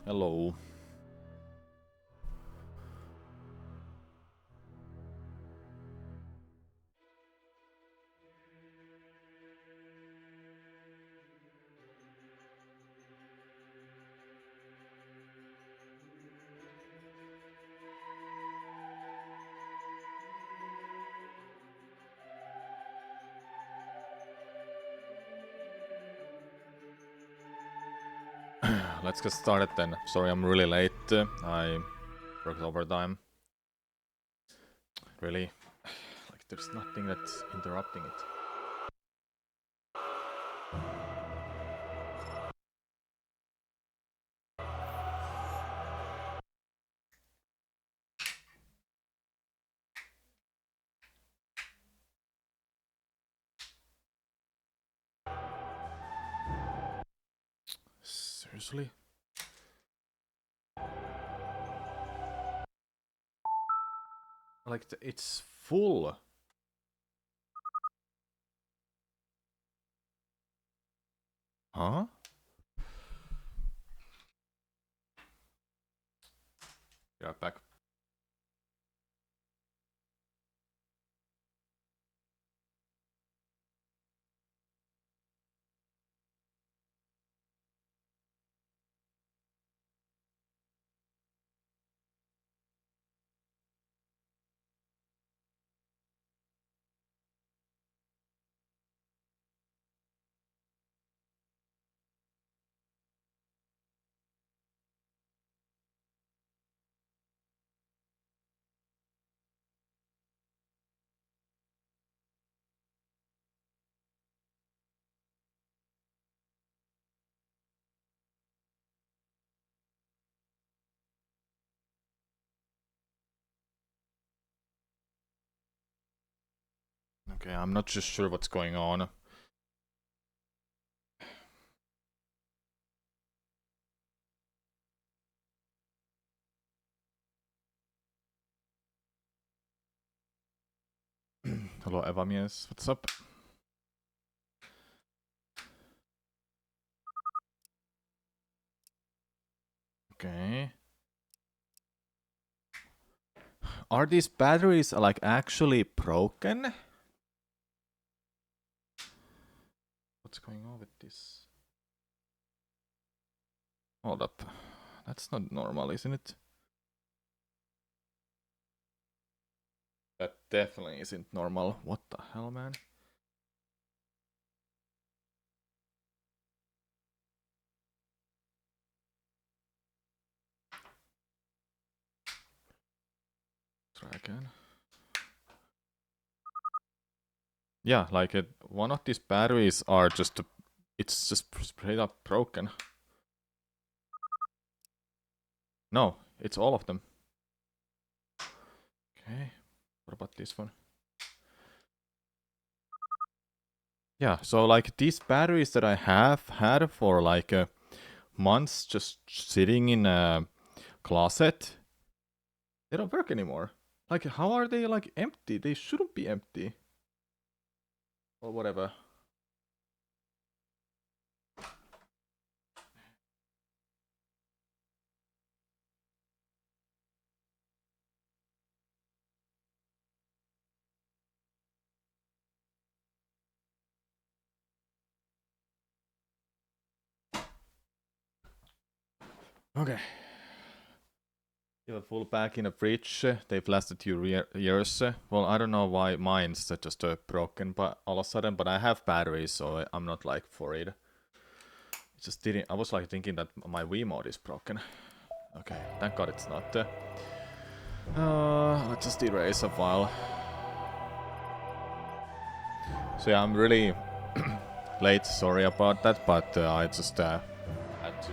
Hello. Let's get started then. Sorry I'm really late. I worked overtime. Really, like there's nothing that's interrupting it. Seriously? Like it's full. Huh? Yeah, back. Okay, I'm not just sure what's going on. Hello, Evamies. What's up? Okay. Are these batteries like actually broken? What's going on with this? Hold up. That's not normal, isn't it? That definitely isn't normal. What the hell, man? Try again. Yeah, like one of these batteries are just it's just straight up broken. No, it's all of them. Okay, what about this one? Yeah, so like these batteries that I have had for like months just sitting in a closet, they don't work anymore. Like how are they like empty? They shouldn't be empty. Or whatever. Okay. You have a full pack in a fridge. They've lasted you years. Well, I don't know why mine's just broken, but all of a sudden. But I have batteries, so I'm not like worried. It just didn't. I was like thinking that my Wiimote is broken. Okay, thank God it's not. Let's just erase a file. So yeah, I'm really late. Sorry about that, but I just had to.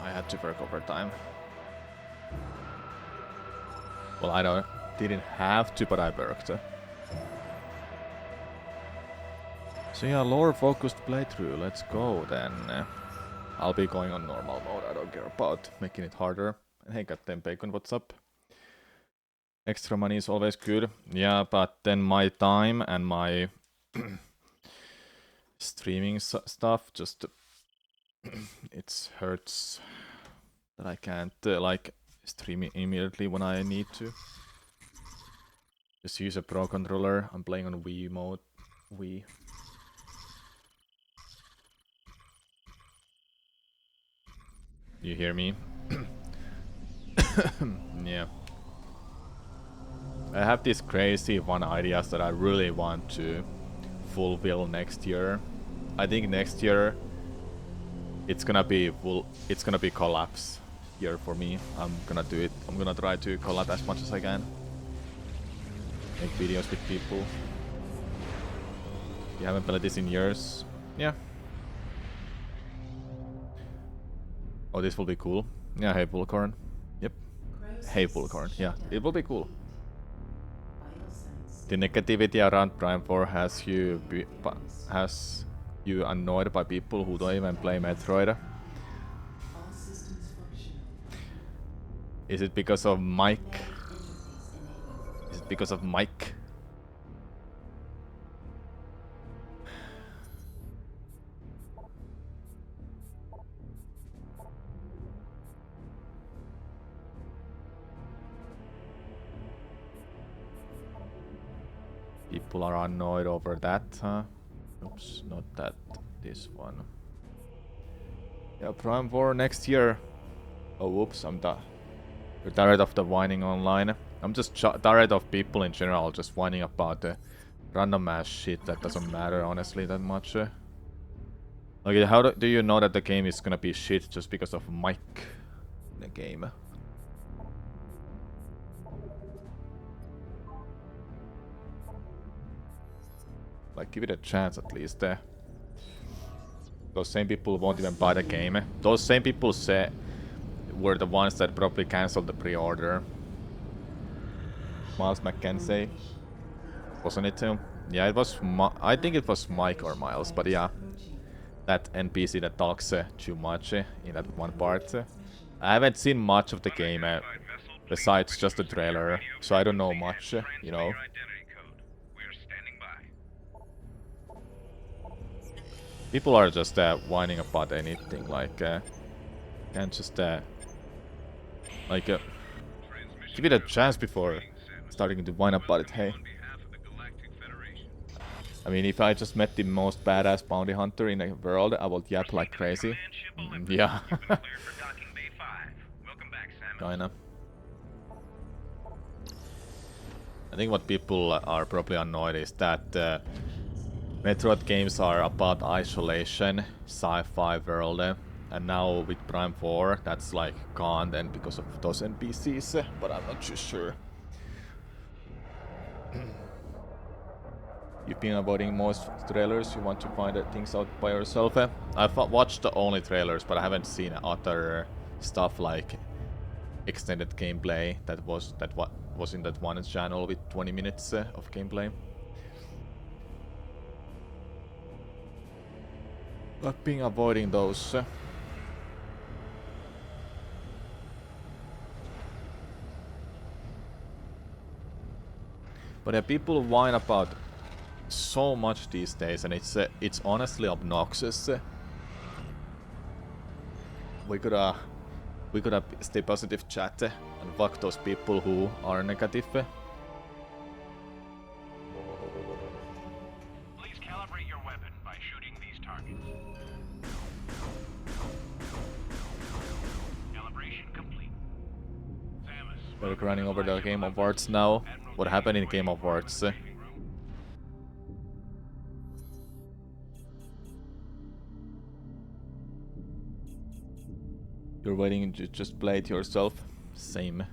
I had to work overtime. Well, I didn't have to, but I worked. So yeah, lore focused playthrough. Let's go then. I'll be going on normal mode. I don't care about making it harder. Hey, Captain Bacon, what's up? Extra money is always good. Yeah, but then my time and my streaming stuff just It hurts that I can't like stream immediately when I need to. Just use a Pro controller. I'm playing on Wii mode. Wii. You hear me? Yeah. I have these crazy fun ideas that I really want to fulfill next year. I think next year it's gonna be collapse year for me. I'm gonna do it. I'm gonna try to collab as much as I can. Make videos with people. You haven't played this in years. Yeah. Oh, this will be cool. Yeah, hey Pulcorn. Yep. Hey Pulcorn. Yeah, it will be cool. The negativity around Prime 4 has you annoyed by people who don't even play Metroid. Is it because of Mike? Is it because of Mike? People are annoyed over that, huh? Oops, not that. This one. Yeah, Prime 4 next year. Oh, whoops, I'm tired of the whining online. I'm just tired of people in general just whining about the random ass shit that doesn't matter honestly that much. Okay, how do you know that the game is gonna be shit just because of Mike in the game? Like, give it a chance at least. Those same people won't even buy the game. Those same people were the ones that probably cancelled the pre-order. Miles McKenzie, wasn't it him? Yeah, it was. I think it was Mike or Miles, but yeah, that NPC that talks too much in that one part. I haven't seen much of the game besides just the trailer, so I don't know much. You know. People are just whining about anything, like, can't just, like, give it a chance before starting to whine about it, hey. I mean, if I just met the most badass bounty hunter in the world, I would yap like crazy. Yeah. Kinda. I think what people are probably annoyed is that Metroid games are about isolation, sci-fi world, and now with Prime 4, that's like gone and because of those NPCs, but I'm not too sure. You've been avoiding most trailers, you want to find things out by yourself. I've watched the only trailers, but I haven't seen other stuff like extended gameplay that was in that one channel with 20 minutes of gameplay. I've been avoiding those. But yeah, people whine about so much these days, and it's honestly obnoxious. We could stay positive chat and fuck those people who are negative. Please calibrate your weapon by shooting these targets. Calibration complete. We're running over the Game Awards now. What happened in Game Awards? You're waiting to just play it yourself? Same.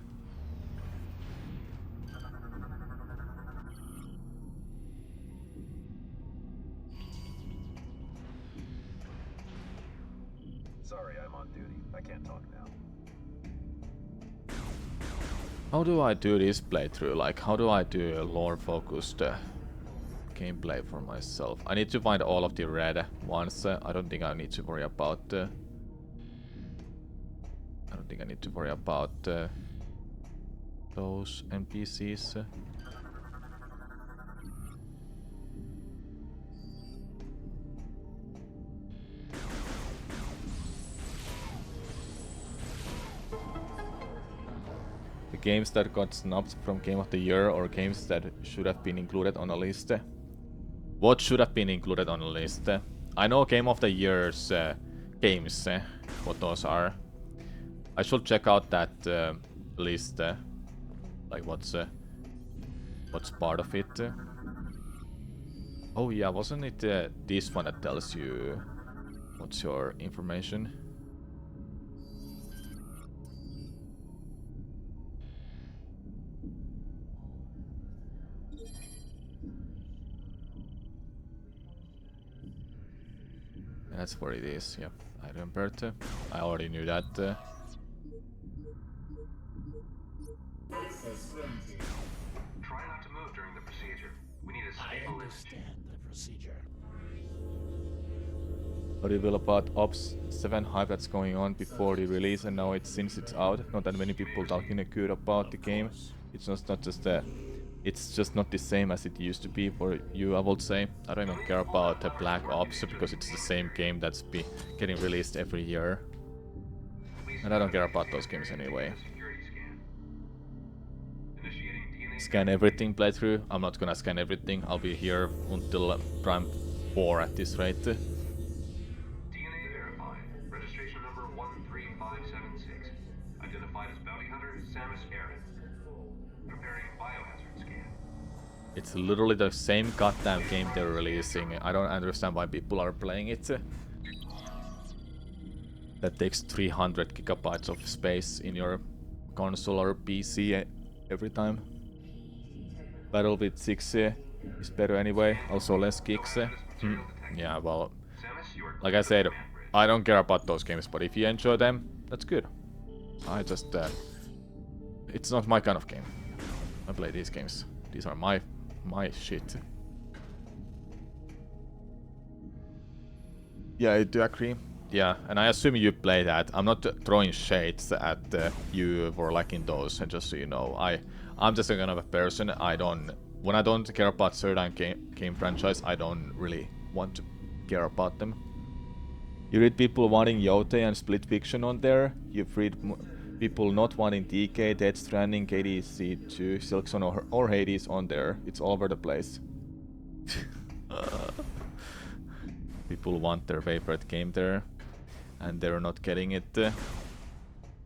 Sorry, I'm on duty. I can't talk now. How do I do this playthrough? Like, how do I do a lore-focused gameplay for myself? I need to find all of the red ones. I don't think I need to worry about... I don't think I need to worry about those NPCs. games that got snubbed from Game of the Year or games that should have been included on a list. What should have been included on a list? I know Game of the Year's games, what those are. I should check out that list, like what's part of it. Oh yeah, wasn't it this one that tells you what's your information? That's where it is, yep. I remembered. I already knew that. Try not to move during the procedure. We need a stable procedure. How do you feel about Ops 7 hype that's going on before the release and now since it's out? Not that many people talking good about the game. It's just not the same as it used to be for you, I would say. I don't even care about Black Ops because it's the same game that's getting released every year. And I don't care about those games anyway. Scan everything playthrough. I'm not gonna scan everything. I'll be here until Prime 4 at this rate. DNA verified. Registration number 13576. Identified as bounty hunter Samus Aran. Preparing biohazard scan. It's literally the same goddamn game they're releasing. I don't understand why people are playing it. That takes 300 gigabytes of space in your console or PC every time. Battle with 6 is better anyway, also less kicks. Yeah, well, like I said, I don't care about those games, but if you enjoy them, that's good. I just, it's not my kind of game. I play these games. These are my shit. Yeah, I do agree. Yeah, and I assume you play that. I'm not throwing shades at you for liking those, and just so you know, I'm just a kind of a person. When I don't care about certain game franchise, I don't really want to care about them. You read people wanting Yote and Split Fiction on there. You've read people not wanting DK, Death Stranding, KDC2, Silksong or Hades on there. It's all over the place. People want their favorite game there, and they're not getting it.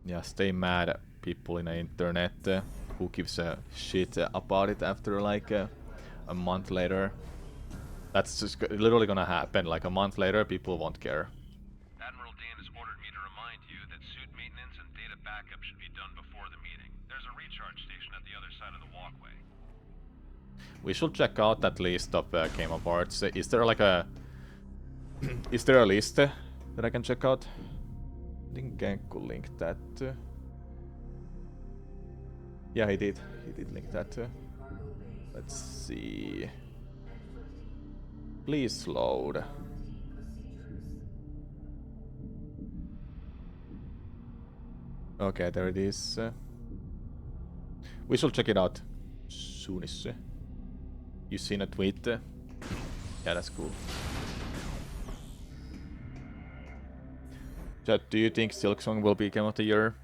Yeah, stay mad at people in the internet. Who gives a shit about it after like a month later? That's just literally gonna happen. Like a month later, people won't care. Admiral Dan has ordered me to remind you that suit maintenance and data backup should be done before the meeting. There's a recharge station at the other side of the walkway. We should check out that list of Game Awards. Is there like a... is there a list that I can check out? I think Genku linked that. Yeah, he did. He did link that. Let's see. Please load. Okay, there it is. We shall check it out soonish. You seen a tweet? Yeah, that's cool. Chat, do you think Silksong will be Game of the Year?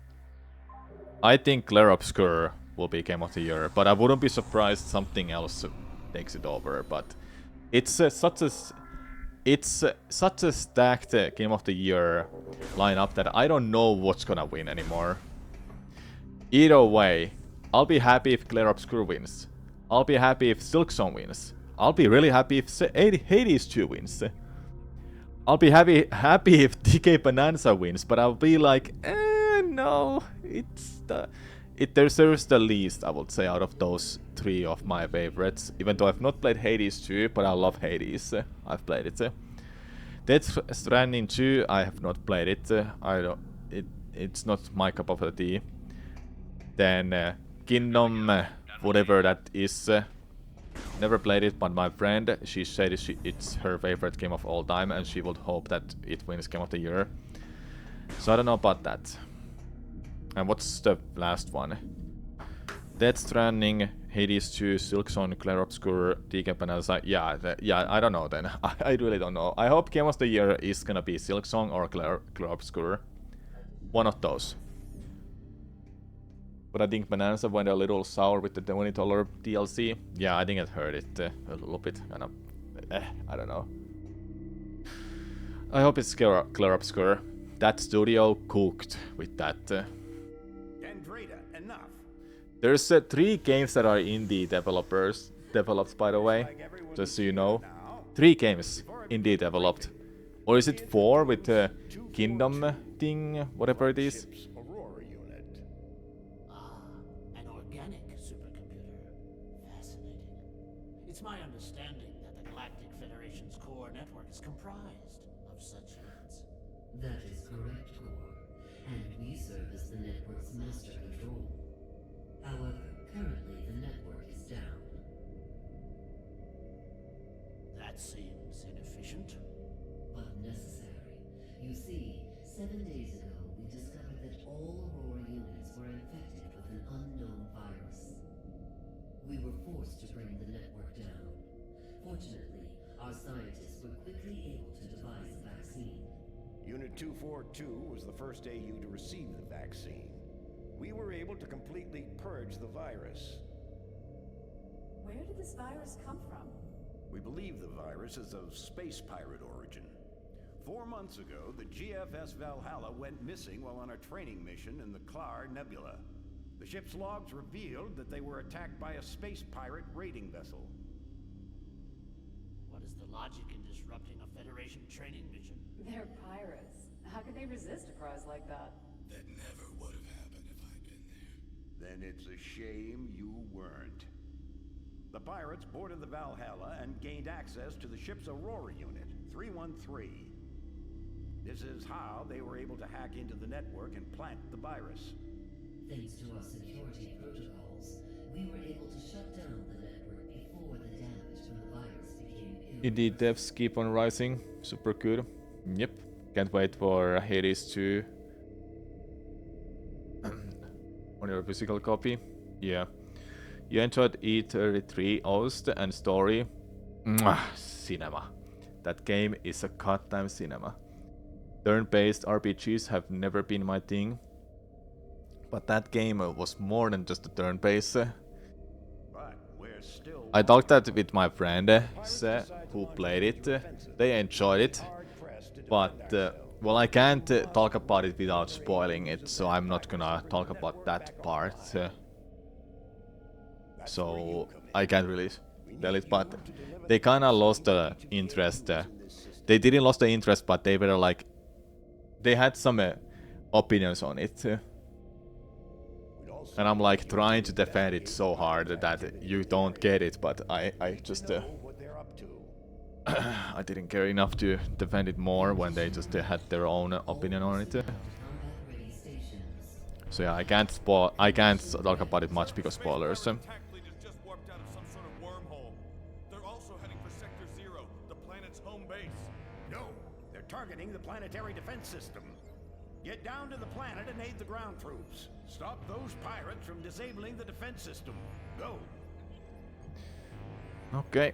I think Clair Obscur will be Game of the Year, but I wouldn't be surprised something else takes it over. But it's such a stacked Game of the Year lineup that I don't know what's gonna win anymore. Either way, I'll be happy if Clair Obscur wins. I'll be happy if Silksong wins. I'll be really happy if Hades 2 wins. I'll be happy if DK Bonanza wins, but I'll be like, no, it deserves the least, I would say, out of those 3 of my favorites. Even though I've not played Hades 2, but I love Hades. I've played it. Death Stranding 2, I have not played it. It's not my cup of tea. Then Kingdom, whatever that is. Never played it, but my friend, she said it's her favorite game of all time, and she would hope that it wins Game of the Year. So I don't know about that. And what's the last one? Death Stranding, Hades 2, Silksong, Clair Obscur, DK Bonanza. Yeah, I don't know then. I really don't know. I hope Game of the Year is gonna be Silksong or Clair Obscur. One of those. But I think Bonanza went a little sour with the $20 DLC. Yeah, I think I heard it a little bit kind of. I don't know. I hope it's clear obscure. That studio cooked with that. Andreda, enough. There's 3 games that are indie developers developed, by the way, Like everyone just so is you here know. now. 3 games Before I indie begin the developed, briefing, or is it 4 with the introduce Kingdom 242, thing, whatever it is? flagship's Aurora unit. An organic supercomputer. Fascinating. It's my understanding that the Galactic Federation's core network is comprised of such units. That is correct, Core. And we serve as the network's master control. However, currently the network is down. That seems inefficient. But necessary. You see, 7 days ago, we discovered that all Aurora units were infected with an unknown virus. We were forced to bring the network down. Fortunately, our scientists were quickly able to devise a vaccine. Unit 242 was the first AU to receive the vaccine. We were able to completely purge the virus. Where did this virus come from? We believe the virus is of space pirate origin. 4 months ago, the GFS Valhalla went missing while on a training mission in the Klar Nebula. The ship's logs revealed that they were attacked by a space pirate raiding vessel. What is the logic in disrupting a Federation training mission? They're pirates. How could they resist a prize like that? That never would have happened if I'd been there. Then it's a shame you weren't. The pirates boarded the Valhalla and gained access to the ship's Aurora unit, 313. This is how they were able to hack into the network and plant the virus. Thanks to our security protocols, we were able to shut down the network before the damage from the virus became irreversible. Indie devs keep on rising. Super good. Yep. Can't wait for Hades 2 on your physical copy. Yeah. You enjoyed E33 host and story. Mwah, cinema. That game is a goddamn cinema. Turn-based RPGs have never been my thing. But that game was more than just a turn-based. But we're still I talked that with my friend who played it. They enjoyed it. But, well, I can't talk about it without spoiling it, so I'm not gonna talk about that part. So I can't really tell it, but they kinda lost the interest. They didn't lose the interest, but they were like, they had some opinions on it. And I'm like trying to defend it so hard that you don't get it, but I just what they're up to. I didn't care enough to defend it more when they just had their own opinion on it. Combat-ready stations. So yeah, I can't talk about it much because spoilers. Attack fleet has just warped out of some sort of wormhole. They're also heading for Sector 0, the planet's home base. No, they're targeting the planetary defense system. Get down to the planet and aid the ground troops. Stop those pirates from disabling the defense system. Go. Okay.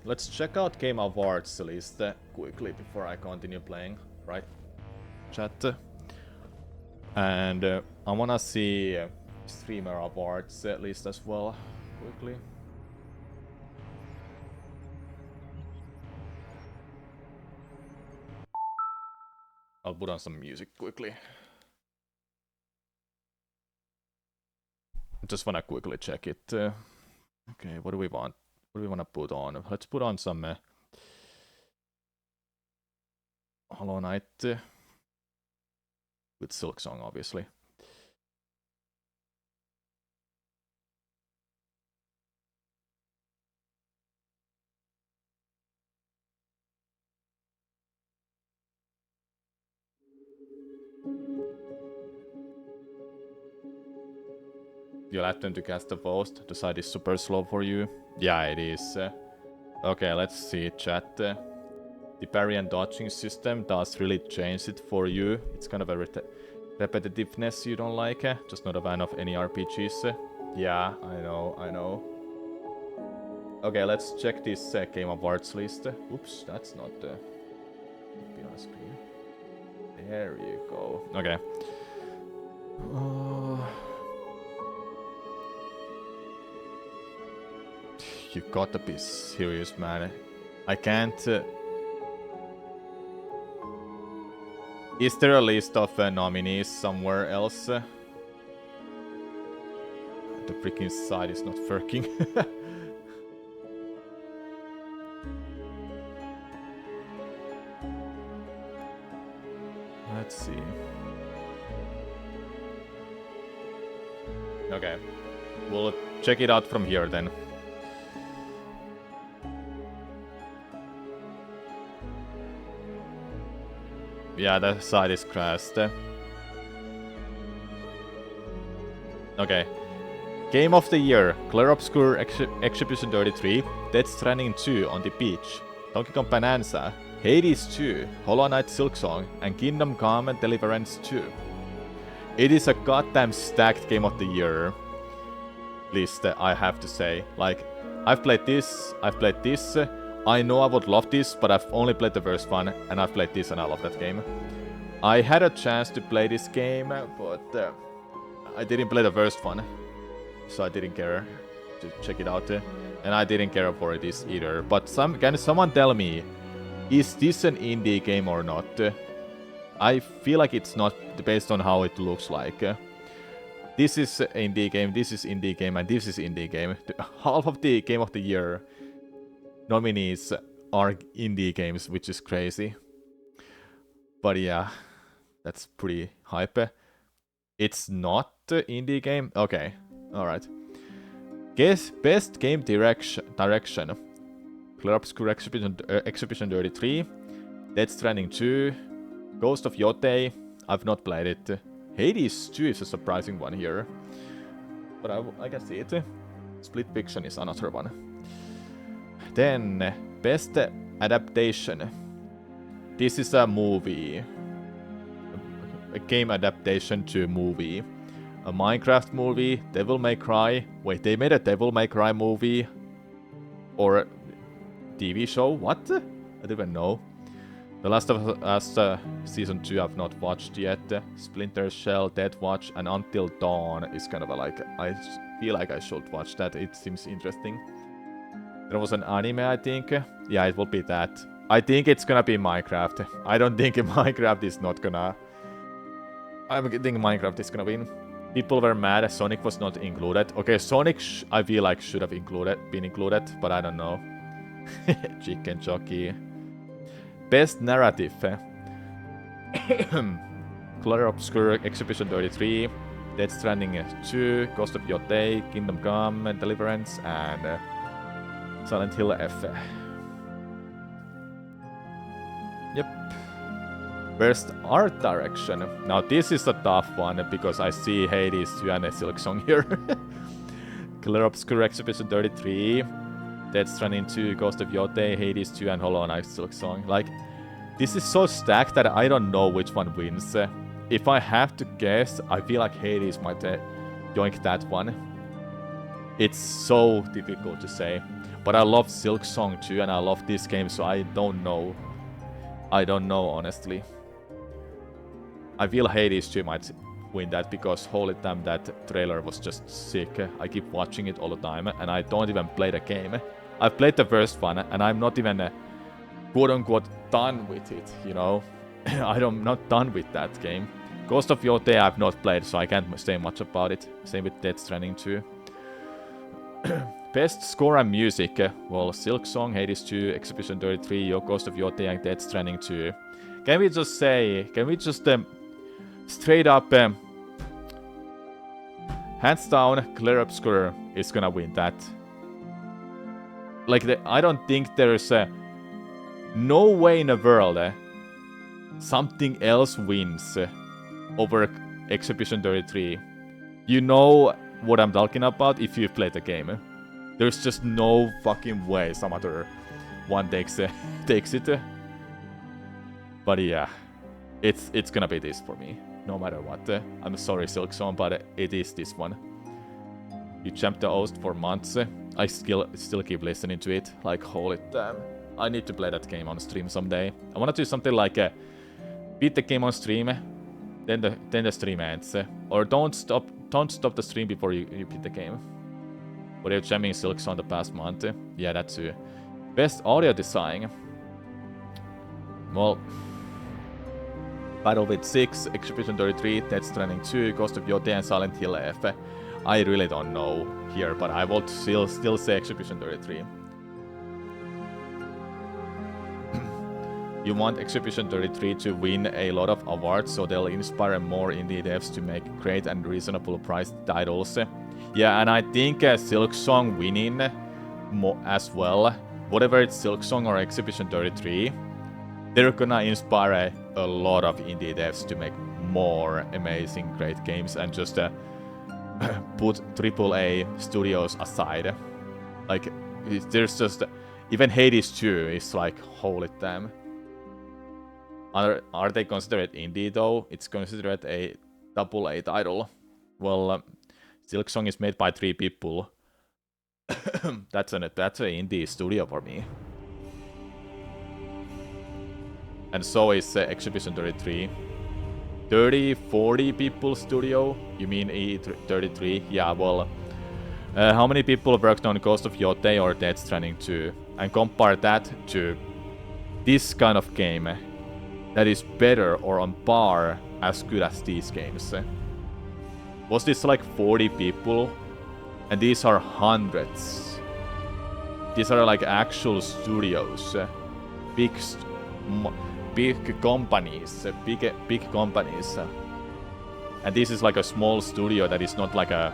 Let's check out Game Awards list quickly before I continue playing, right? Chat. And I wanna see Streamer Awards list as well, quickly. I'll put on some music quickly. Just wanna quickly check it. Okay, what do we want? What do we wanna put on? Let's put on some Hollow Knight with Silk Song, obviously. You'll attempt to cast a post. The site is super slow for you. Yeah, it is. Okay, let's see, chat. The parry and dodging system does really change it for you. It's kind of a repetitiveness you don't like. Just not a fan of any RPGs. Yeah, I know. Okay, let's check this Game Awards list. Oops, that's not be on screen. There you go. Okay. you gotta be serious, man. I can't... Is there a list of nominees somewhere else? The freaking site is not working. Let's see. Okay. We'll check it out from here then. Yeah, the site is crashed. Okay. Game of the Year, Clair Obscur Exhibition 33, Death Stranding 2 on the Beach, Donkey Kong Bonanza, Hades 2, Hollow Knight Silksong, and Kingdom Come and Deliverance 2. It is a goddamn stacked Game of the Year list, I have to say. Like, I've played this, I know I would love this, but I've only played the first one, and I've played this and I love that game. I had a chance to play this game, but I didn't play the first one, so I didn't care to check it out, and I didn't care for this either. But can someone tell me, is this an indie game or not? I feel like it's not based on how it looks like. This is indie game, this is indie game, and this is indie game. Half of the Game of the Year nominees are indie games, which is crazy. But yeah, that's pretty hype. It's not the indie game? Okay, alright. Guess best game direction. Clair Obscur Exhibition 33, Death Stranding 2, Ghost of Yotei. I've not played it. Hades 2 is a surprising one here, but I can see it. Split Fiction is another one. Then, best adaptation. This is a movie. A game adaptation to a movie. A Minecraft movie, Devil May Cry. Wait, they made a Devil May Cry movie? Or a TV show? What? I don't even know. The Last of Us Season 2 I've not watched yet. Splinter Cell, Death Watch, and Until Dawn is kind of like... I feel like I should watch that. It seems interesting. There was an anime, I think. Yeah, it will be that. I think it's gonna be Minecraft. I don't think Minecraft is not gonna... I think Minecraft is gonna win. People were mad Sonic was not included. Okay, Sonic I feel like should have been included, but I don't know. Chicken Jockey. Best narrative. Clair Obscur Exhibition 33, Death Stranding 2, Ghost of Yotei, Kingdom Come and Deliverance, and Silent Hill F. Yep. Best art direction. Now this is a tough one because I see Hades 2 and a Silksong here. Clair Obscur Exhibition 33, Death Stranding 2, Ghost of Yotei, Hades 2, and Hollow Knight Silksong. Like, this is so stacked that I don't know which one wins. If I have to guess, I feel like Hades might yoink that one. It's so difficult to say. But I love Silksong too, and I love this game, so I don't know. I don't know, honestly. I feel Hades 2 might win that because holy damn, that trailer was just sick. I keep watching it all the time, and I don't even play the game. I've played the first one, and I'm not even quote-unquote done with it, you know? I'm not done with that game. Ghost of Yotei I've not played, so I can't say much about it. Same with Death Stranding 2. Best score and music. Well, Silksong, Hades 2, Exhibition 33, Ghost of Yotei, and Death Stranding 2. Can we just say... Can we just... straight up... hands down, Clair Obscur is gonna win that. Like, I don't think there's no way in the world something else wins over Exhibition 33. You know what I'm talking about if you play the game. There's just no fucking way some other one takes it. But yeah, it's gonna be this for me, no matter what. I'm sorry, Silksong, but it is this one. You champed the host for months. I still keep listening to it. Like, holy damn. I need to play that game on stream someday. I wanna do something like beat the game on stream, then the stream ends. Or don't stop the stream before you beat the game. What are you jamming Silks on the past month? Yeah, that's best audio design. Well, Battlefield 6, Exhibition 33, Death Stranding 2, Ghost of Yote, and Silent Hill F. I really don't know here, but I will still say Exhibition 33. You want Exhibition 33 to win a lot of awards, so they'll inspire more indie devs to make great and reasonable priced titles. Yeah, and I think Silksong winning as well, whatever it's Silksong or Exhibition 33, they're gonna inspire a lot of indie devs to make more amazing, great games and just put AAA studios aside. Like, there's just... Even Hades 2 is like, holy damn. Are they considered indie though? It's considered a AA title. Well, Silksong is made by 3 people. that's an indie studio for me. And so is Exhibition 33. 40 people studio? You mean E33? Yeah, well... how many people worked on Ghost of Yote or Death Stranding 2? And compare that to this kind of game that is better or on par as good as these games. Was this like 40 people? And these are hundreds. These are like actual studios. Big companies. Big companies. And this is like a small studio that is not like a...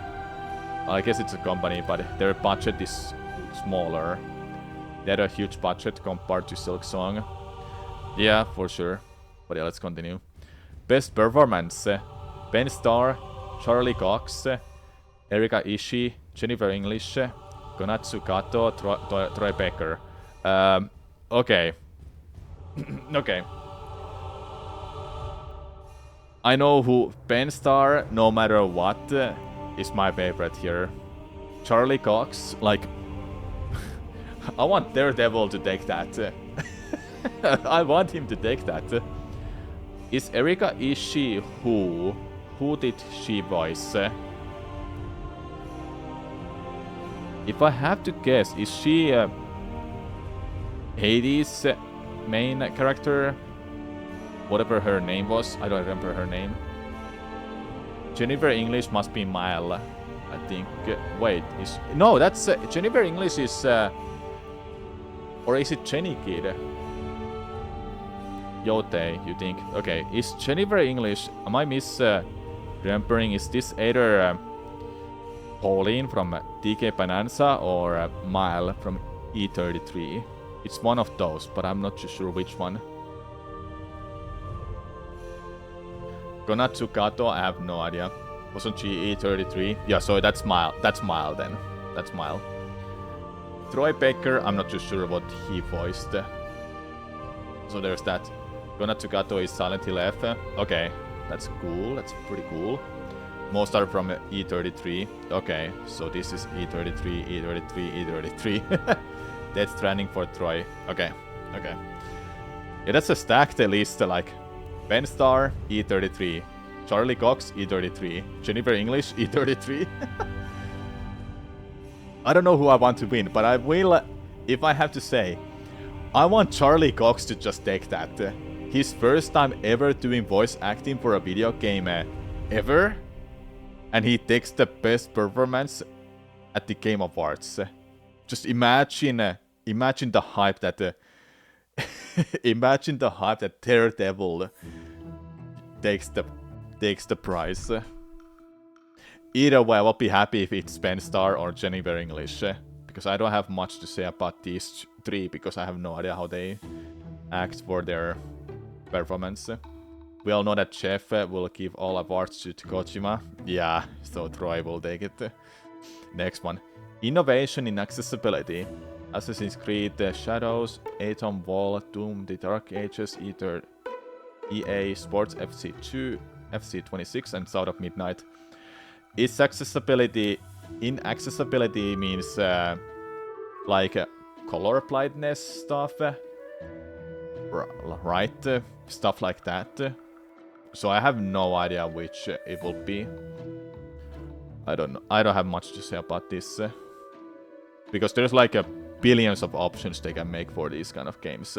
I guess it's a company, but their budget is smaller. They had a huge budget compared to Silksong. Yeah, for sure. But yeah, let's continue. Best performance. Ben Starr, Charlie Cox, Erika Ishii, Jennifer English, Konatsu Kato, Troy Becker. Okay. Okay. I know who Ben Starr, no matter what, is my favorite here. Charlie Cox, like... I want Daredevil to take that. I want him to take that. Is Erika Ishii who? Who did she voice? If I have to guess, is she Hades' main character? Whatever her name was, I don't remember her name. Jennifer English must be Mile, I think. Wait, is... No, that's... Jennifer English is... or is it Jenny Kid? Yote, you think? Okay, is Jennifer English... Am I remembering? Is this either Pauline from DK Bonanza or Mile from E33? It's one of those, but I'm not too sure which one. Konatsu Kato, I have no idea. Wasn't she E33? Yeah, so that's Mile. That's Mile then. That's Mile. Troy Baker, I'm not too sure what he voiced. So there's that. Konatsu Kato is Silent Hill F. Okay, that's cool. That's pretty cool. Most are from E33. Okay, so this is E33, E33, E33. Death Stranding for Troy. Okay, okay. Yeah, that's a stacked list, like Ben Starr, E33. Charlie Cox, E33. Jennifer English, E33. I don't know who I want to win, but I will, if I have to say, I want Charlie Cox to just take that. His first time ever doing voice acting for a video game ever. And he takes the best performance at the Game Awards. Just imagine, imagine the hype that... imagine the hype that Daredevil takes the prize. Either way, I will be happy if it's Ben Starr or Jennifer English. Because I don't have much to say about these 3, because I have no idea how they act for their performance. We all know that Jeff will give all awards to Kojima. Yeah, so Troy will take it. Next one. Innovation in accessibility. Assassin's Creed Shadows, Atom Wall, Doom, The Dark Ages, EA Sports FC2, FC26, and South of Midnight. Is accessibility... Inaccessibility means like color blindness stuff, right? Stuff like that. So I have no idea which it will be. I don't know. I don't have much to say about this. Because there's like a billions of options they can make for these kind of games.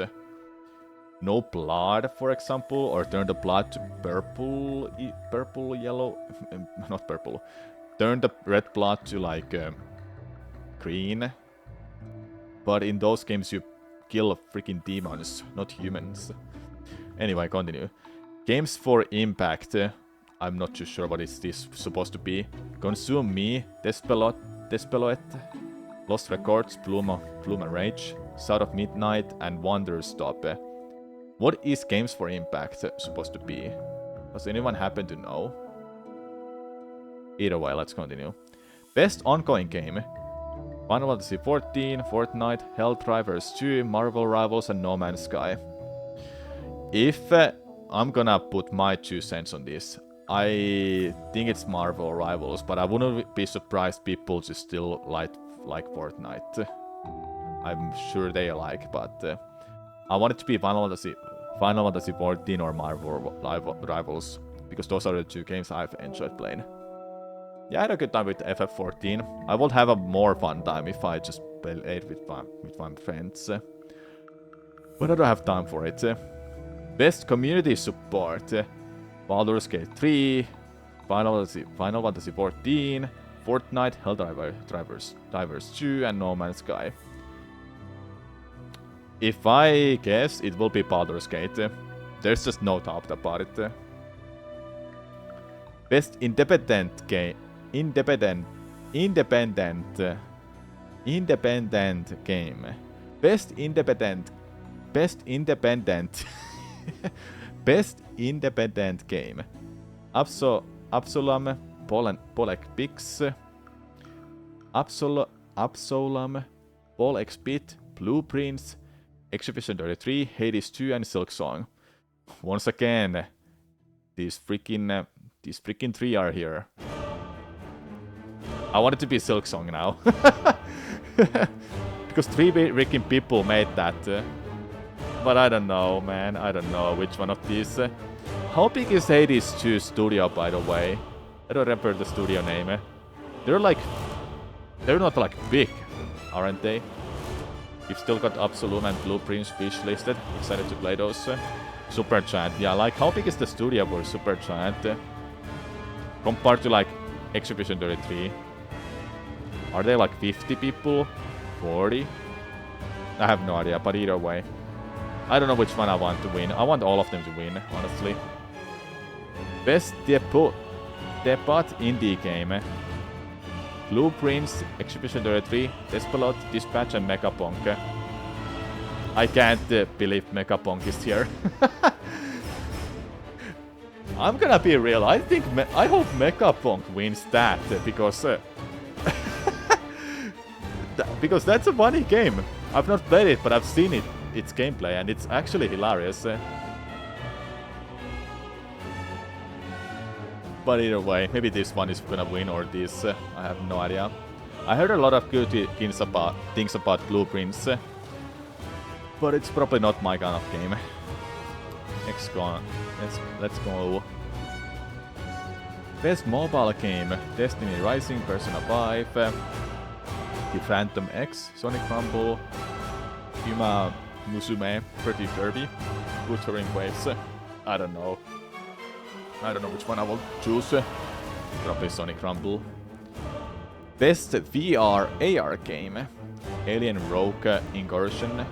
No blood, for example, or turn the blood to purple, purple, yellow, not purple. Turn the red blood to like green. But in those games you kill freaking demons, not humans. Anyway, continue. Games for impact. I'm not too sure what is this supposed to be. Consume Me, Despeloet, Lost Records, Bloom and Rage, South of Midnight, and Wonder Stop. What is Games for Impact supposed to be? Does anyone happen to know? Either way, let's continue. Best ongoing game. Final Fantasy XIV, Fortnite, Helldivers 2, Marvel Rivals, and No Man's Sky. If I'm gonna put my 2 cents on this, I think it's Marvel Rivals, but I wouldn't be surprised people just still like Fortnite. I'm sure they like, but I want it to be Final Fantasy XIV or Marvel Rivals, because those are the 2 games I've enjoyed playing. Yeah, I had a good time with FF14. I would have a more fun time if I just played with my friends. But I don't have time for it. Best community support. Baldur's Gate 3, Final Fantasy XIV, Fortnite, Helldivers 2, and No Man's Sky. If I guess, it will be Baldur's Gate. There's just no doubt about it. Best independent game. Independent game. Best independent Best independent game. Absalom, Polek Pix, Absalom, Paul X-Bit, Blueprints, Exhibition 33, Hades 2, and Silksong. Once again, these freaking 3 are here. I want it to be Silksong now. Because 3 freaking people made that. But I don't know, man. I don't know which one of these. How big is Hades 2 studio, by the way? I don't remember the studio name. They're not like big, aren't they? You've still got Absolum and Blueprints wish listed. Excited to play those. Supergiant. Yeah, like how big is the studio for Supergiant? Compared to like Exhibition 33. Are they like 50 people? 40? I have no idea, but either way. I don't know which one I want to win. I want all of them to win, honestly. Best debut indie game. Blueprints, Exhibition 33, Despelot, Dispatch, and Megapunk. I can't believe Megapunk is here. I'm gonna be real. I hope Megapunk wins that because because that's a funny game. I've not played it, but I've seen its gameplay, and it's actually hilarious. But either way, maybe this one is gonna win or this. I have no idea. I heard a lot of good things about Blueprints, but it's probably not my kind of game. Let's go. Best mobile game: Destiny Rising, Persona 5, The Phantom X, Sonic Rumble, Yuma Musume, Pretty Derby, Wuthering Waves. I don't know which one I will choose. Probably Sonic Rumble. Best VR AR game: Alien Rogue Incursion,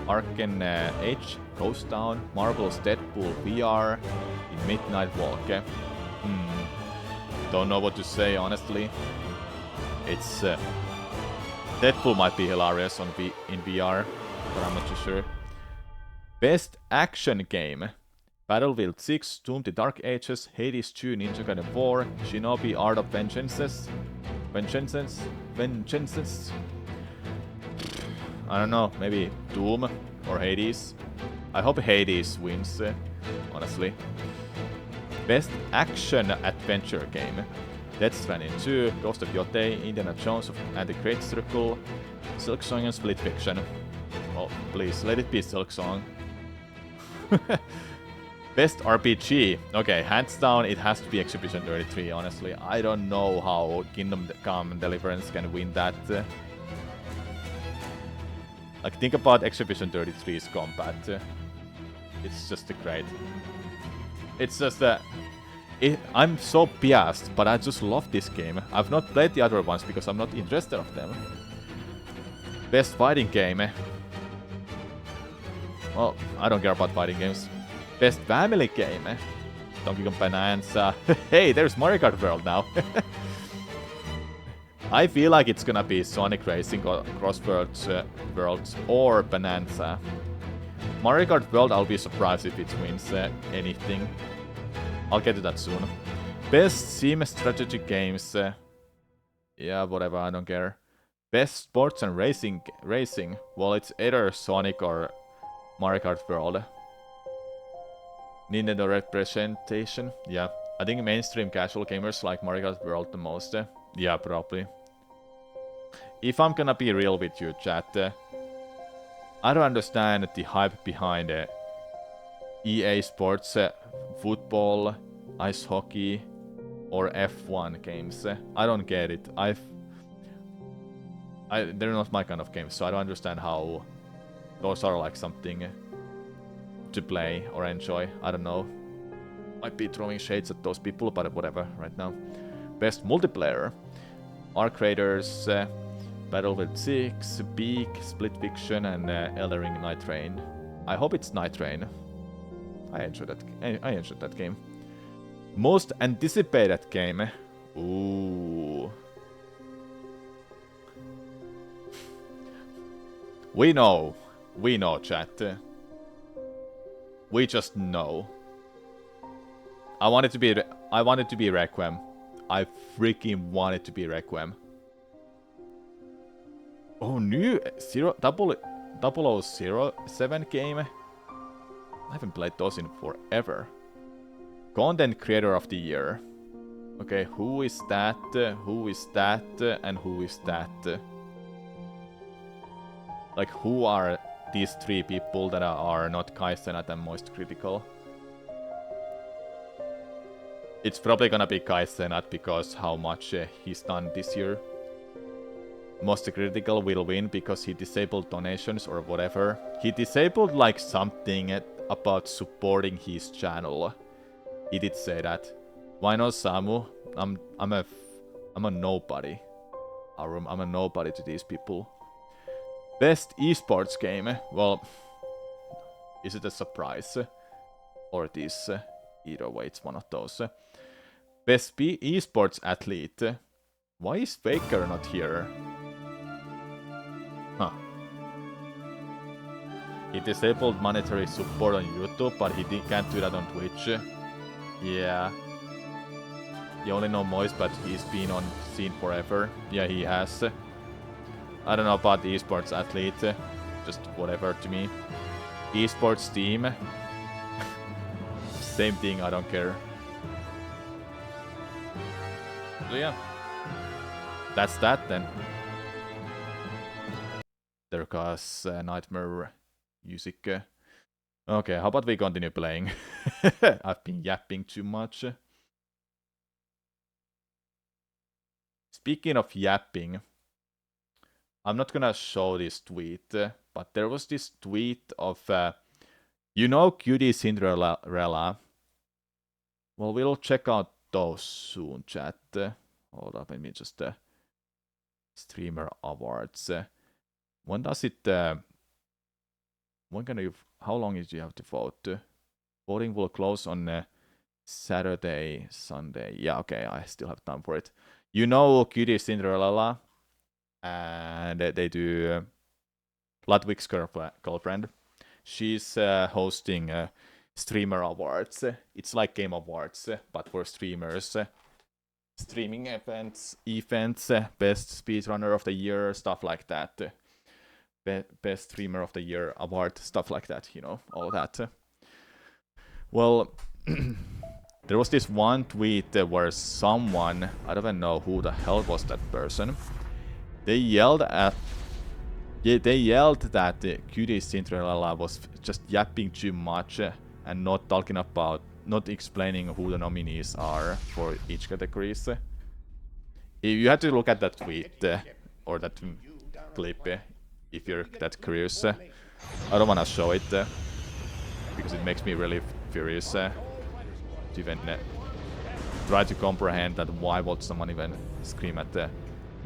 Arken Age, Ghost Town, Marvel's Deadpool VR, in Midnight Walk. Don't know what to say, honestly. It's Deadpool might be hilarious in VR, but I'm not too sure. Best action game: Battlefield 6, Doom: The Dark Ages, Hades 2, Ninja Gaiden 4, Shinobi: Art of Vengeance. I don't know, maybe Doom or Hades. I hope Hades wins, honestly. Best action adventure game: Death Stranding 2, Ghost of Yotei, Indiana Jones and the Great Circle, Silksong, and Split Fiction. Oh, please, let it be Silksong. Best RPG. Okay, hands down, it has to be Exhibition 33, honestly. I don't know how Kingdom Come Deliverance can win that. Like, think about Exhibition 33's combat. It's just great. It's just that... I'm so biased, but I just love this game. I've not played the other ones because I'm not interested of them. Best fighting game. Well, I don't care about fighting games. Best family game. Donkey Kong Bonanza. Hey, there's Mario Kart World now. I feel like it's gonna be Sonic Racing or Crosswords Worlds or Bonanza. Mario Kart World, I'll be surprised if it wins anything. I'll get to that soon. Best sim strategy games. Yeah, whatever, I don't care. Best sports and racing. Well, it's either Sonic or Mario Kart World. Nintendo representation. Yeah, I think mainstream casual gamers like Mario Kart World the most. Yeah, probably. If I'm gonna be real with you, chat, I don't understand the hype behind EA Sports football, ice hockey, or F1 games. I don't get it. They're not my kind of games, so I don't understand how those are like something to play or enjoy. I don't know. Might be throwing shades at those people, but whatever right now. Best multiplayer. Arc Raiders, Battlefield 6, Beak, Split Fiction, and Elden Ring Night Train. I hope it's Night Train. I enjoyed that game. Most anticipated game. Ooh. We know, chat. We just know. I want it to be Requiem. I freaking want it to be Requiem. Oh, new 007 game. I haven't played those in forever. Content Creator of the Year. Okay, who is that? Who is that? And who is that? Like, who are these three people that are not Kaizenat and most critical? It's probably gonna be Kaizenat because how much he's done this year. Most critical will win because he disabled donations or whatever. He disabled like something about supporting his channel. He did say that. Why not Samu? I'm a nobody. I'm a nobody to these people. Best esports game. Well, is it a surprise? Or it is? Either way, it's one of those. Best esports athlete. Why is Faker not here? Huh. He disabled monetary support on YouTube, but he can't do that on Twitch. Yeah. You only know Moist, but he's been on scene forever. Yeah, he has. I don't know about the esports athlete. Just whatever to me. Esports team. Same thing, I don't care. So yeah. That's that then. There goes Nightmare music. Okay, how about we continue playing? I've been yapping too much. Speaking of yapping, I'm not gonna show this tweet, but there was this tweet of, you know, Cutie Cinderella. Well, we'll check out those soon, chat. Hold up, let me just streamer awards. When does it? When can you? How long is you have to vote? Voting will close on Saturday, Sunday. Yeah, okay, I still have time for it. You know, Cutie Cinderella, and they do Ludwig's girlfriend. She's hosting streamer awards. It's like Game Awards, but for streamers. Streaming events, best speedrunner of the year, stuff like that. Best streamer of the year award, stuff like that, you know, all that. Well, there was this one tweet where someone, I don't even know who the hell was that person, they yelled that Cutie Cinderella was just yapping too much and not talking about, not explaining who the nominees are for each categories. You had to look at that tweet or that clip. if you're that curious. I don't wanna show it because it makes me really furious to even try to comprehend that why would someone even scream at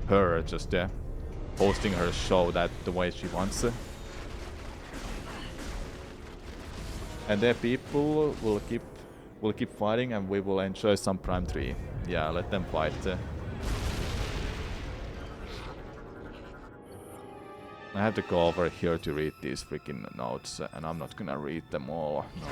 her just hosting her show that the way she wants. And the people will keep fighting, and we will enjoy some Prime 3. Yeah, let them fight. I have to go over here to read these freaking notes, and I'm not gonna read them all. No.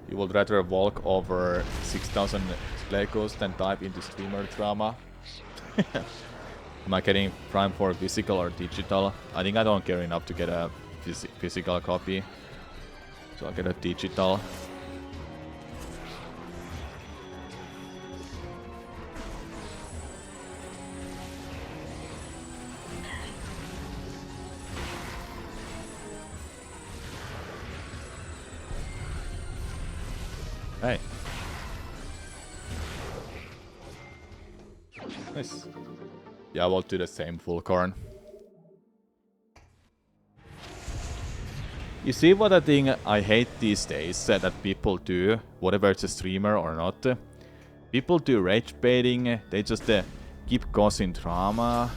You would rather walk over 6,000 Legos than dive into streamer drama. Am I getting Prime for physical or digital? I think I don't care enough to get a physical copy. So I'll get a digital. Hey. Nice. Yeah, I will do the same full corn. You see what I think I hate these days that people do, whatever it's a streamer or not. People do rage baiting, they just keep causing drama,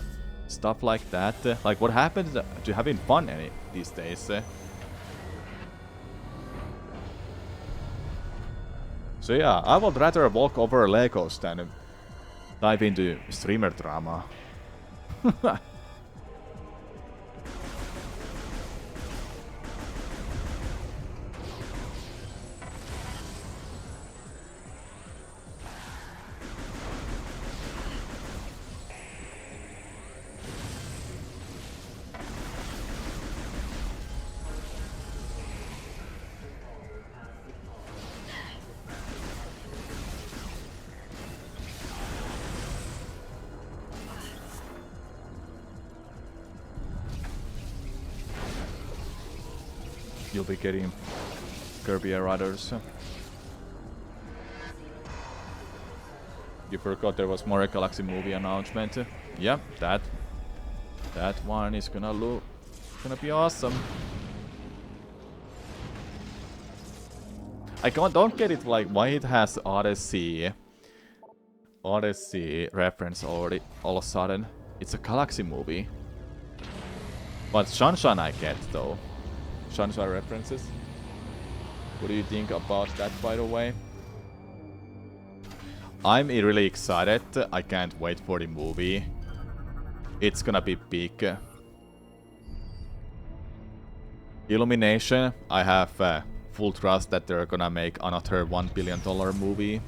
stuff like that. Like what happens to having fun these days? So yeah, I would rather walk over Legos than dive into streamer drama. You'll be getting Kirby Riders. You forgot there was more a Galaxy movie announcement. Yeah, that one is gonna be awesome. I don't get it, like why it has Odyssey reference already all of a sudden. It's a Galaxy movie. But Sunshine I get though. Sunshine references. What do you think about that, by the way? I'm really excited. I can't wait for the movie. It's gonna be big. Illumination, I have full trust that they're gonna make another $1 billion movie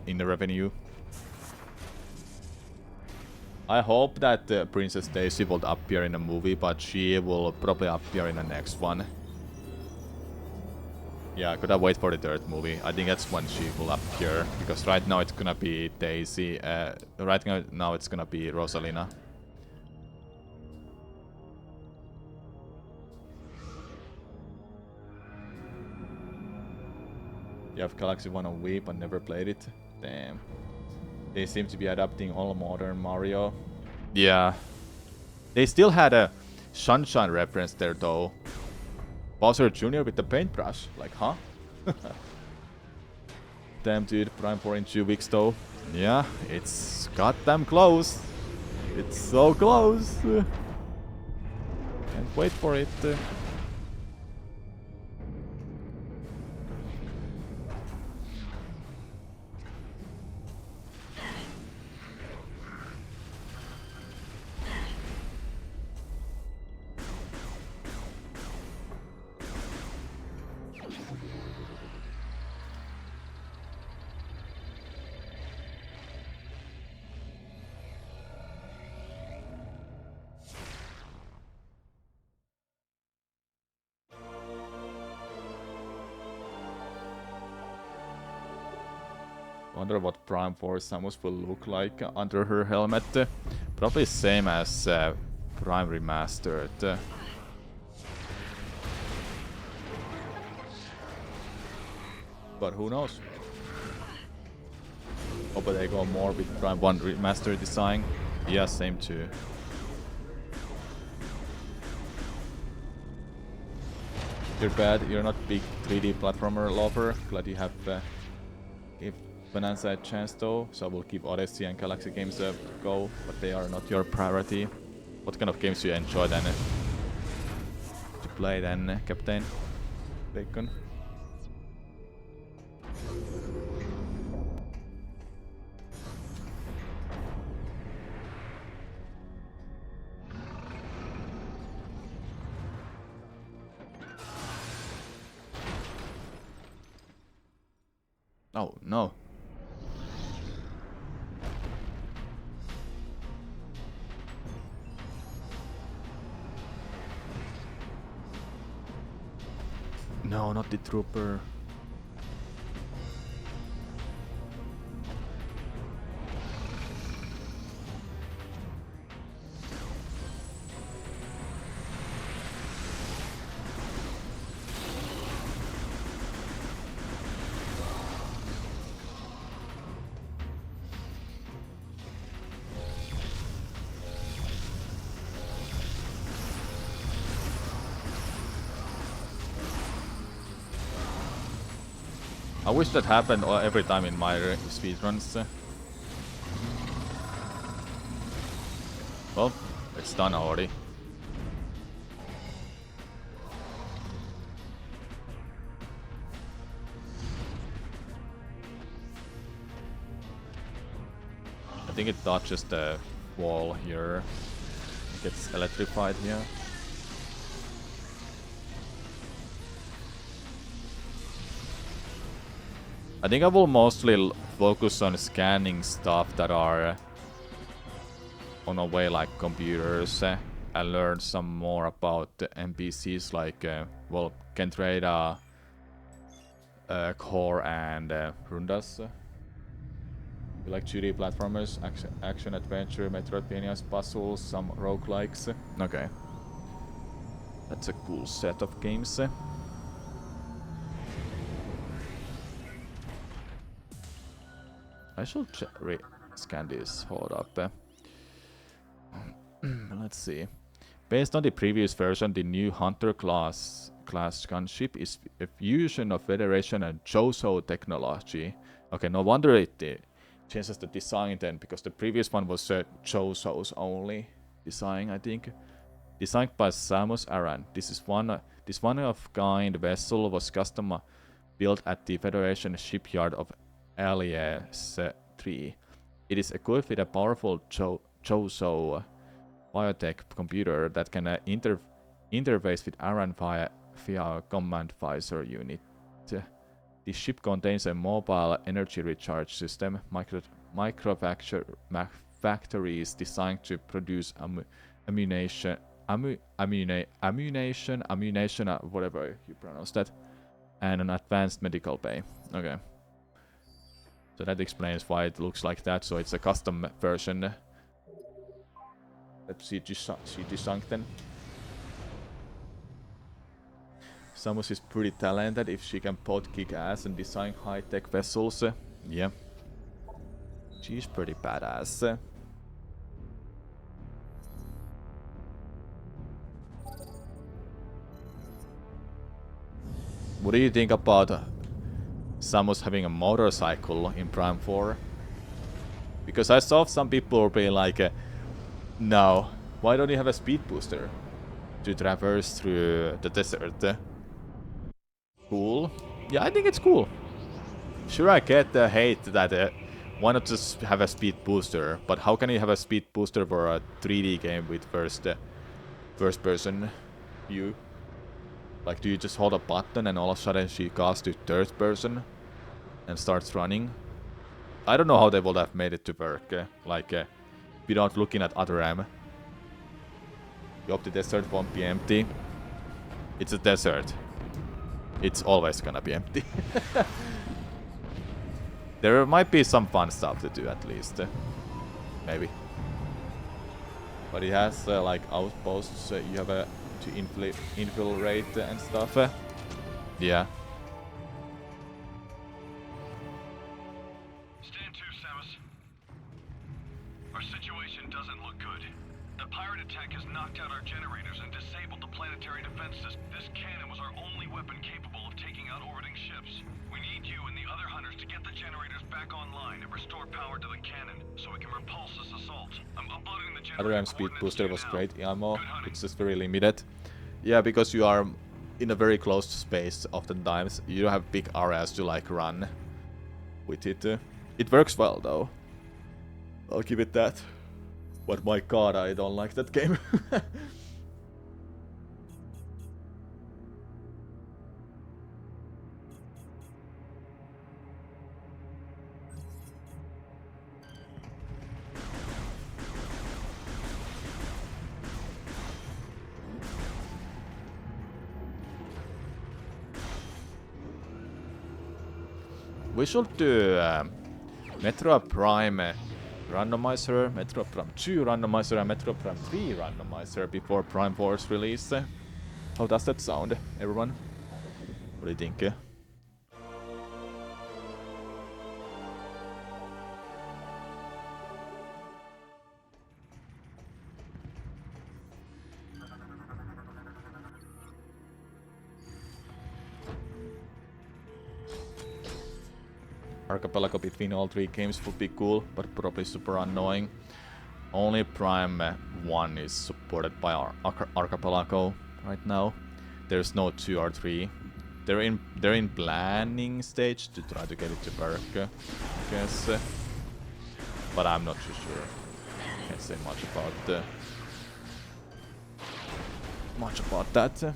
in the revenue. I hope that Princess Daisy will appear in the movie, but she will probably appear in the next one. Yeah, gotta wait for the third movie. I think that's when she will appear, because right now it's gonna be Daisy. Right now it's gonna be Rosalina. You have Galaxy 1 on Wii, but never played it. Damn. They seem to be adapting all modern Mario. Yeah. They still had a Sunshine reference there, though. Bowser Jr. with the paintbrush. Like, huh? Damn, dude. Prime 4 in 2 weeks, though. Yeah, it's goddamn close. It's so close. Can't wait for it. Wonder what Prime Force Samus will look like under her helmet. Probably same as Prime Remastered. But who knows? Oh, but they go more with Prime 1 Remastered design. Yeah, same too. You're bad, you're not big 3D platformer lover. Glad you have give Bonanza a chance though, so I will give Odyssey and Galaxy games a go, but they are not your priority. What kind of games do you enjoy then to play then, Captain Bacon? Oh, no. No, not the trooper. I wish that happened every time in my speedruns. Well, it's done already. I think it touches the wall here. It gets electrified here. I think I will mostly focus on scanning stuff that are on a way like computers and learn some more about the NPCs like, well, Kentrada, Core and Rundas. You like 2D platformers, action adventure, Metroidvanias, puzzles, some roguelikes. Okay. That's a cool set of games. I should scan this. Hold up. Let's see. Based on the previous version, the new Hunter class gunship is a fusion of Federation and Joso technology. Okay, no wonder it changes the design then, because the previous one was Joso's only design, I think. Designed by Samus Aran. This one of kind vessel was custom built at the Federation shipyard of Alias 3. It is equipped with a powerful Joso biotech computer that can interface with Aran via command visor unit. The ship contains a mobile energy recharge system, factories designed to produce ammunition, whatever you pronounce that, and an advanced medical bay. Okay. So that explains why it looks like that. So it's a custom version that she designed then. Samus is pretty talented if she can both kick ass and design high-tech vessels. Yeah. She's pretty badass. What do you think about Samus having a motorcycle in Prime 4? Because I saw some people being like, no, why don't you have a speed booster to traverse through the desert? Cool. Yeah, I think it's cool. Sure, I get the hate that why not just have a speed booster, but how can you have a speed booster for a 3D game with first person view? Like, do you just hold a button and all of a sudden she goes to third person and starts running? I don't know how they would have made it to work, without looking at other RAM. You hope the desert won't be empty. It's a desert. It's always gonna be empty. There might be some fun stuff to do at least. Maybe. But it has like outposts you have to infiltrate and stuff. Yeah. Stand to, Samus. Our situation doesn't look good. The pirate attack has knocked out our generators and disabled the planetary defense system. This cannon was our only weapon capable of taking out orbiting ships. We need you and the other hunters to get the generators back online and restore power to the cannon so we can repulse this assault. I'm uploading the generator Other M speed coordinates booster to you was now. great ammo. Good hunting. It's just very limited. Yeah, because you are in a very closed space oftentimes. You don't have big areas to like run with it. It works well though. I'll give it that. But my god, I don't like that game. We should do Metroid Prime randomizer, Metroid Prime 2 randomizer, and Metroid Prime 3 randomizer before Prime Force release. How does that sound, everyone? What do you think? Archipelago between all three games would be cool, but probably super annoying. Only Prime 1 is supported by Archipelago right now. There's no 2 or 3. They're in planning stage to try to get it to work, I guess. But I'm not too sure. Can't say much about that.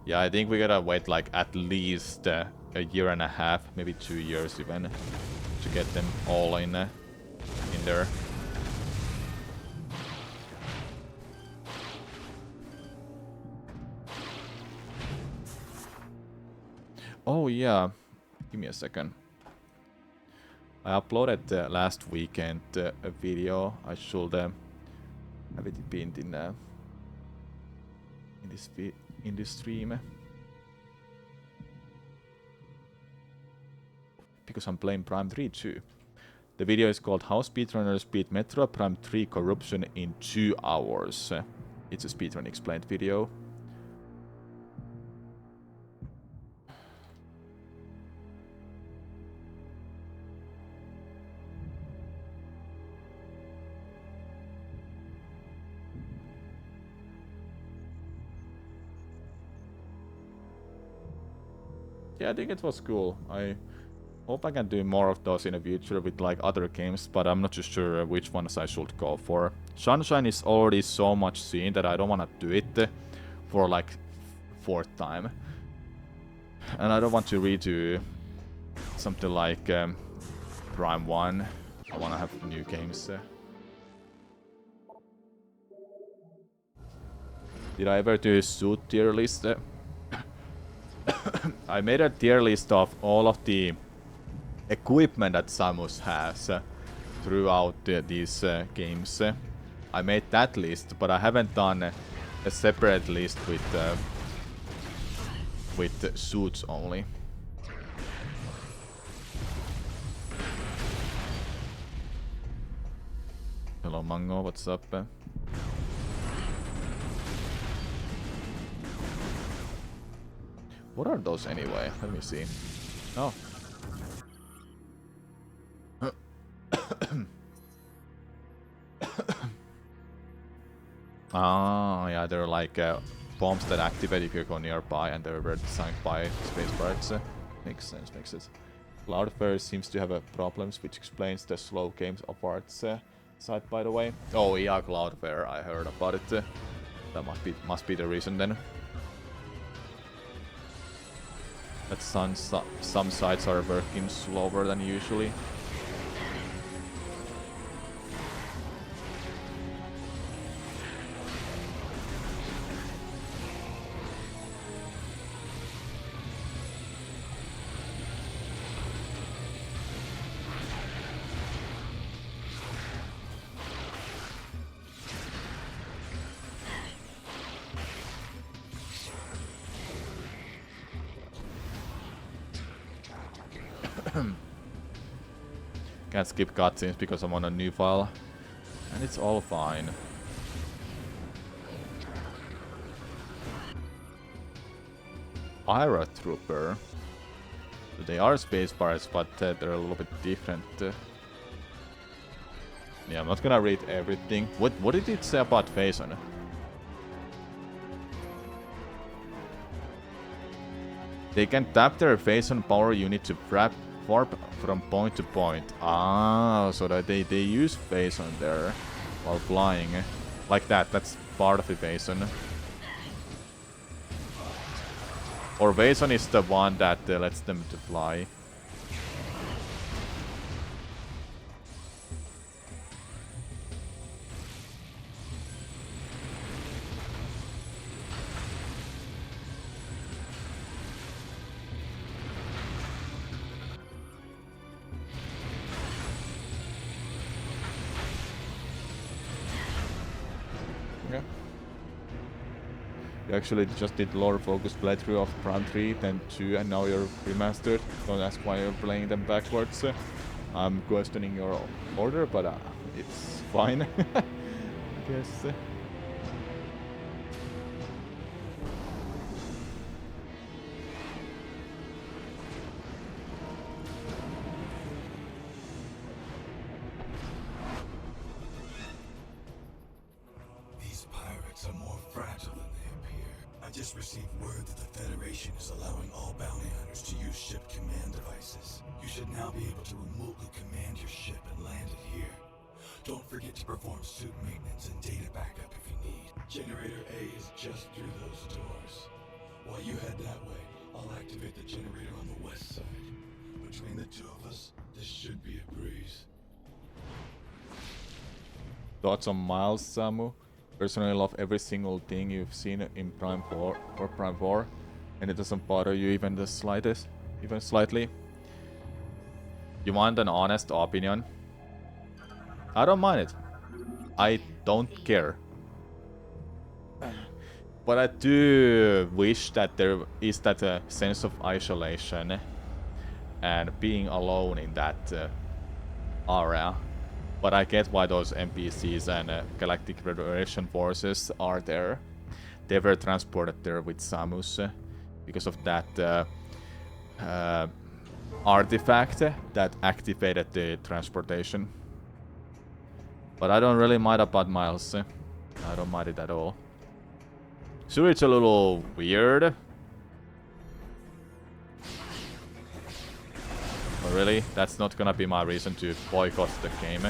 Yeah, I think we gotta wait like at least a year and a half, maybe 2 years even, to get them all in there. Oh yeah, give me a second. I uploaded last weekend a video. I should have it pinned in this stream. Because I'm playing Prime 3 too. The video is called How Speedrunners Beat Metroid Prime 3 Corruption in 2 hours. It's a speedrun explained video. Yeah, I think it was cool. I hope I can do more of those in the future with like other games, but I'm not too sure which ones I should go for. Sunshine is already so much seen that I don't want to do it for like 4th time. And I don't want to redo something like Prime 1. I want to have new games. Did I ever do a suit tier list? I made a tier list of all of the equipment that Samus has throughout these games. I made that list, but I haven't done a separate list with suits only. Hello Mango, what's up? What are those anyway? Let me see. Oh. Ah, yeah, they're like bombs that activate if you go nearby, and they were designed by space pirates. Makes sense, makes sense. Cloudflare seems to have problems, which explains the slow games of arts side, by the way. Oh yeah, Cloudflare, I heard about it. That must be the reason then. That some sites are working slower than usually. Can't skip cutscenes because I'm on a new file. And it's all fine. Ira Trooper. They are space pirates, but they're a little bit different. Yeah, I'm not gonna read everything. What did it say about Faison? They can tap their Faison power unit to warp from point to point. Ah, so that they use Faison there while flying. Like that, that's part of the Faison. Or Faison is the one that lets them to fly. Yeah. You actually just did lore focused playthrough of Prime 3, then 2, and now you're remastered. Don't ask why you're playing them backwards. I'm questioning your order, but it's fine. I guess. These pirates are more fragile than they appear. I just received word that the Federation is allowing all bounty hunters to use ship command devices. You should now be able to remotely command your ship and land it here. Don't forget to perform suit maintenance and data backup if you need. Generator A is just through those doors. While you head that way, I'll activate the generator on the west side. Between the two of us, this should be a breeze. Thoughts on Miles, Samu? Personally love every single thing you've seen in Prime 4 or Prime 4, and it doesn't bother you even the slightest, even slightly. You want an honest opinion? I don't mind it. I don't care. But I do wish that there is that sense of isolation and being alone in that area. But I get why those NPCs and Galactic Federation forces are there. They were transported there with Samus because of that artifact that activated the transportation. But I don't really mind about Miles. I don't mind it at all. Sure, it's a little weird. But really, that's not gonna be my reason to boycott the game,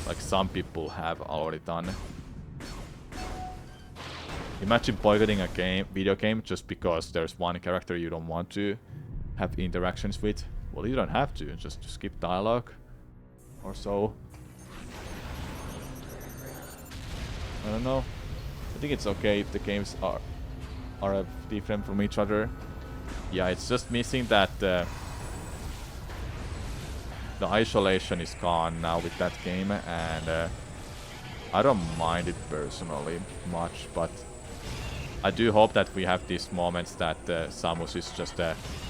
like some people have already done. Imagine boycotting a video game just because there's one character you don't want to have interactions with. Well, you don't have to, just skip dialogue or so. I don't know. I think it's okay if the games are different from each other. Yeah, it's just missing that the isolation is gone now with that game, and I don't mind it personally much, but I do hope that we have these moments that Samus is just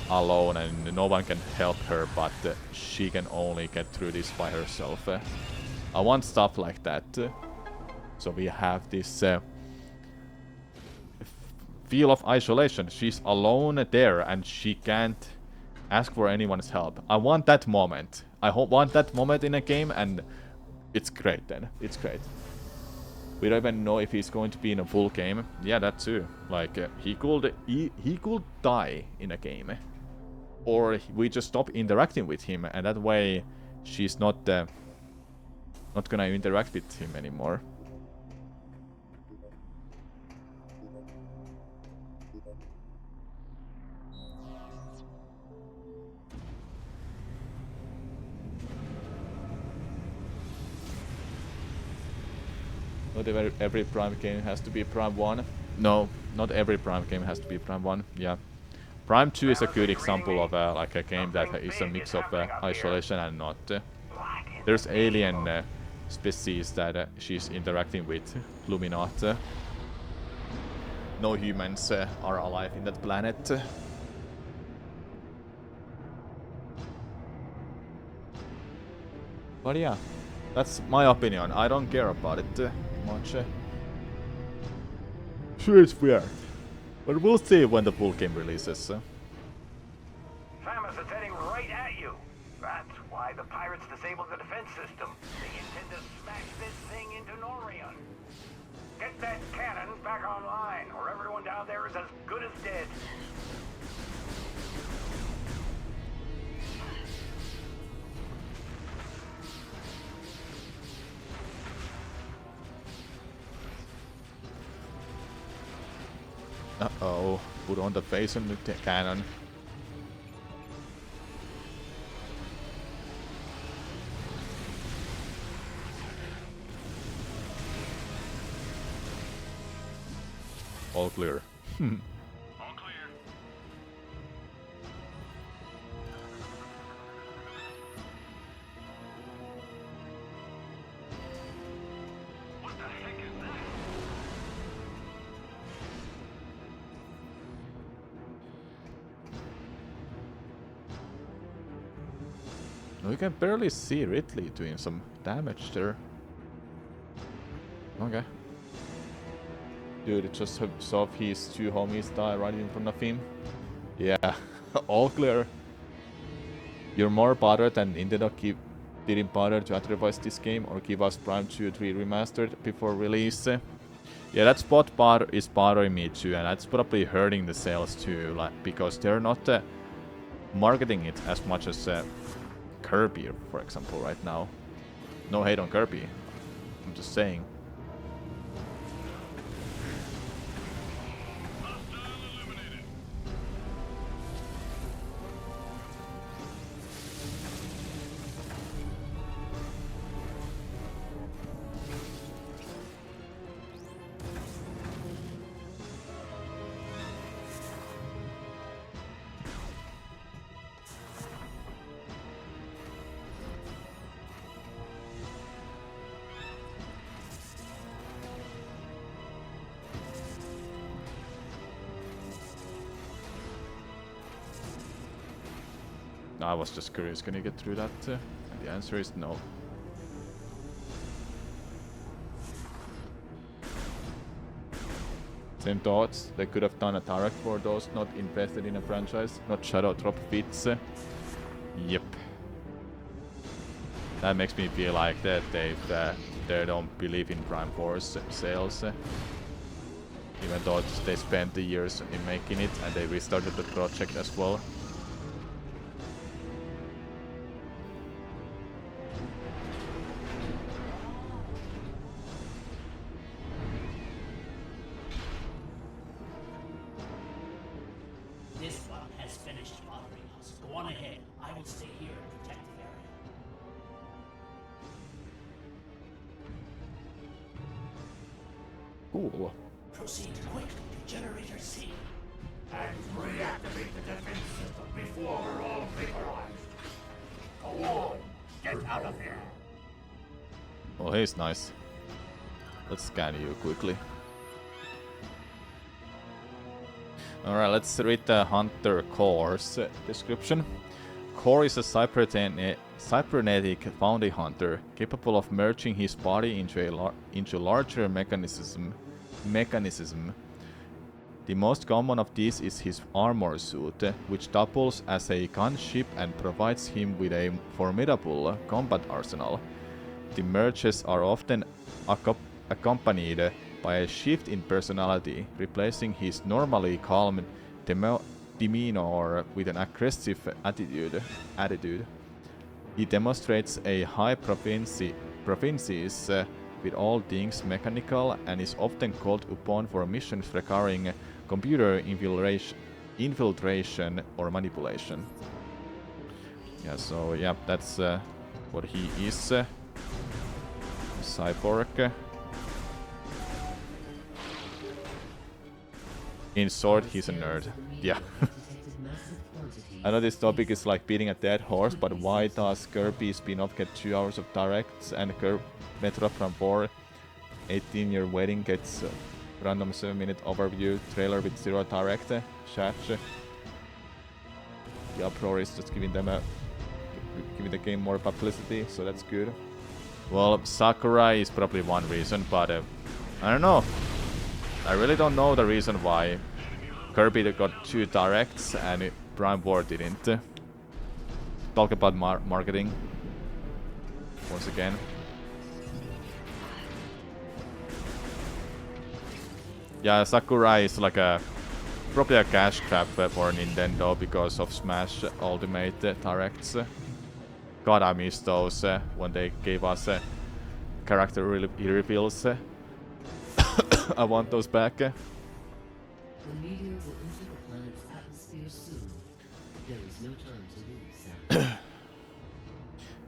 alone and no one can help her, but she can only get through this by herself. I want stuff like that. So we have this feel of isolation. She's alone there and she can't ask for anyone's help. I want that moment. I want that moment in a game, and it's great then. It's great. We don't even know if he's going to be in a full game. Yeah, that too. Like, he could die in a game. Or we just stop interacting with him, and that way she's not gonna interact with him anymore. Not every Prime game has to be Prime 1. No, not every Prime game has to be Prime 1. Yeah. Prime 2 is a good example of like a game that is a mix of isolation and not. There's alien species that she's interacting with, Luminat. No humans are alive in that planet. But yeah, that's my opinion. I don't care about it much. Sure, it's weird. But we'll see when the full game releases. Samus is heading right at you. That's why the pirates disabled the defense system. They intend to smash this thing into Norion. Get that cannon back online, or everyone down there is as good as dead. Uh-oh, put on the face on the cannon. All clear. All clear. What the heck is that? We can barely see Ridley doing some damage there. Okay. Dude, just saw his two homies die right in front of him. Yeah, all clear. You're more bothered than Nintendo didn't bother to advertise this game or give us Prime 2 3 remastered before release. Yeah, that's what is bothering me too, and that's probably hurting the sales too, like because they're not marketing it as much as Kirby, for example, right now. No hate on Kirby. I'm just saying. I was just curious, can you get through that? And the answer is no. Same thoughts, they could have done a direct for those not invested in a franchise, not shadow drop fits. Yep. That makes me feel like that they don't believe in Prime 4's sales. Even though they spent the years in making it and they restarted the project as well. This one has finished bothering us. Go on ahead. I will stay here and protect the area. Cool. Proceed quickly to Generator C. And reactivate the defense system before we're all vaporized. Go on, get out of here. Oh, he's nice. Let's scan you quickly. Alright, let's read the Hunter Core's description. Core is a cybernetic bounty hunter capable of merging his body into larger mechanism. The most common of these is his armor suit, which doubles as a gunship and provides him with a formidable combat arsenal. The merges are often accompanied by a shift in personality, replacing his normally calm demeanor with an aggressive attitude. He demonstrates a high proficiency with all things mechanical and is often called upon for missions requiring computer infiltration or manipulation. Yeah, so yeah, that's what he is. Cyborg. In short, he's a nerd. Yeah. I know this topic is like beating a dead horse, but why does Kirby spin-off get 2 hours of directs and Metroid Prime 4 18-year waiting gets random 7-minute overview trailer with 0 direct? Chat. The uproar is just giving them a giving the game more publicity, so that's good. Well, Sakurai is probably one reason, but I don't know. I really don't know the reason why Kirby got 2 directs and Prime War didn't. Talk about marketing once again. Yeah, Sakurai is like probably a cash grab for Nintendo because of Smash Ultimate Directs. God, I miss those when they gave us character reveals. I want those back. The meteor will enter the planet's atmosphere soon. There is no time to lose, Sam.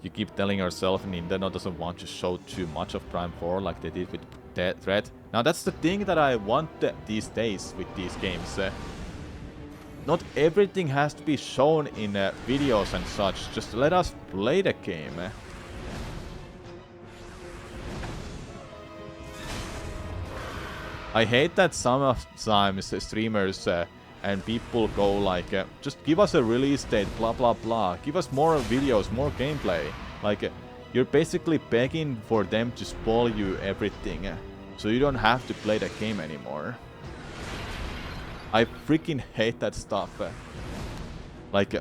You keep telling yourself Nintendo doesn't want to show too much of Prime 4 like they did with Thread. Now that's the thing that I want these days with these games. Not everything has to be shown in videos and such, just let us play the game. I hate that sometimes streamers and people go like, just give us a release date, blah blah blah, give us more videos, more gameplay. Like, you're basically begging for them to spoil you everything, so you don't have to play the game anymore. I freaking hate that stuff. Like,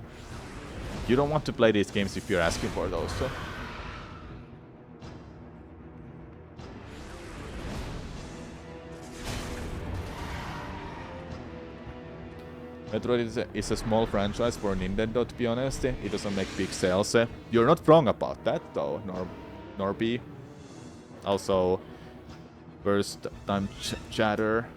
you don't want to play these games if you're asking for those. Metroid is a small franchise for Nintendo, to be honest. It doesn't make big sales. You're not wrong about that, though, Norby. Also, first time chatter.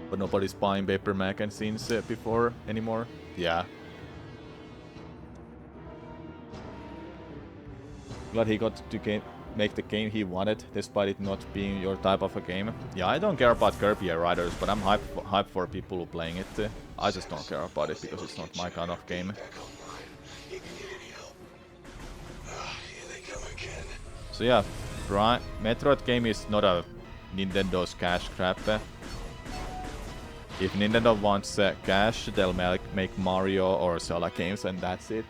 But nobody's buying paper magazines before anymore. Yeah. Glad he got to make the game he wanted, despite it not being your type of a game. Yeah, I don't care about Kirby Riders, but I'm hyped for people who playing it. I just don't care about it because it's not my kind of game. So yeah, Metroid game is not a Nintendo's cash grab. If Nintendo wants cash, they'll make Mario or Zelda games and that's it.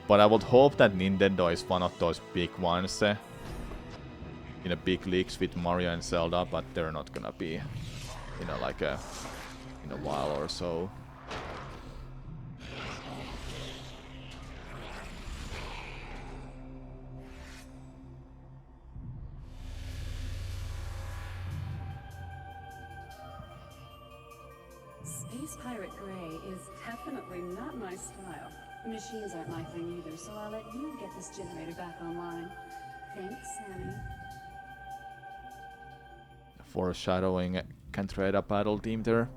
But I would hope that Nintendo is one of those big ones in a big leagues with Mario and Zelda, but they're not gonna be, you know, like in a while or so. Space Pirate Grey is definitely not my style. The machines aren't my thing either, so I'll let you get this generator back online. Thanks, Sammy. Foreshadowing can trade a battle team there.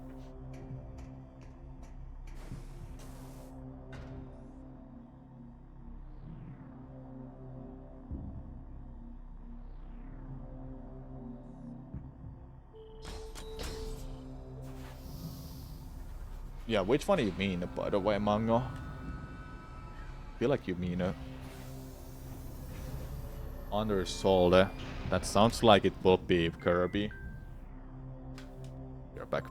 Yeah, which one do you mean, by the way, Mango? I feel like you mean Undersold. That sounds like it will be Kirby. You're back.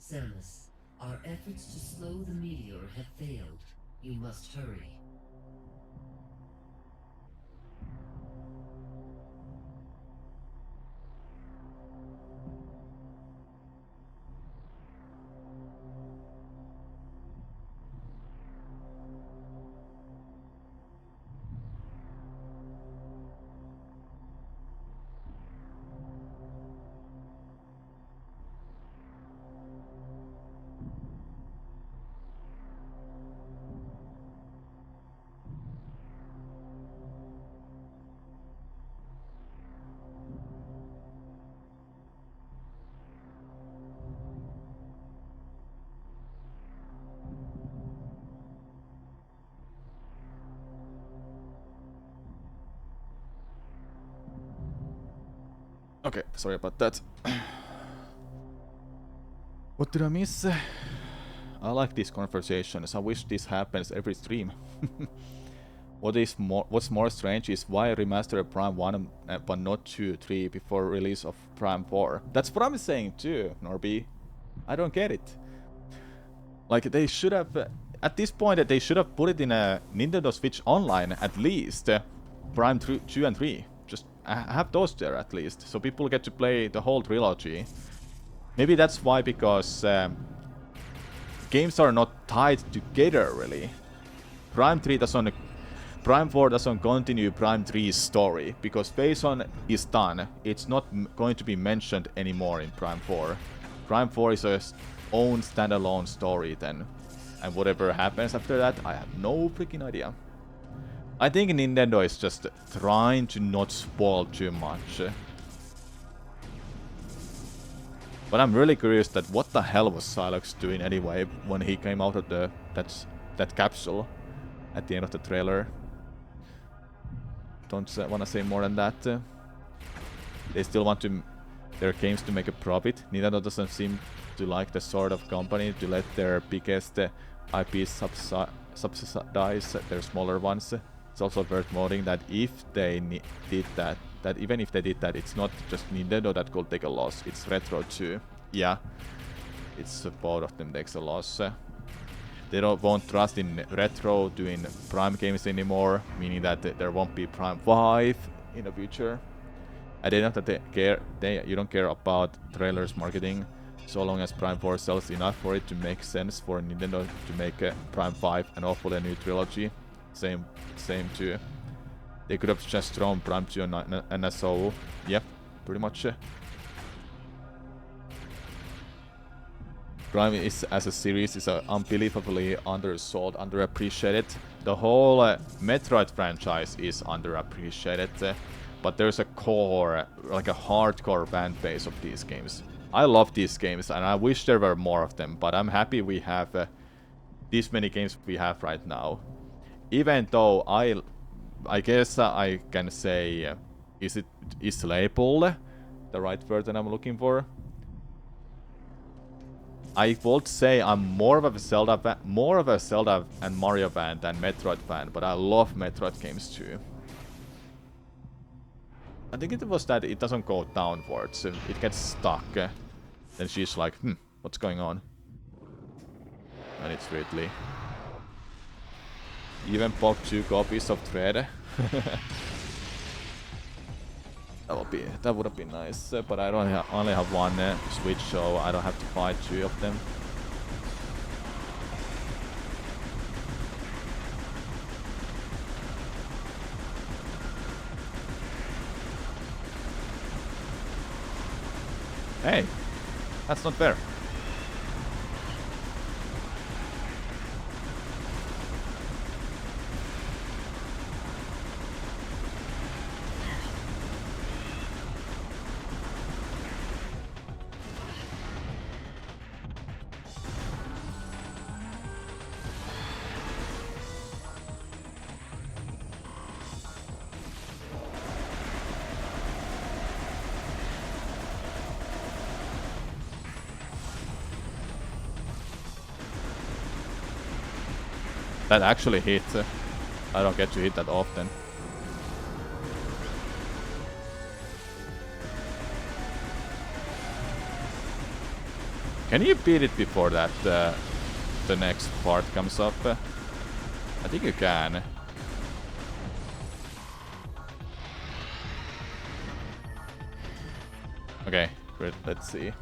Samus, our efforts to slow the meteor have failed. You must hurry. Okay, sorry about that. What did I miss? I like these conversations. I wish this happens every stream. What's more strange is why remaster Prime 1 but not 2, 3 before release of Prime 4. That's what I'm saying too, Norby. I don't get it. Like, they should have... at this point, they should have put it in a Nintendo Switch Online, at least. Prime 2 and 3. Just have those there, at least. So people get to play the whole trilogy. Maybe that's why, because... games are not tied together, really. Prime 3 doesn't... Prime 4 doesn't continue Prime 3's story, because Phase 1 is done. It's not going to be mentioned anymore in Prime 4. Prime 4 is a own standalone story then. And whatever happens after that, I have no freaking idea. I think Nintendo is just trying to not spoil too much. But I'm really curious that what the hell was Silex doing anyway when he came out of that capsule at the end of the trailer. Don't want to say more than that. They still want their games to make a profit. Nintendo doesn't seem to like the sort of company to let their biggest IPs subsidize their smaller ones. It's also worth noting that if they did that, even if they did that, it's not just Nintendo that could take a loss. It's Retro too. Yeah, it's both of them takes a loss. They won't trust in Retro doing Prime games anymore, meaning that there won't be Prime 5 in the future. And they know that you don't care about trailers marketing, so long as Prime 4 sells enough for it to make sense for Nintendo to make Prime 5 and hopefully a new trilogy. Same too. They could have just thrown Prime 2 on NSO. Yep, pretty much. Prime is, as a series, is unbelievably undersold, underappreciated. The whole Metroid franchise is underappreciated, but there's a core, like a hardcore fan base of these games. I love these games, and I wish there were more of them, but I'm happy we have these many games we have right now. Even though I guess I can say, is labeled the right word that I'm looking for? I would say I'm more of a Zelda and Mario fan than Metroid fan, but I love Metroid games too. I think it was that it doesn't go downwards, it gets stuck. Then she's like, what's going on? And it's Ridley. Even bought 2 copies of Thread. That would have been nice, but I only have one Switch, so I don't have to buy 2 of them. Hey, that's not fair. That actually hit. I don't get to hit that often. Can you beat it before that the next part comes up? I think you can. Okay, let's see.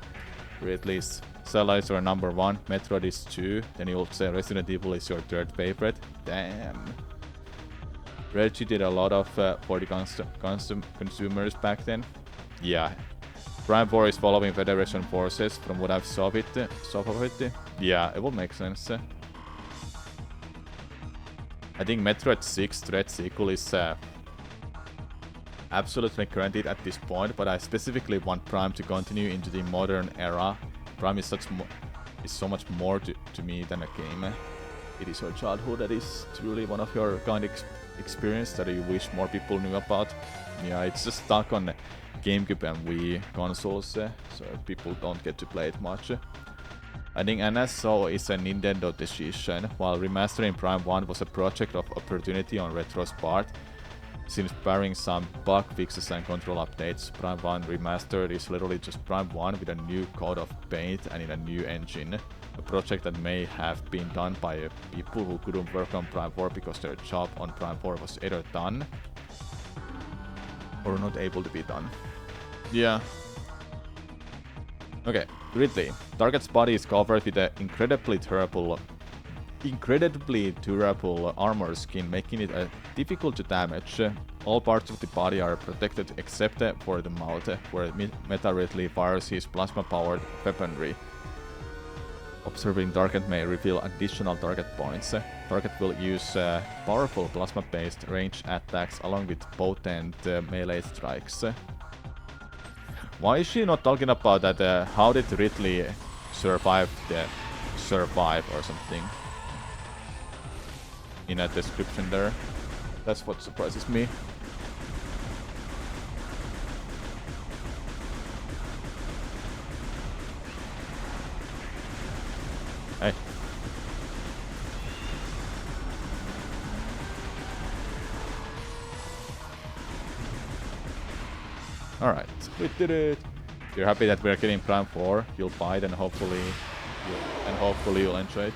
Ridley's Zelda is your number 1, Metroid is 2, then you will say Resident Evil is your 3rd favorite. Damn. Reggie did a lot of for the consumers back then. Yeah. Prime 4 is following Federation forces from what I've saw of it. Yeah, it will make sense. I think Metroid 6 Thread sequel is absolutely granted at this point, but I specifically want Prime to continue into the modern era. Prime is so much more to me than a game. It is your childhood that is truly one of your experience that you wish more people knew about. Yeah, it's just stuck on GameCube and Wii consoles, so people don't get to play it much. I think NSO is a Nintendo decision, while remastering Prime 1 was a project of opportunity on Retro's part. Since barring some bug fixes and control updates, Prime 1 Remastered is literally just Prime 1 with a new coat of paint and in a new engine. A project that may have been done by people who couldn't work on Prime 4 because their job on Prime 4 was either done or not able to be done. Yeah. Okay, Ridley. Target's body is covered with an incredibly durable armor skin, making it difficult to damage. All parts of the body are protected except for the mouth, where Meta Ridley fires his plasma-powered weaponry. Observing Target may reveal additional target points. Target will use powerful plasma-based range attacks along with potent melee strikes. Why is she not talking about that? How did Ridley survive or something? In a description there. That's what surprises me. Hey. Alright, we did it. You're happy that we're getting Prime 4. You'll buy it and hopefully you'll enjoy it.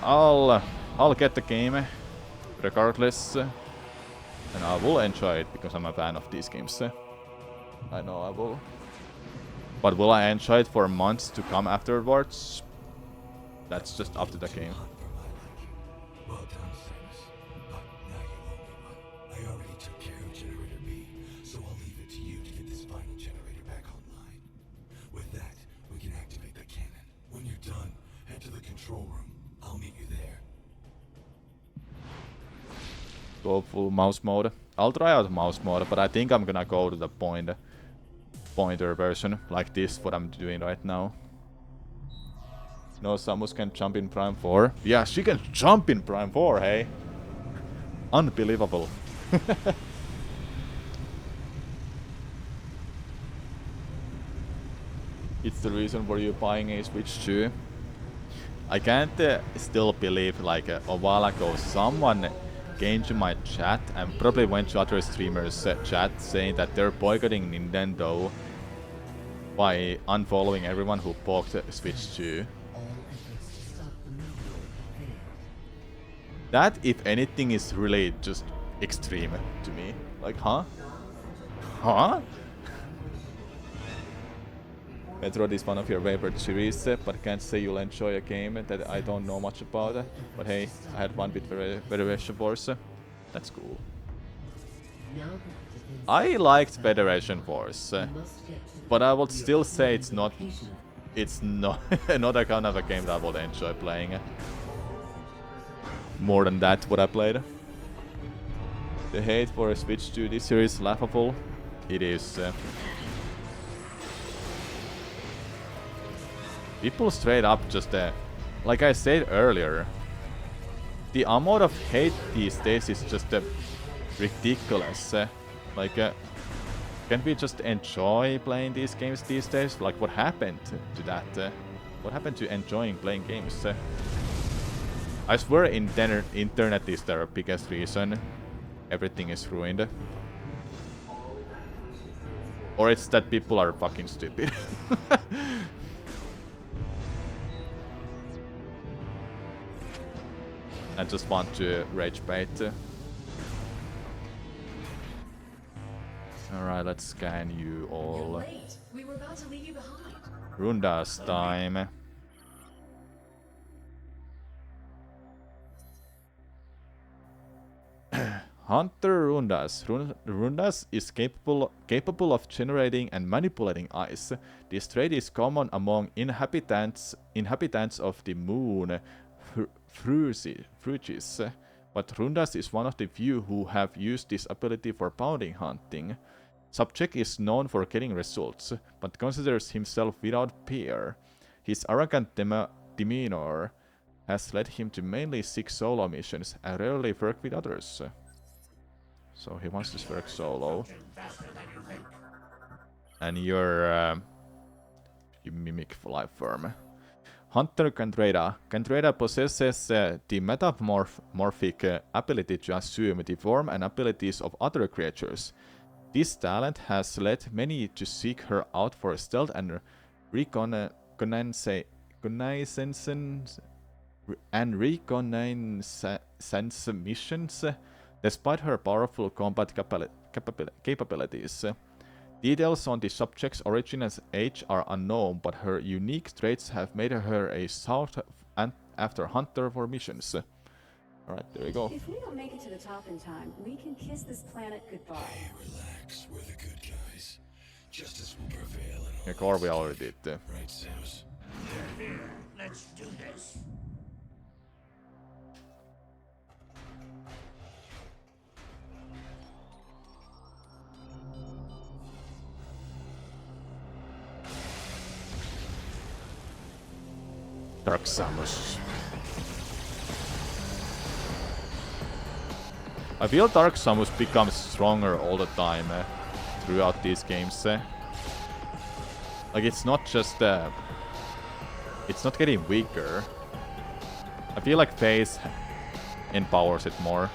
I'll get the game regardless, and I will enjoy it because I'm a fan of these games. I know I will. But will I enjoy it for months to come afterwards? That's just up to the game. Well done, Samus. But now you owe me one. I already took care of Generator B, so I'll leave it to you to get this final generator back online. With that, we can activate the cannon. When you're done, head to the control room. I'll meet you there. Go full mouse mode. I'll try out mouse mode, but I think I'm gonna go to the pointer version, like this, what I'm doing right now. No, Samus can jump in Prime 4. Yeah, she can jump in Prime 4, hey? Unbelievable. It's the reason why you're buying a Switch 2. I can't still believe, like, a while ago, someone came to my chat and probably went to other streamers' chat saying that they're boycotting Nintendo by unfollowing everyone who bought Switch 2. That, if anything, is really just extreme to me. Like, huh? Huh? Metroid is one of your favorite series, but can't say you'll enjoy a game that I don't know much about. But hey, I had one with Federation Force. That's cool. I liked Federation Force, but I would still say it's not not a kind of a game that I would enjoy playing. More than that, what I played. The hate for a Switch 2 this year is laughable. It is. People straight up just, like I said earlier, the amount of hate these days is just ridiculous. Like, can we just enjoy playing these games these days? Like, what happened to that? What happened to enjoying playing games? I swear internet is their biggest reason. Everything is ruined. Or it's that people are fucking stupid. I just want to rage bait. Alright, let's scan you all. We were about to leave you behind. Runda's time. Hunter Rundas. Rundas is capable of generating and manipulating ice. This trait is common among inhabitants of the moon, Fruges, but Rundas is one of the few who have used this ability for bounty hunting. Subject is known for getting results, but considers himself without peer. His arrogant demeanor has led him to mainly seek solo missions and rarely work with others. So he wants to work solo. And you mimic life form. Hunter Cantreda. Cantreda possesses the metamorphic ability to assume the form and abilities of other creatures. This talent has led many to seek her out for stealth and reconnaissance missions, despite her powerful combat capabilities. Details on the subject's origin and age are unknown, but her unique traits have made her a sought-after hunter for missions. Alright, there we go. If we don't make it to the top in time, we can kiss this planet goodbye. Hey, relax. We're the good guys. Justice will prevail in all Yeah, core we already did. right, Samus? Here, let's do this. Dark Samus. I feel Dark Samus becomes stronger all the time throughout these games. Like it's not just it's not getting weaker. I feel like Phase empowers it more.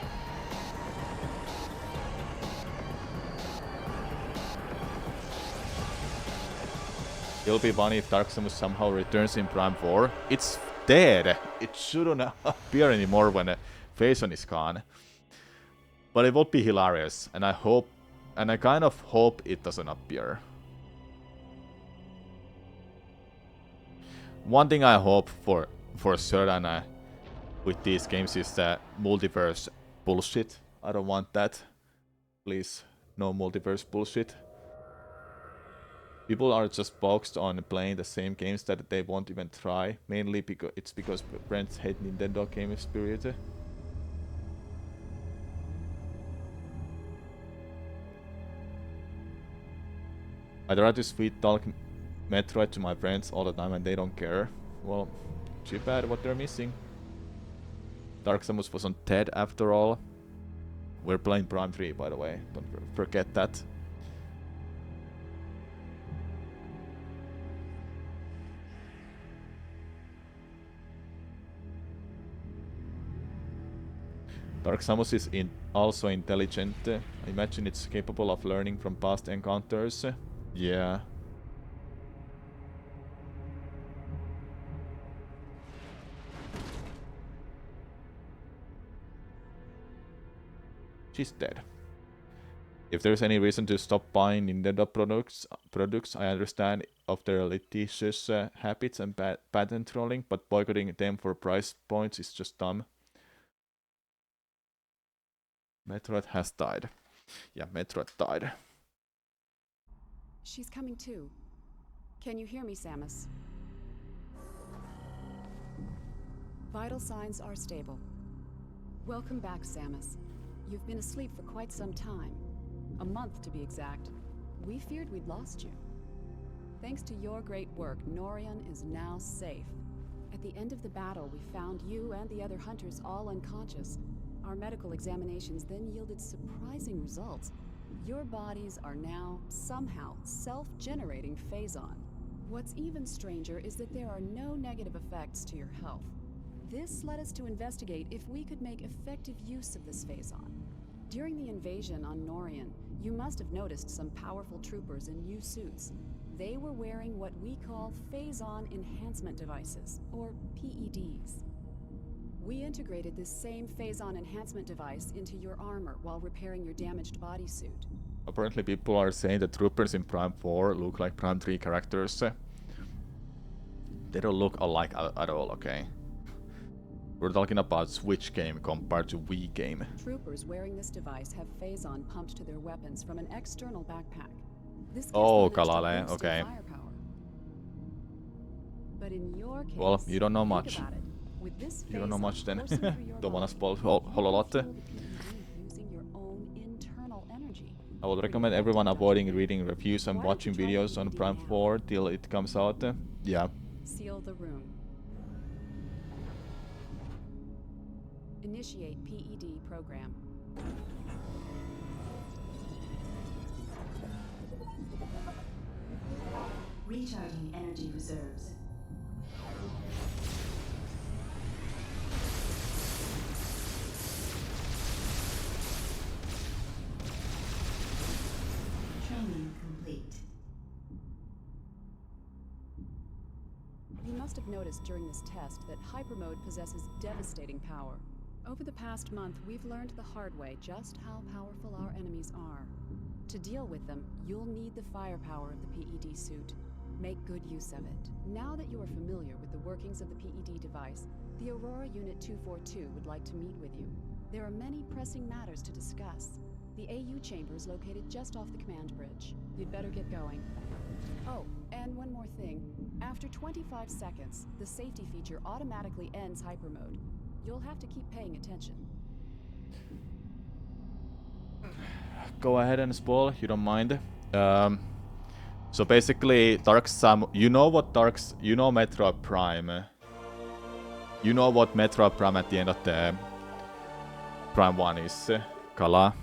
It'll be funny if Dark Samus somehow returns in Prime 4. It's dead! It shouldn't appear anymore when Phase is gone. But it would be hilarious, and I kind of hope it doesn't appear. One thing I hope for certain with these games is that multiverse bullshit. I don't want that. Please, no multiverse bullshit. People are just boxed on playing the same games that they won't even try. Mainly because friends hate Nintendo game spirit. I try to sweet talk Metroid to my friends all the time and they don't care. Well, too bad what they're missing. Dark Samus wasn't dead after all. We're playing Prime 3 by the way, don't forget that. Dark Samus is also intelligent. I imagine it's capable of learning from past encounters. Yeah. She's dead. If there's any reason to stop buying Nintendo products, I understand of their litigious habits and patent trolling, but boycotting them for price points is just dumb. Metroid has died. Yeah, Metroid died. She's coming too. Can you hear me, Samus? Vital signs are stable. Welcome back, Samus. You've been asleep for quite some time. A month, to be exact. We feared we'd lost you. Thanks to your great work, Norion is now safe. At the end of the battle, we found you and the other hunters all unconscious. Our medical examinations then yielded surprising results. Your bodies are now, somehow, self-generating Phazon. What's even stranger is that there are no negative effects to your health. This led us to investigate if we could make effective use of this Phazon. During the invasion on Norion, you must have noticed some powerful troopers in new suits. They were wearing what we call Phazon Enhancement Devices, or PEDs. We integrated this same Phazon Enhancement device into your armor while repairing your damaged bodysuit. Apparently people are saying the troopers in Prime 4 look like Prime 3 characters. They don't look alike at all, okay? We're talking about Switch game compared to Wii game. Troopers wearing this device have Phazon pumped to their weapons from an external backpack. This gives Oh, them an extra Kalale, boost in okay. firepower. But in your case, Well, you don't know think much. about it. With this You don't know Phazon much then. coursing through your Don't wanna body, spoil you whole lot. can feel the PED using your own internal energy. I would recommend everyone avoiding reading reviews and watching videos on Prime 4 till it comes out. Yeah. Seal the room. Initiate PED program. Recharging energy reserves. Training complete. You must have noticed during this test that hyper mode possesses devastating power. Over the past month, we've learned the hard way just how powerful our enemies are. To deal with them, you'll need the firepower of the PED suit. Make good use of it. Now that you are familiar with the workings of the PED device, the Aurora Unit 242 would like to meet with you. There are many pressing matters to discuss. The AU chamber is located just off the command bridge. You'd better get going. Oh, and one more thing. After 25 seconds, the safety feature automatically ends hyper mode. You'll have to keep paying attention. Go ahead and spoil, you don't mind. So basically, you know Metroid Prime. You know what Metroid Prime at the end of the Prime 1 is, Kala.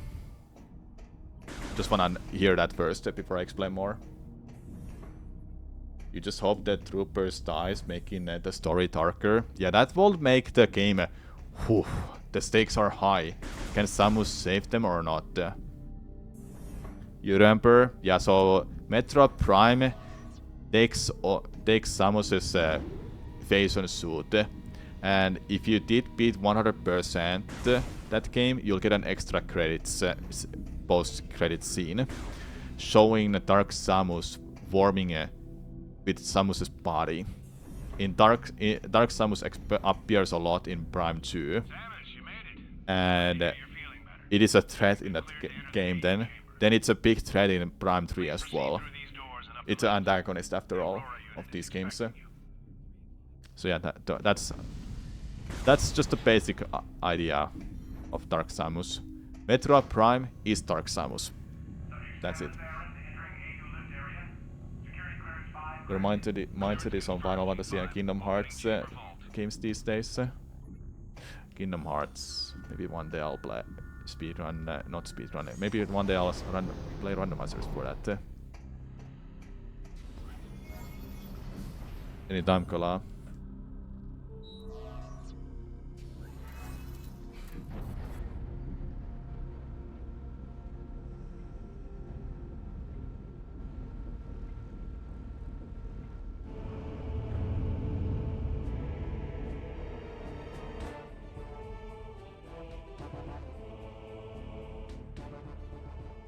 Just wanna hear that first before I explain more. You just hope that Troopers dies, making the story darker. Yeah, that will make the game... whew, the stakes are high. Can Samus save them or not? You remember? Yeah, so Metroid Prime takes Samus's Phazon suit. And if you did beat 100% that game, you'll get an extra credits post-credit scene showing the Dark Samus warming with Samus's body. Dark Samus appears a lot in Prime 2. And it is a threat in that game then. Then it's a big threat in Prime 3 as well. It's an antagonist after all of these games. So yeah, that's just a basic idea of Dark Samus. Metroid Prime is Dark Samus. That's it. The mindset is on Final Fantasy and Kingdom Hearts games these days. Kingdom Hearts. Maybe one day I'll play speedrun, not speedrun. Maybe one day I'll play randomizers for that. Anytime, Kala.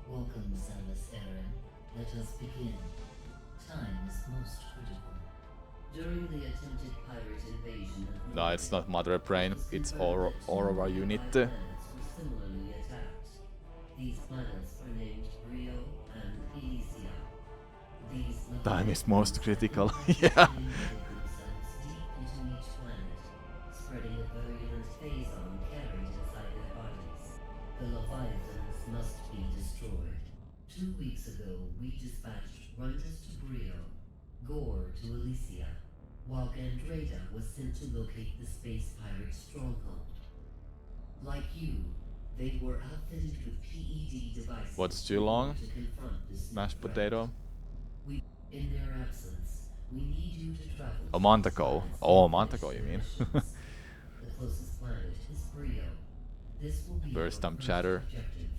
Welcome, Samus Aran. Let us begin. Time is most critical. During the attempted pirate invasion of No, it's not Mother Brain, it's Aurora Unit. planets were similarly attacked. These planets are named Rio and Elysia. These Time is most critical. Yeah. themselves deep into each planet, spreading a virulent phazon carried inside their bodies. The Leviathans must be destroyed. 2 weeks ago, we dispatched Runtus to Brio, Gore to Elysia, while Gandreda was sent to locate the space pirate stronghold. Like you, they were outfitted with PED devices. What's too long? to confront this Mashed threat. potato. In their absence, we need you to travel. A month ago. Oh, a month ago, you mean? The closest planet is Brio. This will be Burst your some first chatter. objective.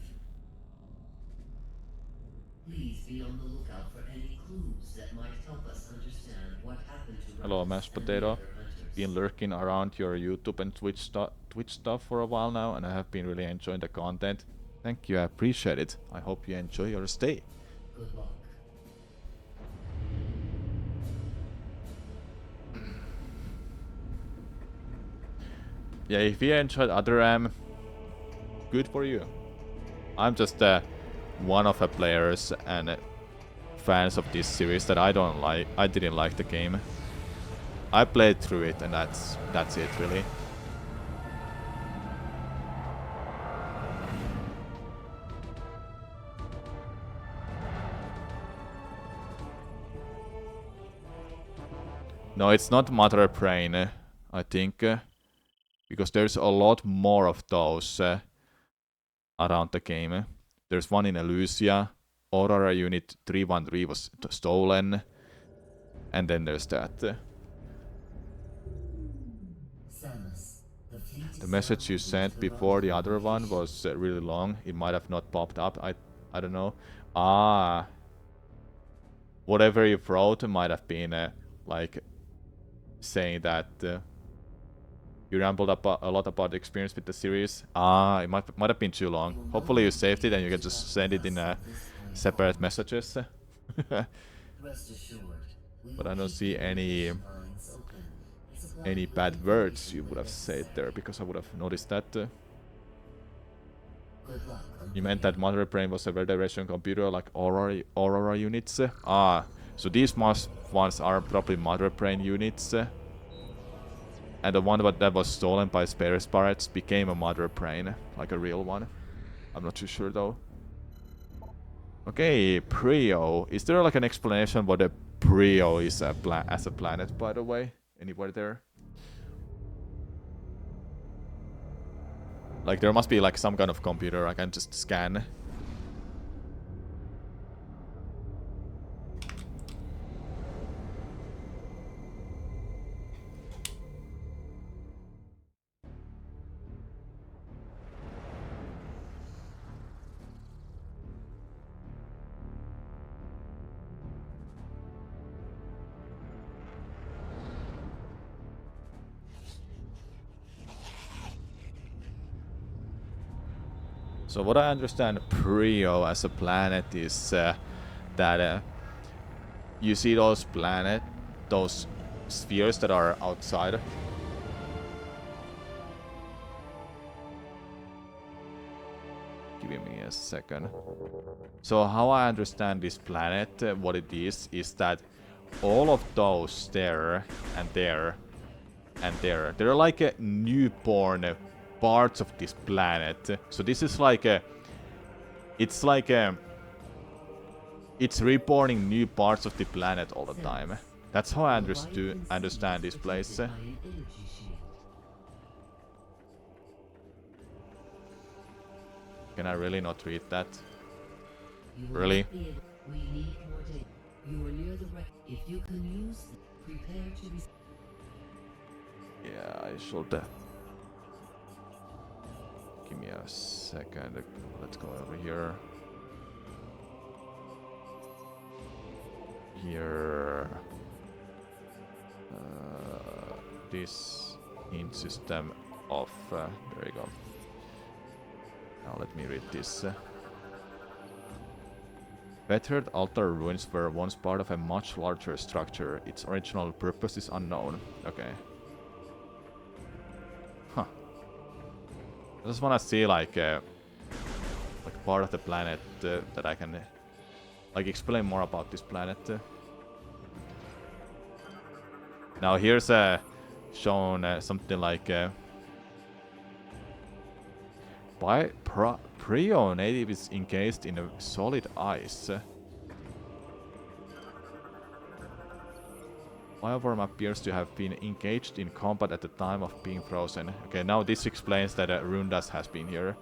Please be on the lookout for any clues that might help us understand what happened to Hello, Ruckus mashed and the potato. other hunters. Been lurking around your YouTube and Twitch stuff for a while now, and I have been really enjoying the content. Thank you, I appreciate it. I hope you enjoy your stay. Good luck. Yeah, if you enjoyed other good for you. I'm just one of the players and fans of this series that I didn't like the game. I played through it and that's it really. No, it's not Mother Brain, I think. because there's a lot more of those around the game. There's one in Elysia. Aurora Unit 313 was stolen. And then there's that. Samus, the fleet The is message you now sent moving to the before the Romulan other one location. was really long. It might have not popped up. I don't know. Ah. Whatever you wrote might have been like saying that you rambled up a lot about the experience with the series. Ah, it might have been too long. You will no Hopefully you longer saved be it and you able can to just dock send with it in us from this point separate forward. messages. Rest assured, we But will I don't keep see any communication lines open and supply you with bad words information you when would have said there, necessary. because I would have noticed that. Good luck on You meant that Virion. Mother Brain was a Federation computer like Aurora units? Ah, so these ones are probably Mother Brain units. And the one that was stolen by Space Pirates became a Mother Brain, like a real one. I'm not too sure though. Okay, Prio. Is there like an explanation what a Prio is as a planet, by the way? Anywhere there? Like there must be like some kind of computer I can just scan. So what I understand Prio as a planet is that you see those those spheres that are outside. Give me a second. So how I understand this planet, what it is that all of those there and there and there, they're like a newborn parts of this planet. So this is like a, it's like a, it's reborning new parts of the planet all the time. That's how I understand this place. Can I really not read that? Really? We need more data. You are near the wreck. If you can use them, prepare to be. Yeah, I should. Give me a second. Let's go over here. Here. This hint system off. There you go. Now let me read this. Weathered altar ruins were once part of a much larger structure. Its original purpose is unknown. Okay. Huh. I just wanna see like part of the planet that I can like explain more about this planet. Now here's shown something like Prio native is encased in a solid ice. Bioworm appears to have been engaged in combat at the time of being frozen. Okay, now this explains that Rundas has been here.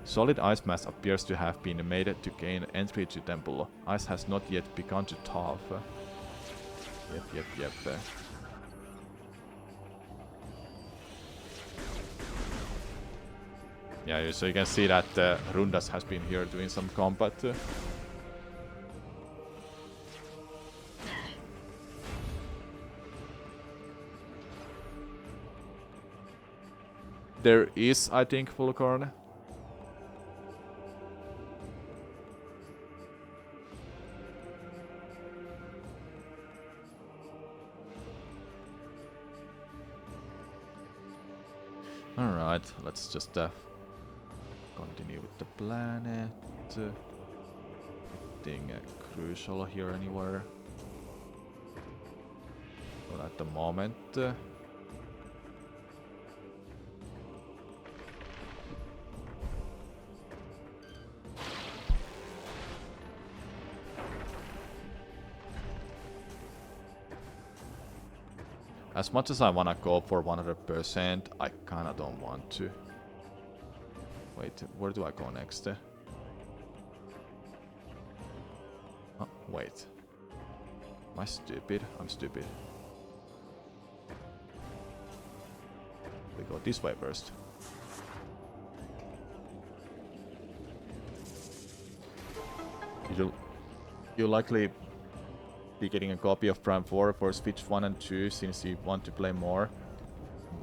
Solid ice mass appears to have been made to gain entry to temple. Ice has not yet begun to thaw. Yep. Yeah, so you can see that Rundas has been here doing some combat. There is, I think, Fulcorn. Alright, let's just continue with the planet. Nothing crucial here anywhere. But at the moment. As much as I wanna go for 100%, I kinda don't want to. Wait, where do I go next? Oh, wait. Am I stupid? I'm stupid. We go this way first. You'll likely be getting a copy of Prime 4 for Switch 1 and 2 since you want to play more.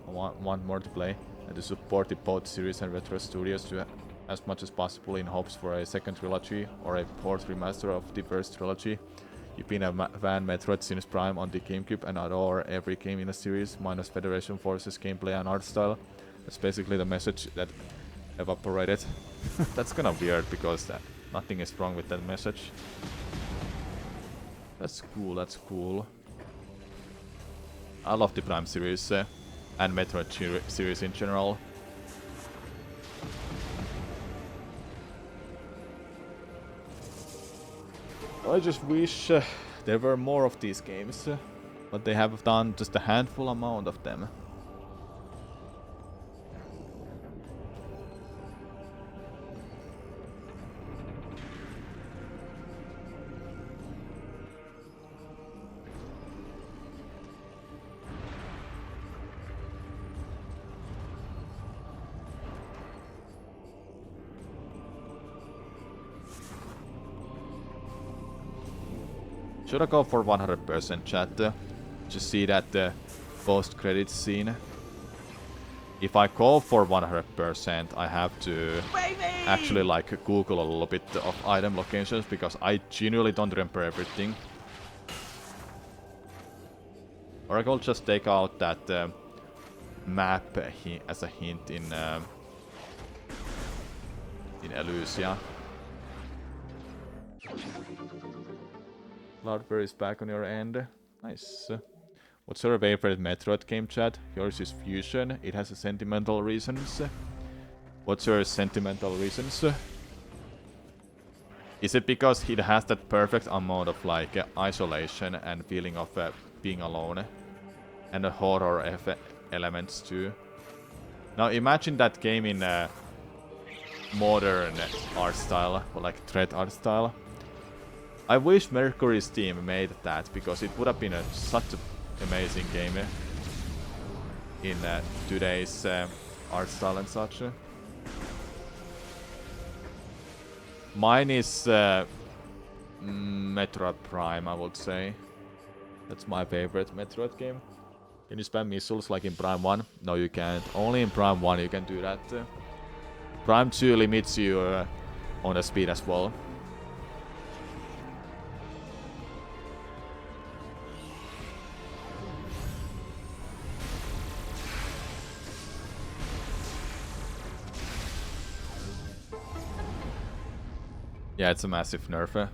Want more to play and to support the both series and Retro Studios to as much as possible in hopes for a second trilogy or a fourth remaster of the first trilogy. You've been a fan Metroid since Prime on the GameCube and adore every game in the series, minus Federation Forces gameplay and art style. That's basically the message that evaporated. That's kinda weird because nothing is wrong with that message. That's cool, that's cool. I love the Prime series and Metroid series in general. I just wish there were more of these games, but they have done just a handful amount of them. Should I go for 100% chat? Just see that post-credits scene. If I go for 100%, I have to actually like Google a little bit of item locations because I genuinely don't remember everything. Or I could just take out that map as a hint in Elysia. Cloudberry is back on your end. Nice. What's your favorite Metroid game, chat? Yours is Fusion. It has a sentimental reasons. What's your sentimental reasons? Is it because it has that perfect amount of like isolation and feeling of being alone? And the horror elements too. Now imagine that game in modern art style, or like thread art style. I wish Mercury's team made that, because it would have been such an amazing game in today's art style and such. Mine is Metroid Prime, I would say. That's my favorite Metroid game. Can you spam missiles like in Prime 1? No, you can't. Only in Prime 1 you can do that. Prime 2 limits you on the speed as well. Yeah, it's a massive nerf.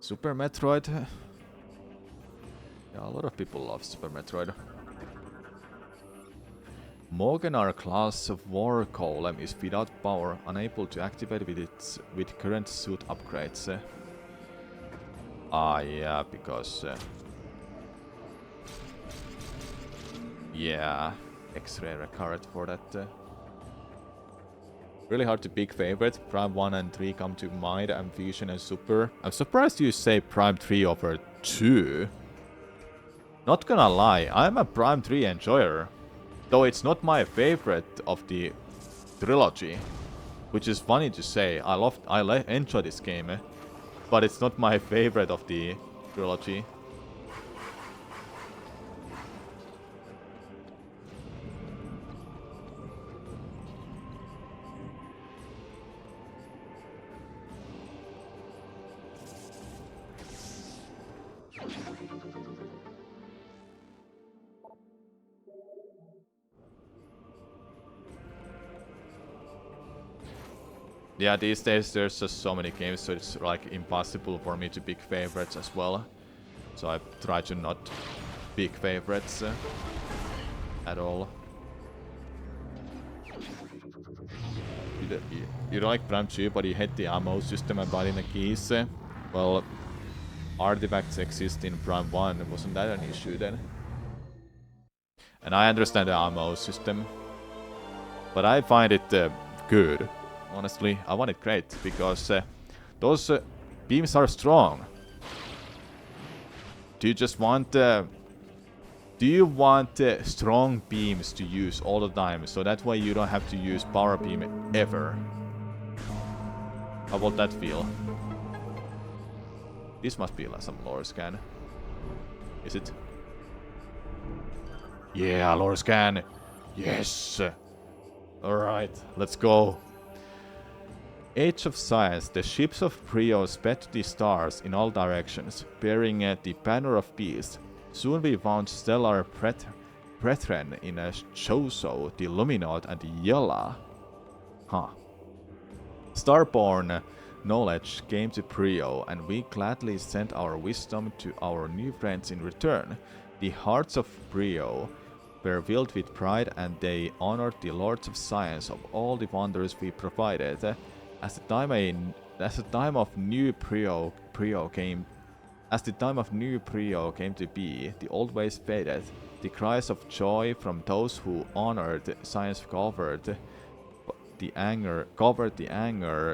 Super Metroid. Yeah, a lot of people love Super Metroid. Morganar class of War Golem is without power, unable to activate with current suit upgrades. Yeah, because yeah, X-ray recurrent for that. Really hard to pick favorite. Prime 1 and 3 come to mind, and Fusion and Super. I'm surprised you say Prime 3 over 2. Not gonna lie, I'm a Prime 3 enjoyer. Though it's not my favorite of the trilogy. Which is funny to say. I enjoy this game. But it's not my favorite of the trilogy. Yeah, these days there's just so many games, so it's like impossible for me to pick favorites as well. So I try to not pick favorites at all. You don't like Prime 2, but you hate the ammo system and buying the keys. Well, artifacts exist in Prime 1, wasn't that an issue then? And I understand the ammo system, but I find it good. Honestly, I want it great, because those beams are strong. Do you just want... do you want strong beams to use all the time, so that way you don't have to use power beam ever? How would that feel? This must be like some lore scan. Is it? Yeah, lore scan! Yes! Alright, let's go. Age of Science, the ships of Prio sped to the stars in all directions, bearing the banner of peace. Soon we found stellar brethren in Choso, the Luminot, and the Yella. Huh. Starborn knowledge came to Prio, and we gladly sent our wisdom to our new friends in return. The hearts of Prio were filled with pride, and they honored the lords of science of all the wonders we provided. As the time of new Prio came to be, the old ways faded. The cries of joy from those who honored science covered the anger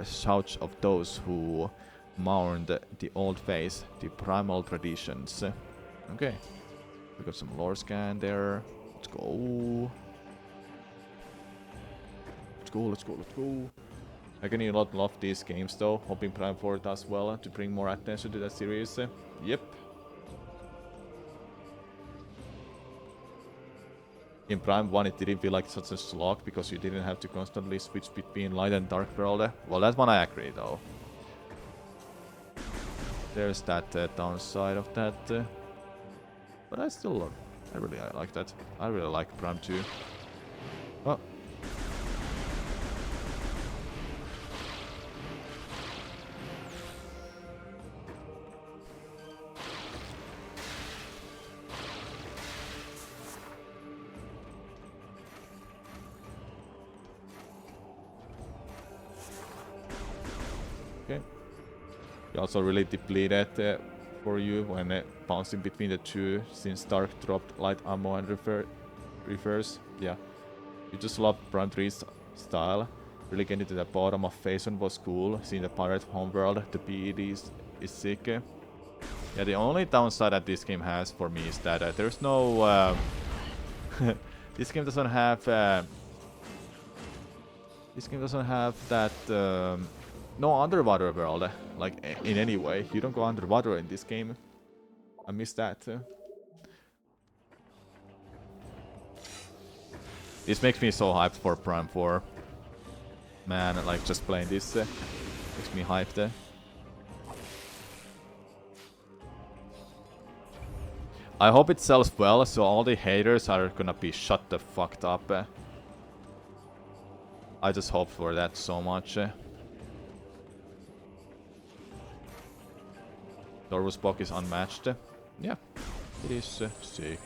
shouts of those who mourned the old faith, the primal traditions. Okay, we got some lore scan there. Let's go. Let's go. I can a lot love these games though. Hoping Prime 4 does well to bring more attention to that series. Yep. In Prime 1 it didn't feel like such a slog because you didn't have to constantly switch between light and dark world. Well, that one I agree though. There's that downside of that. But I really like that. I really like Prime 2. Oh. Okay. You also really depleted for you when bouncing between the two, since Dark dropped light ammo and reverse. Yeah. You just love Prime 3's style. Really getting to the bottom of Phase 1 was cool. Seeing the pirate homeworld, the PED is sick. Yeah, the only downside that this game has for me is that there's no... this game doesn't have... this game doesn't have that... no underwater world, like in any way. You don't go underwater in this game. I miss that. This makes me so hyped for Prime 4. Man, like just playing this makes me hyped. I hope it sells well, so all the haters are gonna be shut the fuck up. I just hope for that so much. Dorvus Bok is unmatched. Yeah, it is sick.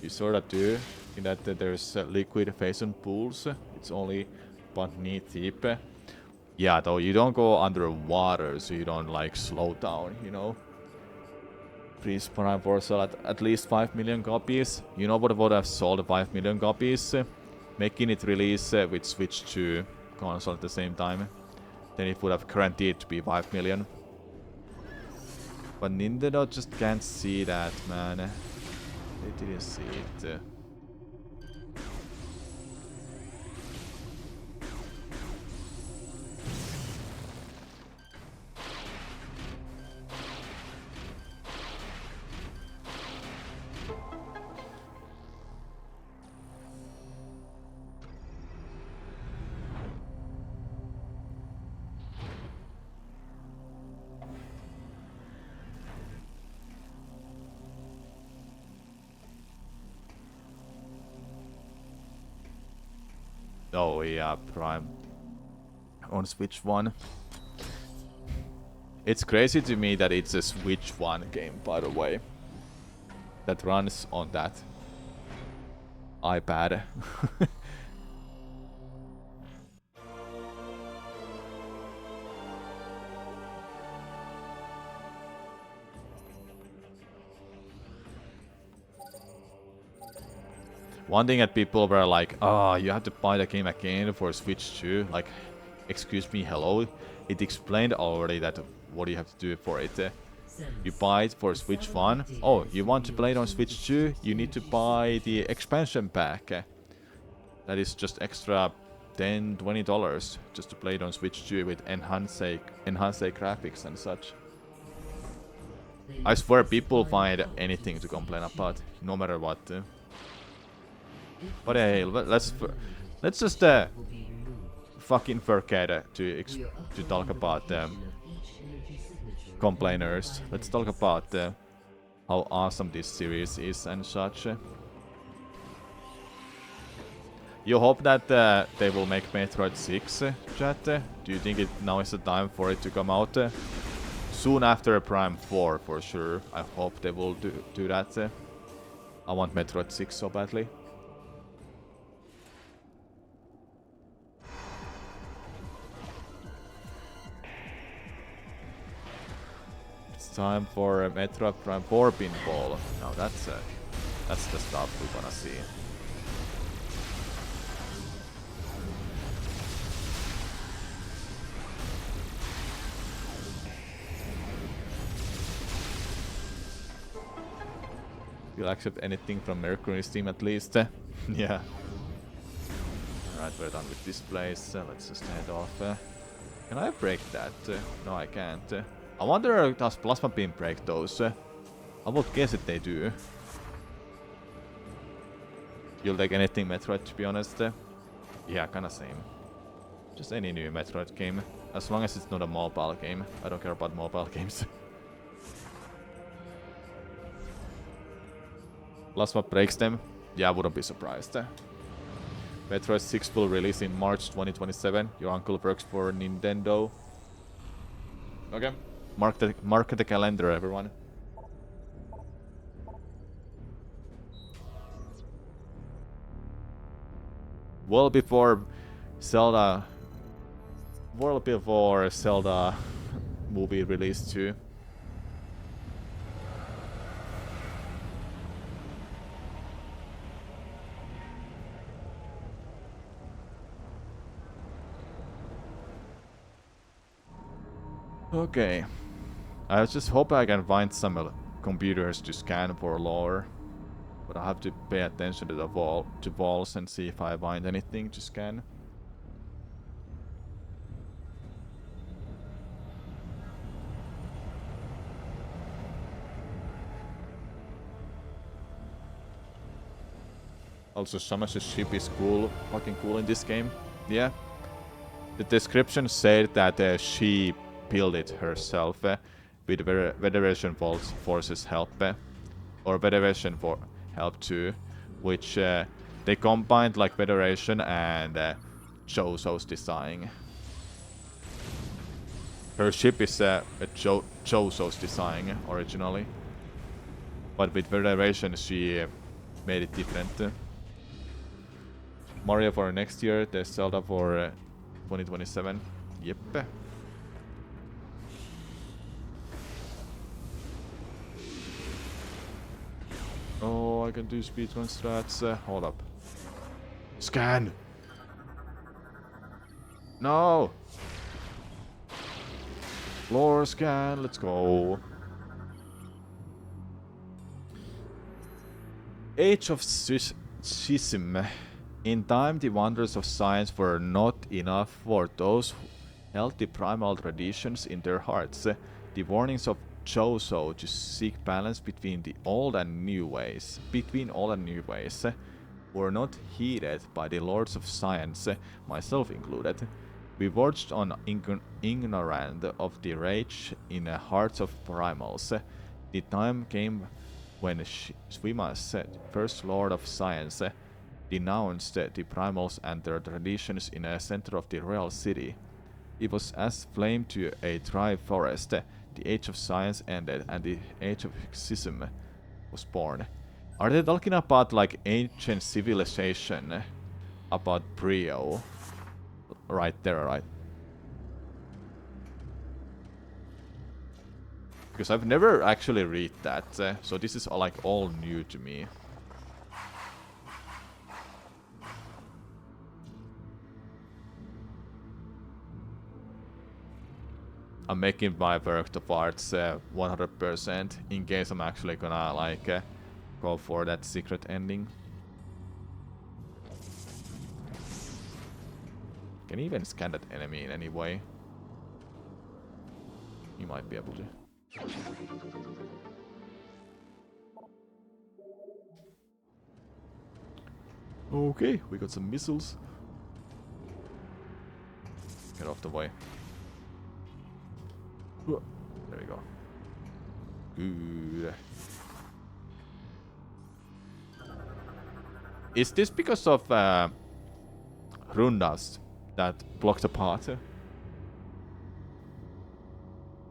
You sorta do, in that there's liquid phase and pools. It's only but knee deep. Yeah, though you don't go underwater, so you don't like slow down, you know. Please Prime 4 sell at least 5 million copies. You know what would have sold 5 million copies? Making it release with Switch 2 console at the same time. Then it would have guaranteed to be 5 million. But Nintendo just can't see that, man. They didn't see it. Oh yeah, Prime on Switch 1. It's crazy to me that it's a Switch 1 game, by the way, that runs on that iPad. One thing that people were like, oh, you have to buy the game again for Switch 2. Like, excuse me, hello? It explained already that what you have to do for it. You buy it for Switch 1. Oh, you want to play it on Switch 2? You need to buy the expansion pack. That is just extra $10-20 just to play it on Switch 2 with enhanced graphics and such. I swear people find anything to complain about, no matter what. But hey, let's just fucking forget to talk about complainers. Let's talk about how awesome this series is and such. You hope that they will make Metroid 6, chat? Do you think now is the time for it to come out? Soon after Prime 4, for sure. I hope they will do that. I want Metroid 6 so badly. It's time for Metroid Prime 4 pinball. Now that's the stuff we're gonna see. You'll accept anything from Mercury's team at least. Yeah. Alright, we're done with this place. Let's just head off. Can I break that? No, I can't. I wonder, does Plasma Beam break those? I would guess that they do. You'll take anything Metroid, to be honest. Yeah, kinda same. Just any new Metroid game. As long as it's not a mobile game. I don't care about mobile games. Plasma breaks them? Yeah, I wouldn't be surprised. Metroid 6 will release in March 2027. Your uncle works for Nintendo. Okay. Mark the calendar, everyone. Well before Zelda movie release too. Okay. I just hope I can find some computers to scan for lore. But I have to pay attention to the walls and see if I find anything to scan. Also, Samus's ship is fucking cool in this game. Yeah. The description said that she built it herself with Federation forces help, or Federation for help too, which they combined like Federation and Choso's design. Her ship is a Choso's design originally, but with Federation she made it different. Mario for next year, there's Zelda for 2027. Yep. Oh, I can do speedrun strats. Hold up. Scan! No! Floor scan, let's go. Age of Schism. In time, the wonders of science were not enough for those who held the primal traditions in their hearts. The warnings of Choso to seek balance between old and new ways, were not heeded by the lords of science, myself included. We watched on ignorant of the rage in the hearts of primals. The time came when Swimas, first lord of science, denounced the primals and their traditions in a center of the real city. It was as flame to a dry forest. The age of science ended and the age of schism was born. Are they talking about like ancient civilization? About Brio? Right there, right? Because I've never actually read that, so this is like all new to me. I'm making my work of arts 100% in case I'm actually gonna like go for that secret ending. Can you even scan that enemy in any way? You might be able to. Okay, we got some missiles. Get off the way. There we go. Good. Is this because of rundas that blocked the path?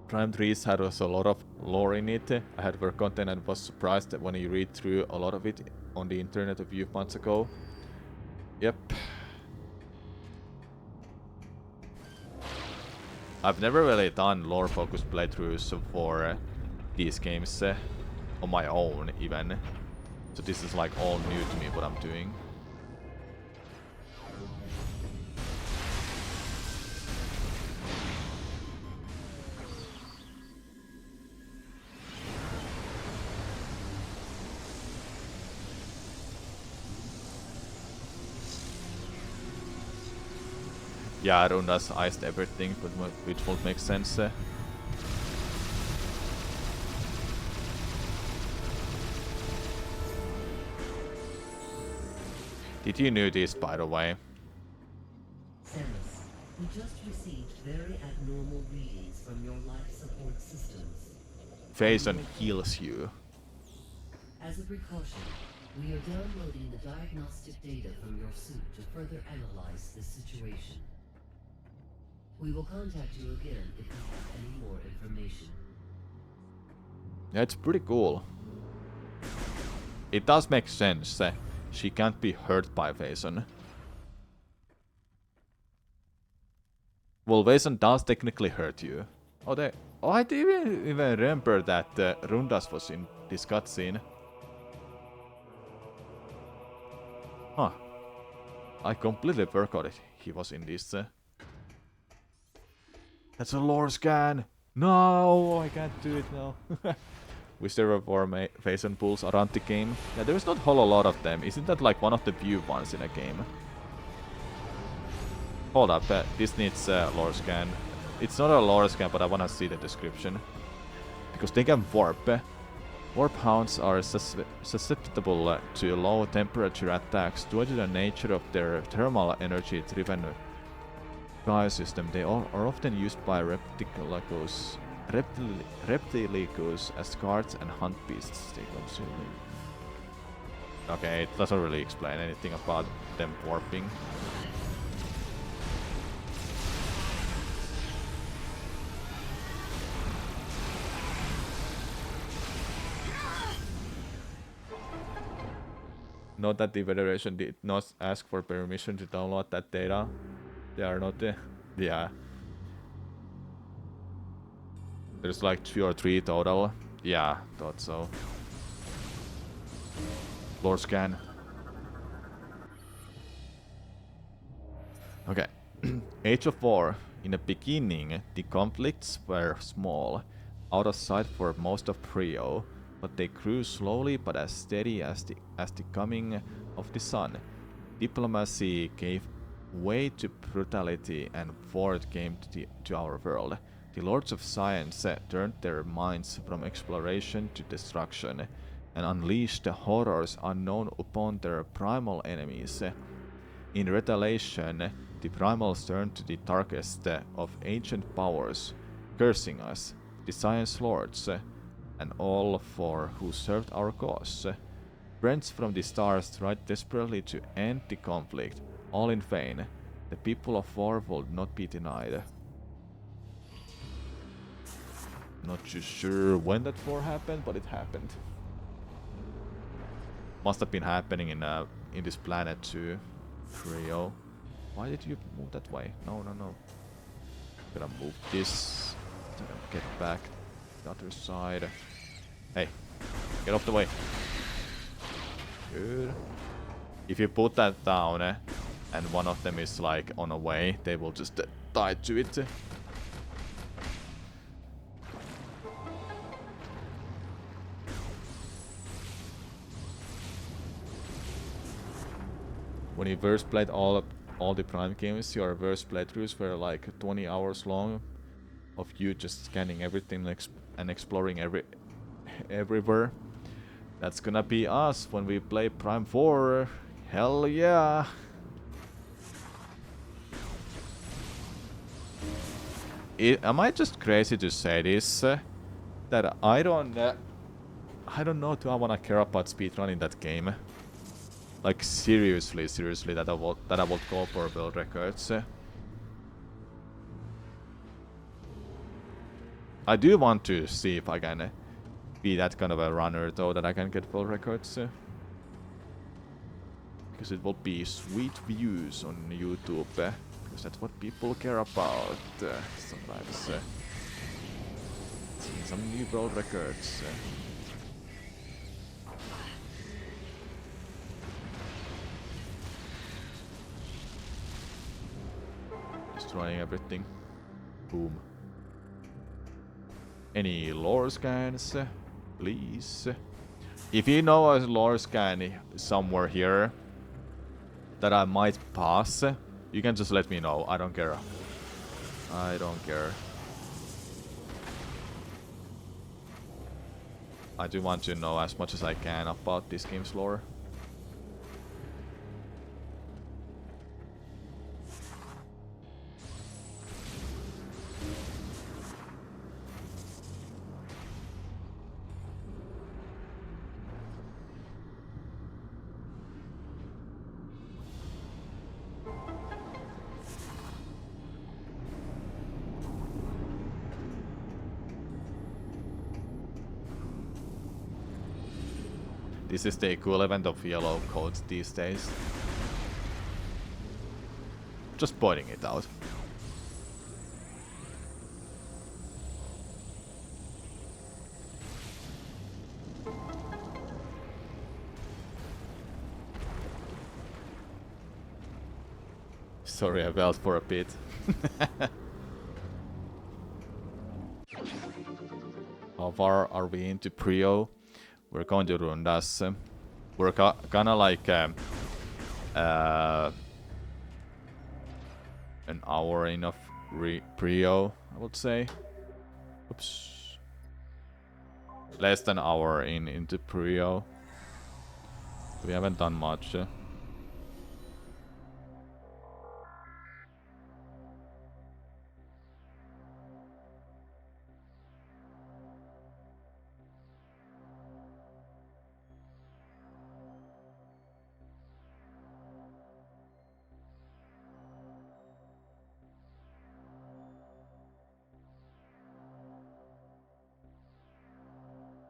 Prime 3 had also a lot of lore in it. I had work content and was surprised that when you read through a lot of it on the internet a few months ago. Yep. I've never really done lore-focused playthroughs for these games on my own, even. So this is like all new to me what I'm doing. Yeah, Rundas iced everything, but which won't make sense. Did you know this, by the way? Samus, we just received very abnormal readings from your life support systems. Faison heals you. As a precaution, we are downloading the diagnostic data from your suit to further analyze this situation. We will contact you again if we have any more information. That's pretty cool. It does make sense. She can't be hurt by Faison. Well, Faison does technically hurt you. Oh, I didn't even remember that Rundas was in this cutscene. Huh. I completely forgot it. He was in this. That's a lore scan! No, I can't do it now. Wish there were more Faison pools around the game. Yeah, there's not a whole lot of them. Isn't that like one of the few ones in a game? Hold up, this needs a lore scan. It's not a lore scan, but I wanna see the description. Because they can warp. Warp hounds are susceptible to low temperature attacks due to the nature of their thermal energy driven system. They are often used by reptilicus as guards and hunt beasts. They consume. Okay, it doesn't really explain anything about them warping. Note that the Federation did not ask for permission to download that data. They are not yeah. There's like 2 or 3 total. Yeah, thought so. Lore scan. Okay. Age of War. In the beginning, the conflicts were small, out of sight for most of Prio, but they grew slowly but as steady as the coming of the sun. Diplomacy gave way to brutality and war came to our world. The Lords of Science turned their minds from exploration to destruction and unleashed the horrors unknown upon their primal enemies. In retaliation, the primals turned to the darkest of ancient powers, cursing us, the Science Lords, and all for who served our cause. Friends from the stars tried desperately to end the conflict, all in vain. The people of war will not be denied. Not too sure when that war happened, but it happened. Must have been happening in this planet too. Trio. Why did you move that way? No, no, no. Gonna move this. Get back the other side. Hey, get off the way. Good. If you put that down and one of them is like on a way, they will just die to it. When you first played all the Prime games, your first playthroughs were like 20 hours long of you just scanning everything and exploring everywhere. That's gonna be us when we play Prime 4. Hell yeah! Am I just crazy to say this? That I don't know, do I wanna care about speedrunning that game? Like seriously, that I would go for world records. I do want to see if I can be that kind of a runner though, that I can get world records. Because it will be sweet views on YouTube. Because that's what people care about sometimes. Seeing some new world records. Destroying everything. Boom. Any lore scans, please? If you know a lore scan somewhere here that I might pass, you can just let me know. I don't care. I don't care. I do want to know as much as I can about this game's lore. This is the equivalent of yellow codes these days. Just pointing it out. Sorry, I felt for a bit. How far are we into Prio? We're going to Rundas. We're gonna like an hour in of Prio, I would say. Oops. Less than an hour into Prio. We haven't done much.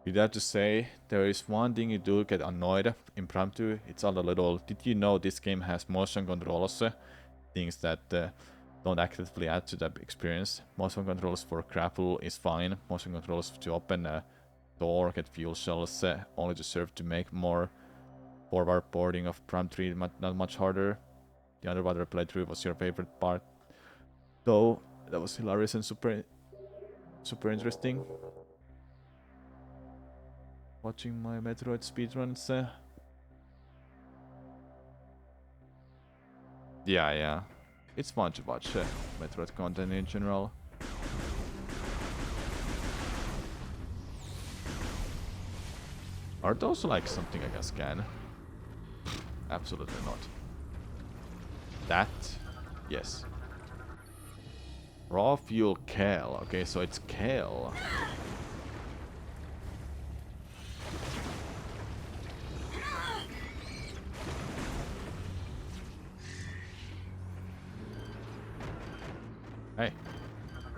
You'd have to say, there is one thing you do get annoyed in Prime 2, it's all a little, did you know this game has motion controls? Things that don't actively add to the experience. Motion controls for grapple is fine. Motion controls to open a door, get fuel shells, only to serve to make more forward boarding of Prime 3 not much harder. The underwater playthrough was your favorite part, though that was hilarious and super interesting. Watching my Metroid speedruns. Yeah. It's fun to watch Metroid content in general. Are those like something I can scan? Absolutely not. That? Yes. Raw fuel kale. Okay, so it's kale.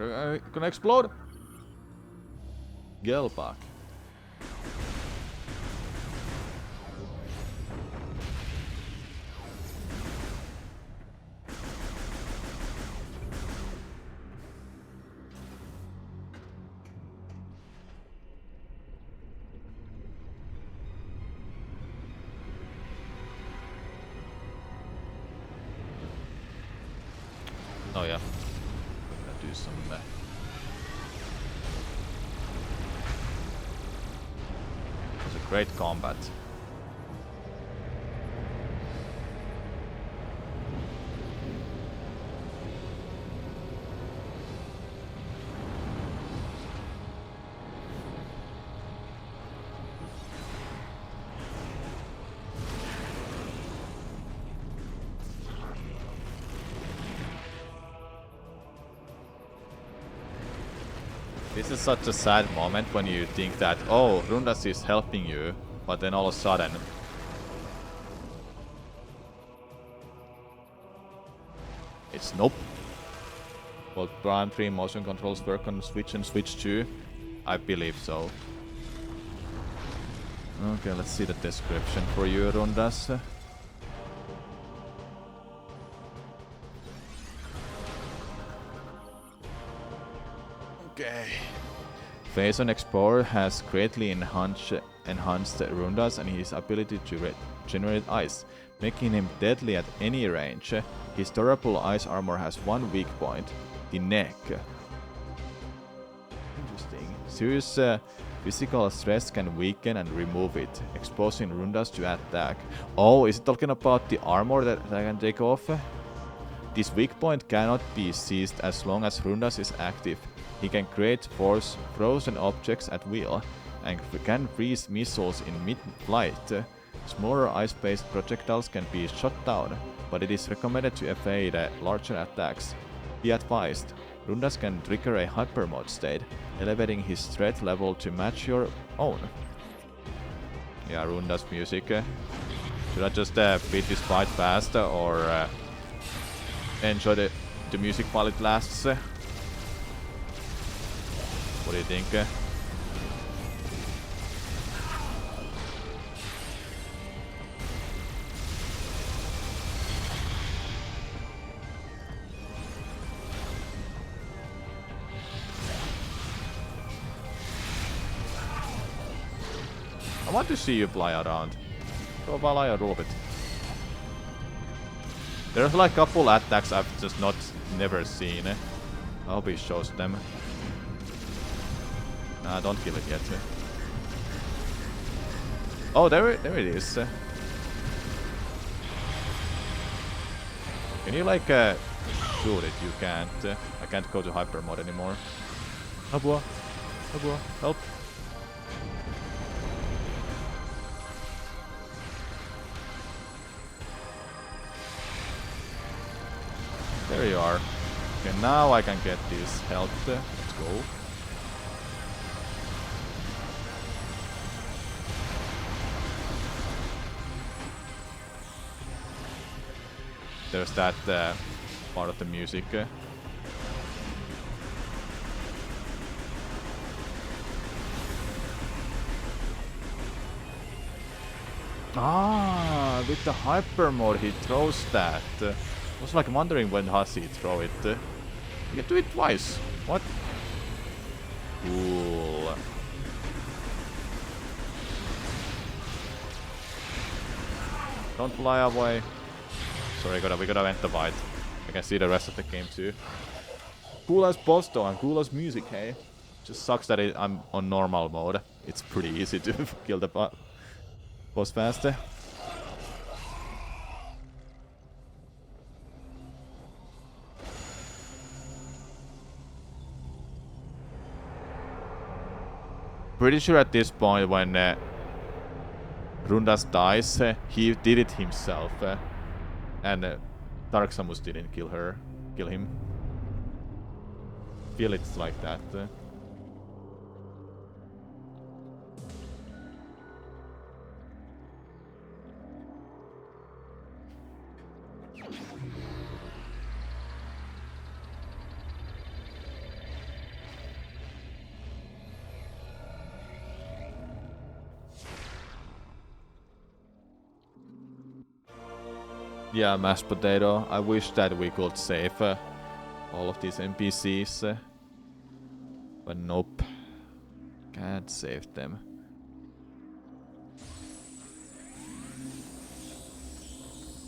Gonna explode? Gelbach. Oh yeah. We're gonna do some it was a great combat. This is such a sad moment when you think that, oh, Rundas is helping you, but then all of a sudden... It's nope. Will Prime 3 motion controls work on Switch and Switch 2? I believe so. Okay, let's see the description for you, Rundas. Okay. Phazon Explorer has greatly enhanced Rundas and his ability to generate ice, making him deadly at any range. His durable ice armor has one weak point, the neck. Interesting. Serious physical stress can weaken and remove it, exposing Rundas to attack. Oh, is it talking about the armor that I can take off? This weak point cannot be seized as long as Rundas is active. He can create frozen objects at will, and can freeze missiles in mid-flight. Smaller ice-based projectiles can be shot down, but it is recommended to evade larger attacks. Be advised, Rundas can trigger a hyper mode state, elevating his threat level to match your own. Yeah, Rundas music. Should I just beat this fight faster, or enjoy the music while it lasts? What do you think? I want to see you fly around. Go fly a little bit. There's like a couple attacks I've just never seen. I hope he shows them. Nah, don't kill it yet. Oh, there it is. Can you like shoot it? You can't. I can't go to hyper mode anymore. Habua, help! There you are. Okay, now I can get this health. Let's go. There's that part of the music. Ah, with the hyper mode he throws that. I was like wondering when does he throw it. You can do it twice. What? Cool. Don't fly away. Sorry, we gotta end the fight. I can see the rest of the game too. Cool as boss though, and cool as music, hey? Just sucks that I'm on normal mode. It's pretty easy to kill the boss faster. Pretty sure at this point when Rundas dies, he did it himself. And Dark Samus didn't kill him. Feel it's like that. Yeah, mashed potato. I wish that we could save all of these NPCs. But nope. Can't save them.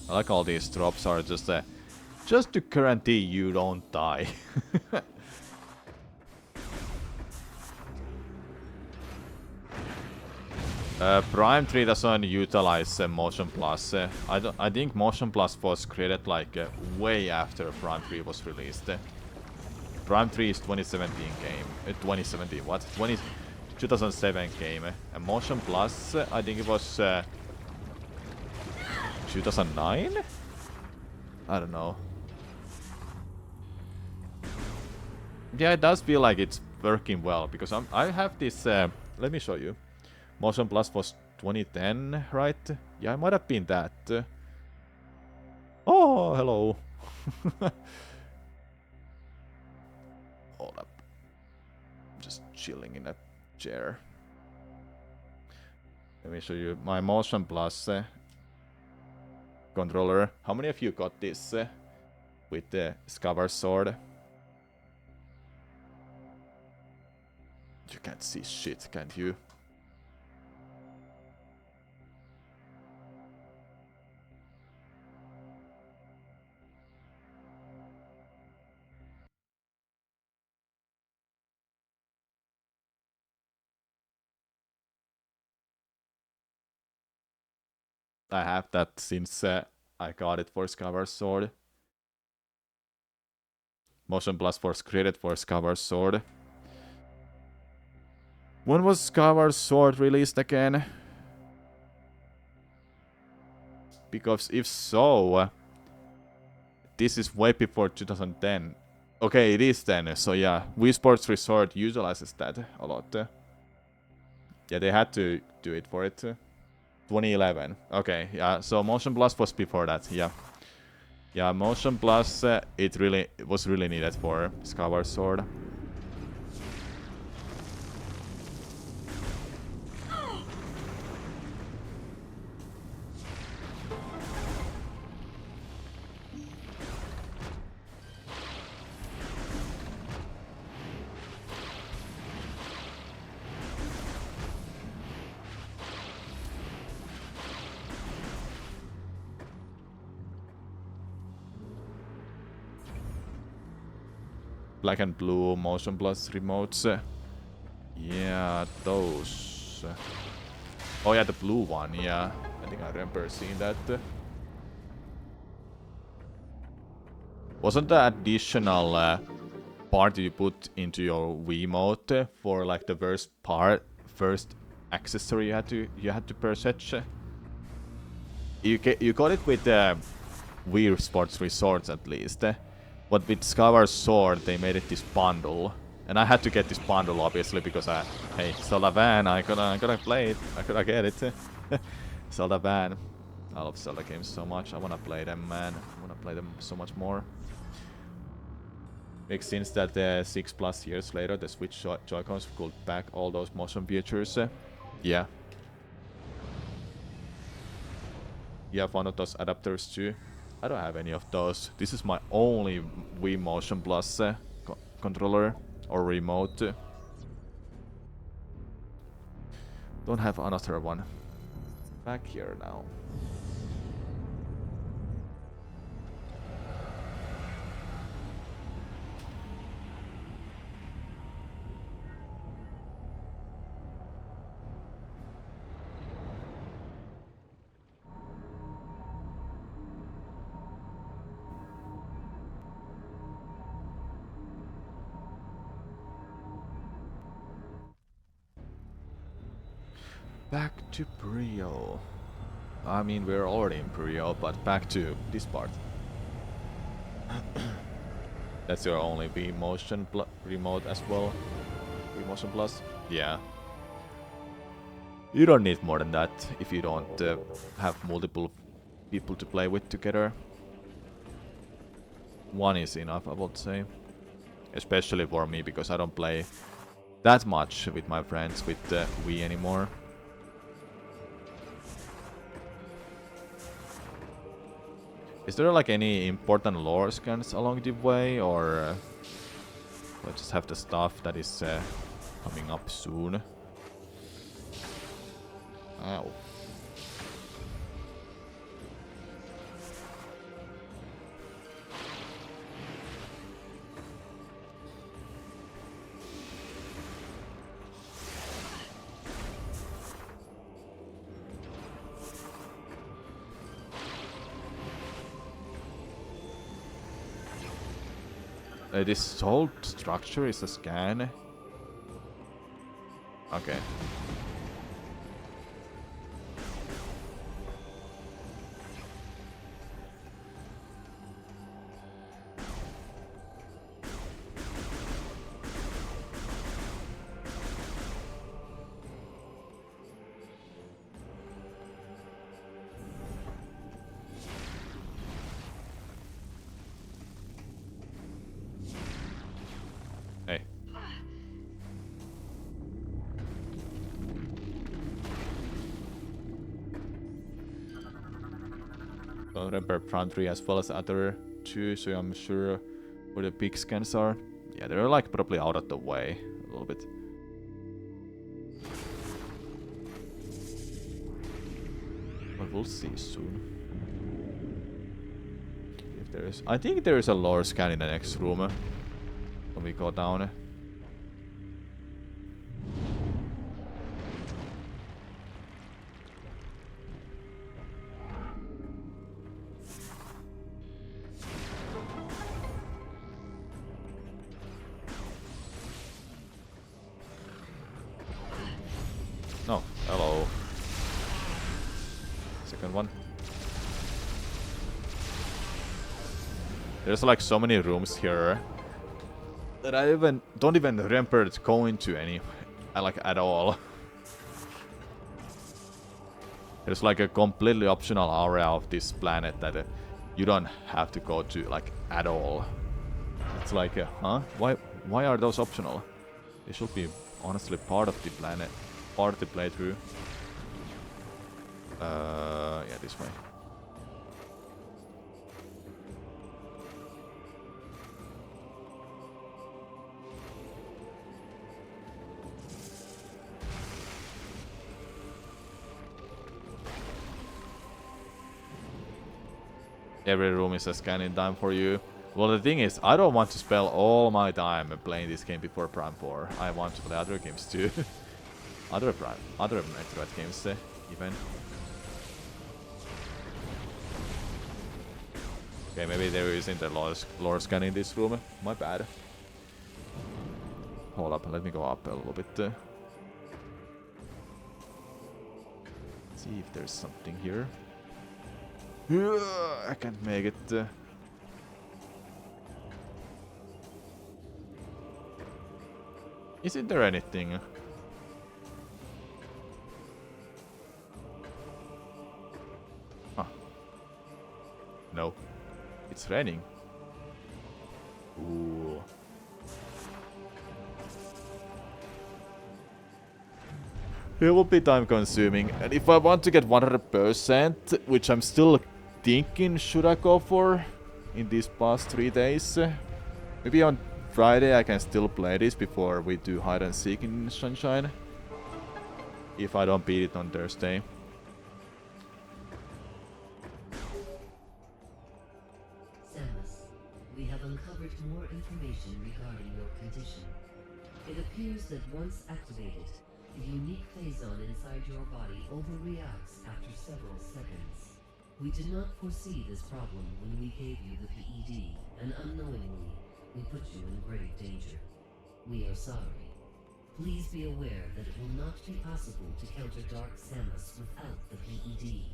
I like all these drops are just to guarantee you don't die. Prime 3 doesn't utilize Motion Plus. I think Motion Plus was created like way after Prime 3 was released. Prime 3 is 2017 game. 2017, what? 2007 game. And Motion Plus, I think it was 2009? I don't know. Yeah, it does feel like it's working well because I have this. Let me show you. Motion Plus was 2010, right? Yeah, it might have been that. Oh, hello. Hold up. I'm just chilling in a chair. Let me show you my Motion Plus controller. How many of you got this with the Scavar sword? You can't see shit, can't you? I have that since I got it for Scavar sword. Motion Plus was created for Scavar sword. When was Scavar sword released again? Because if so, this is way before 2010. Okay, it is then. So yeah, Wii Sports Resort utilizes that a lot. Yeah, they had to do it for it. 2011. Okay, yeah. So Motion Plus was before that. Yeah, yeah. Motion Plus, it was really needed for Skyward Sword. Black and blue Motion Plus remotes. Yeah, those. Oh yeah, the blue one. Yeah, I think I remember seeing that. Wasn't the additional part you put into your Wiimote for like the first accessory you had to purchase? You got it with Wii Sports Resorts at least. But with Skyward Sword, they made it this bundle. And I had to get this bundle, obviously, because hey, Zelda Van, I gotta play it. I gotta get it. Zelda Van. I love Zelda games so much. I wanna play them, man. I wanna play them so much more. Makes sense that 6+ years later, the Switch Joy-Cons could back all those motion features. Yeah. You have one of those adapters too. I don't have any of those. This is my only Wii Motion Plus controller or remote. Don't have another one. Back here now. Back to Brio. I mean, we're already in Brio, but back to this part. That's your only Wii Motion remote as well? Wii Motion Plus? Yeah. You don't need more than that if you don't have multiple people to play with together. One is enough, I would say. Especially for me, because I don't play that much with my friends with Wii anymore. Is there like any important lore scans along the way, or do I just have the stuff that is coming up soon? Ow. This whole structure is a scan. Okay. Hey. Well, remember Prime 3 as well as other 2, so I'm sure where the big scans are. Yeah, they're like probably out of the way a little bit. But we'll see soon. If there is, I think there is a lore scan in the next room when we go down. No, hello. Second one. There's like so many rooms here that I don't even remember going to any, like at all. There's like a completely optional area of this planet that you don't have to go to like at all. It's like, huh? Why are those optional? They should be honestly part of the planet, part of the playthrough. Yeah, this way. Every room is a scanning time for you. Well, the thing is, I don't want to spend all my time playing this game before Prime 4. I want to play other games too. other Metroid games, even. Okay, maybe there isn't a lore scan in this room. My bad. Hold up, let me go up a little bit. See if there's something here. I can't make it. Isn't there anything? Huh. No. It's raining. Ooh. It will be time consuming, and if I want to get 100%, which I'm still thinking should I go for in these past 3 days, maybe on Friday I can still play this before we do hide and seek in Sunshine, if I don't beat it on Thursday. Samus, we have uncovered more information regarding your condition. It appears that once activated, the unique phazon inside your body overreacts after several seconds. We did not foresee this problem when we gave you the PED, and unknowingly, we put you in grave danger. We are sorry. Please be aware that it will not be possible to counter Dark Samus without the PED.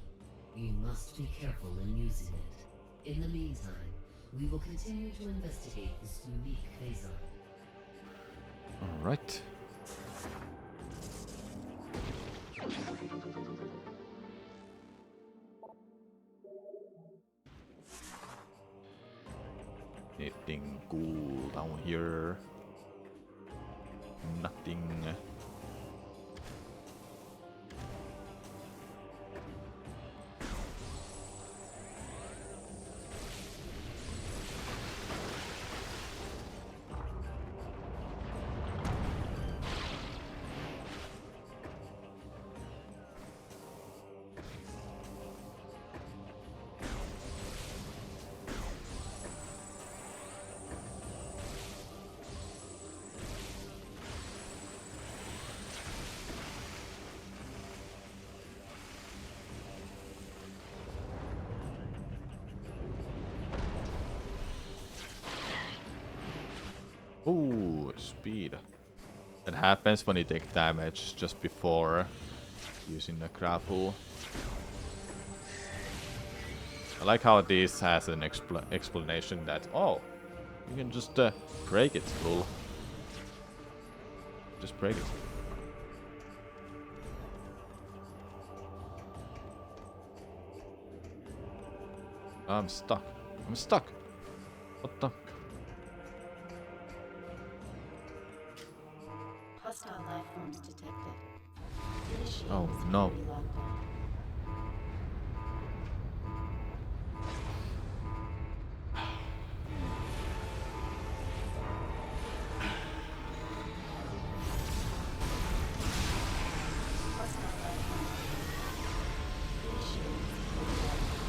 You must be careful in using it. In the meantime, we will continue to investigate this unique phazon. Alright. Anything cool down here? Nothing. Ooh, speed. That happens when you take damage just before using the grapple. I like how this has an explanation that, oh, you can just break it, fool. Just break it. I'm stuck. I'm stuck. What the? Hostile life forms detected. Initiate Oh no. security lockdown. Hostile life forms detected. Initiate security lockdown.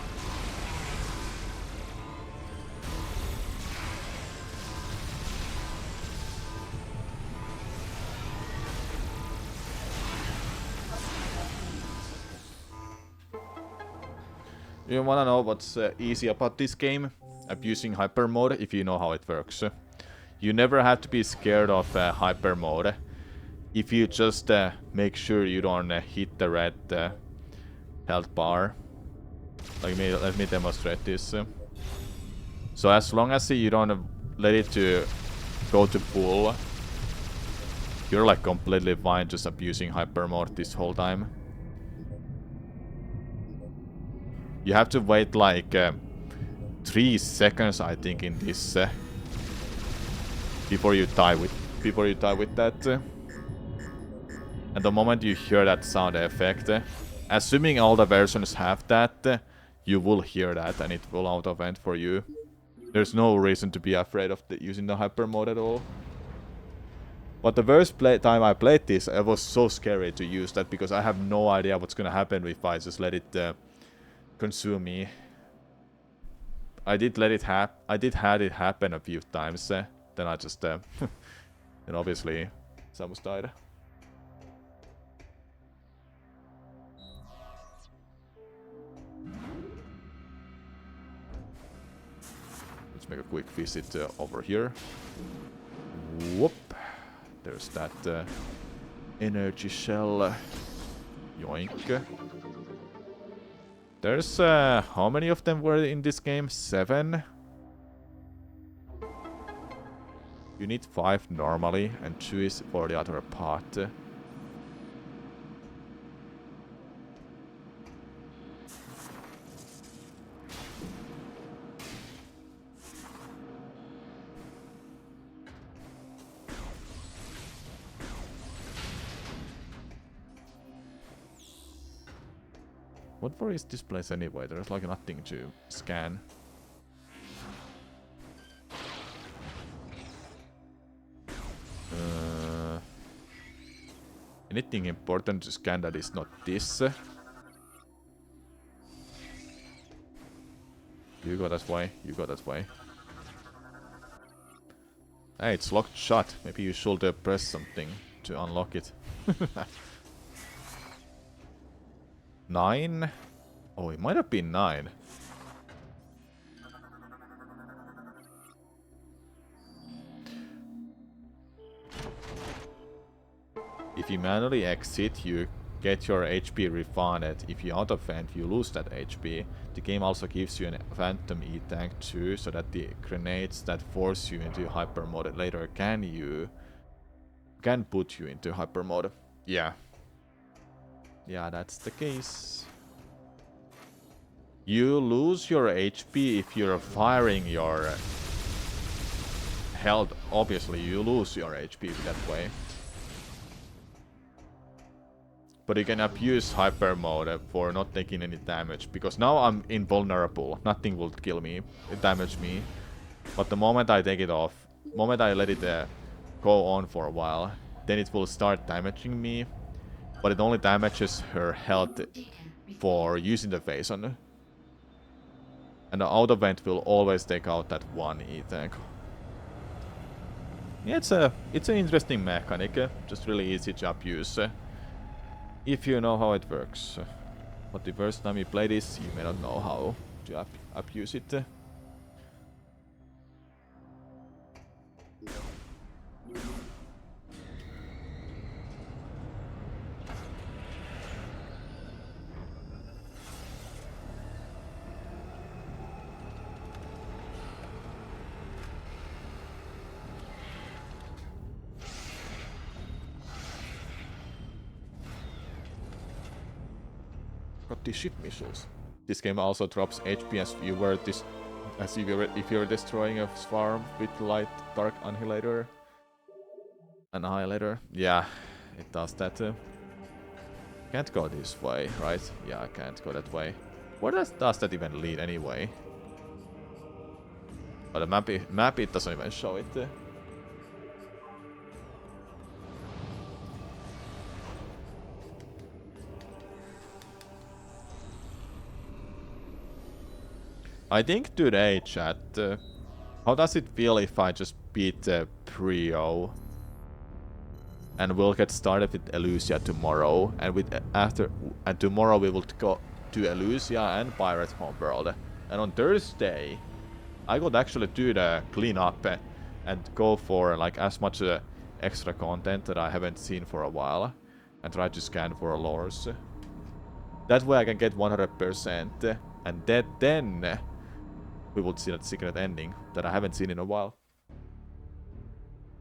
You wanna know what's easy about this game? Abusing hyper mode, if you know how it works. You never have to be scared of hyper mode if you just make sure you don't hit the red health bar. Let me demonstrate this. So as long as you don't let it to go to full, you're like completely fine just abusing hyper mode this whole time. You have to wait like 3 seconds, I think, in this before you die with that. And the moment you hear that sound effect, assuming all the versions have that, you will hear that and it will auto-vent for you. There's no reason to be afraid of using the hyper mode at all. But the first time I played this, it was so scary to use that because I have no idea what's gonna happen if I just let it consume me. I did had it happen a few times. Then I just then obviously Samus died. Let's make a quick visit over here. Whoop! There's that energy shell. Yoink. There's how many of them were in this game? 7. You need 5 normally, and 2 is for the other part. What for is this place anyway? There's like nothing to scan. Anything important to scan that is not this? You go that way, you go that way. Hey, it's locked shut. Maybe you should press something to unlock it. 9? Oh, it might have been 9. If you manually exit, you get your HP refunded. If you auto-vent, you lose that HP. The game also gives you a phantom E-tank too, so that the grenades that force you into hyper mode later can put you into hyper mode. Yeah. Yeah, that's the case. You lose your HP if you're firing your health. Obviously, you lose your HP that way. But you can abuse hyper mode for not taking any damage, because now I'm invulnerable. Nothing will kill me, damage me. But the moment I take it off, moment I let it go on for a while, then it will start damaging me. But it only damages her health for using the Phazon. And the auto vent will always take out that one E-tank. Yeah, it's an interesting mechanic, just really easy to abuse. If you know how it works. But the first time you play this, you may not know how to abuse it. got these ship missiles. This game also drops HPS viewer this as if you're destroying a swarm with light dark annihilator. Yeah, it does that. Can't go this way, right? Yeah, I can't go that way. Where does that even lead anyway? Oh, the map it doesn't even show it. I think today, chat, how does it feel if I just beat Prio? And we'll get started with Elusia tomorrow, and tomorrow we will go to Elusia and Pirate Homeworld. And on Thursday, I could actually do the cleanup and go for like as much extra content that I haven't seen for a while, and try to scan for lores. That way I can get 100%, and then we will see that secret ending that I haven't seen in a while.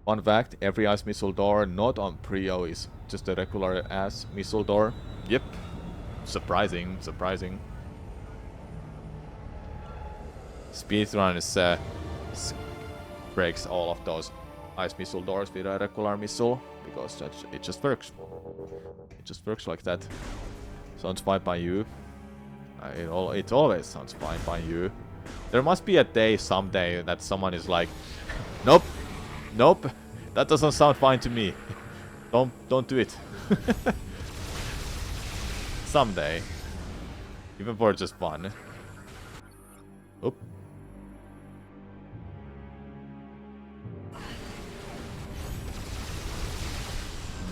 Fun fact, every ice missile door not on Prio is just a regular ass missile door. Yep. Surprising. Speedrunners breaks all of those ice missile doors with a regular missile because it just works. It just works like that. Sounds fine by you. It always sounds fine by you. There must be a day someday that someone is like, nope, that doesn't sound fine to me. Don't do it. Someday, even for just fun. Oop.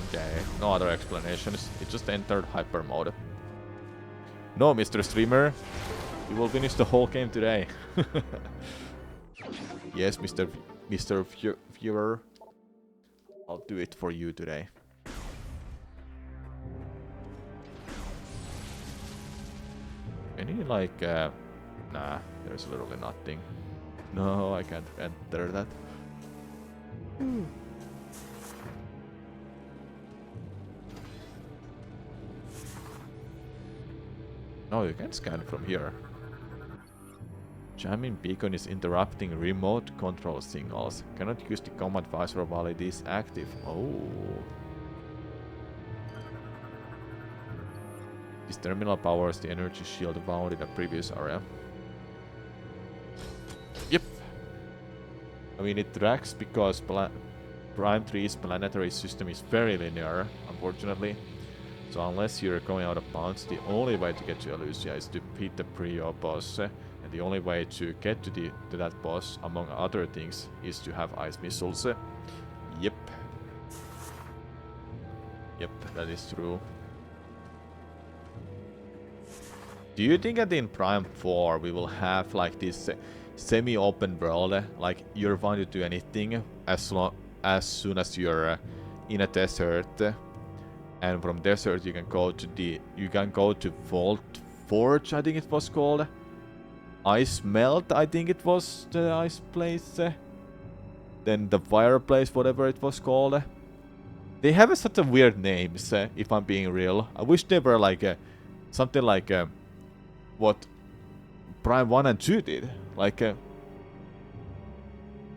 Okay, no other explanations. It just entered hyper mode. No, Mr. Streamer. You will finish the whole game today. Yes, Mr. Viewer. I'll do it for you today. Any like nah, there's literally nothing. No, I can't enter that. No, you can scan from here. Jamming beacon is interrupting remote control signals. Cannot use the command visor while it is active. Oh. This terminal powers the energy shield found in the previous area. Yep. I mean, it tracks because Prime 3's planetary system is very linear, unfortunately. So unless you're going out of bounds, the only way to get to Elusia is to beat the Prio boss. And the only way to get to that boss, among other things, is to have ice missiles. Yep. Yep, that is true. Do you think that in Prime 4 we will have like this semi-open world, like you're fine to do anything as soon as you're in a desert, and from desert you can go to Vault Forge, I think it was called. Ice Melt, I think it was the ice place. Then the fireplace, whatever it was called. They have such a weird names, if I'm being real. I wish they were like something like what Prime 1 and 2 did. Like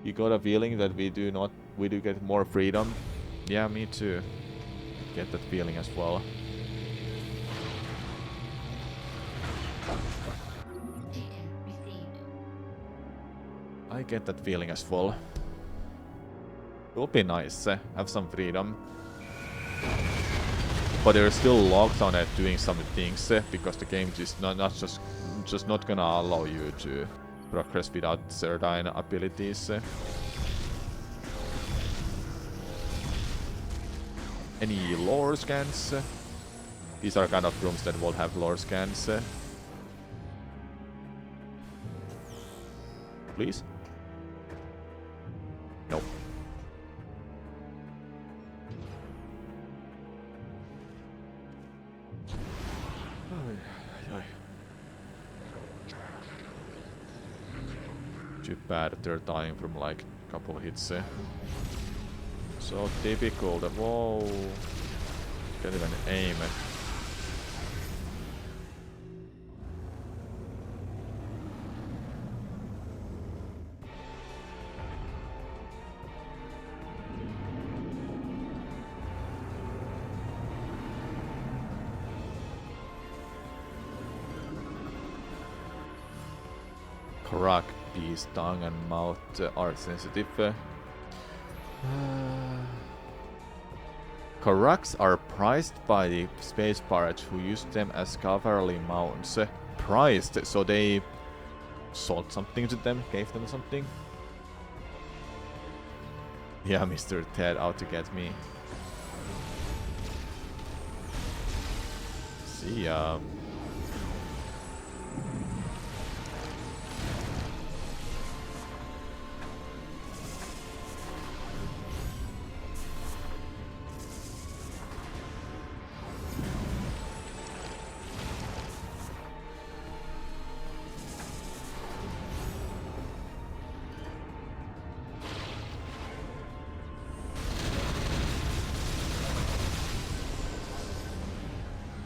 you got a feeling that we do get more freedom. Yeah, me too. Get that feeling as well. I get that feeling as well. It would be nice, have some freedom. But they're still locked on doing some things, because the game is just not gonna allow you to progress without certain abilities. Any lore scans? These are kind of rooms that will have lore scans. Please? Nope. Too bad they're dying from like a couple hits. So difficult. Whoa. Can't even aim. Karak piece, tongue and mouth are sensitive. Karaks are prized by the space pirates who use them as cavalry mounts. Prized, so they sold something to them, gave them something. Yeah, Mr. Ted out to get me. See ya.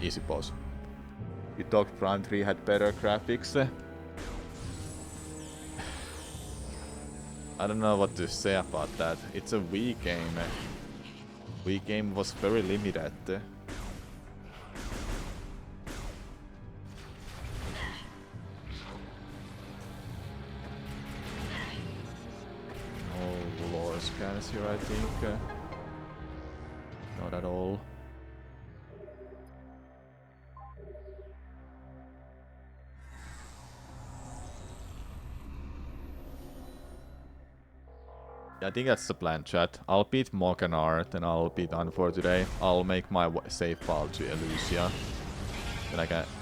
Easy pause. You thought Prime 3 had better graphics? I don't know what to say about that. It's a Wii game. Wii game was very limited. Oh, lore scans here, I think. Not at all. I think that's the plan, chat. I'll beat Morganar, then I'll be done for today. I'll make my save file to Elysia.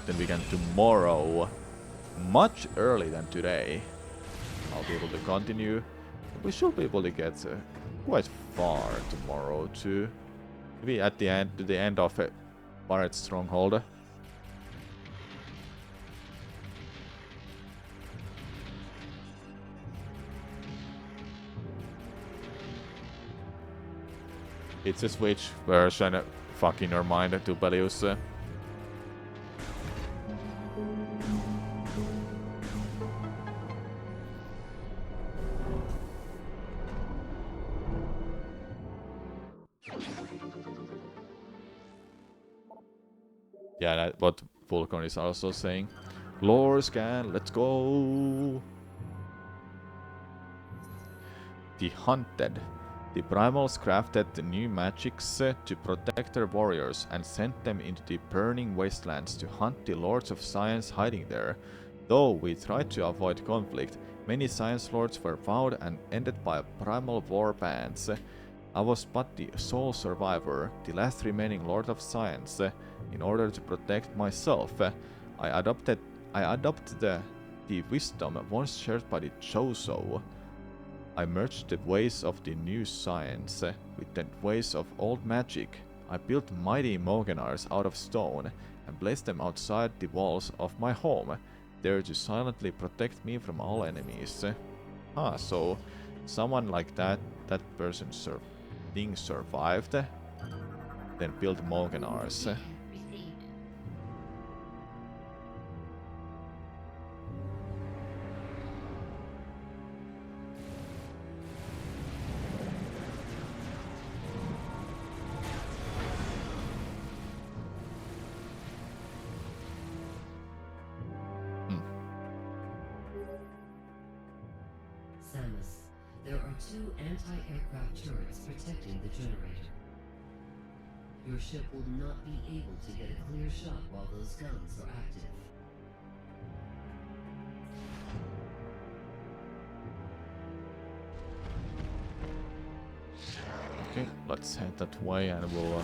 Then we can tomorrow, much earlier than today, I'll be able to continue. We should be able to get quite far tomorrow too. Maybe at the end, to the end of Pirate Stronghold. It's a Switch version, fucking your mind, Tubelius. Yeah, that's what Vulcan is also saying. Lore scan, let's go! The Hunted. The Primals crafted the new magics to protect their warriors and sent them into the burning wastelands to hunt the Lords of Science hiding there. Though we tried to avoid conflict, many Science Lords were found and ended by primal war bands. I was but the sole survivor, the last remaining Lord of Science. In order to protect myself, I adopted the wisdom once shared by the Chozo. I merged the ways of the new science with the ways of old magic. I built mighty Morganars out of stone and placed them outside the walls of my home, there to silently protect me from all enemies. So someone like that person survived, then built Morganars. Samus, there are 2 anti-aircraft turrets protecting the generator. Your ship will not be able to get a clear shot while those guns are active. Okay, let's head that way and we'll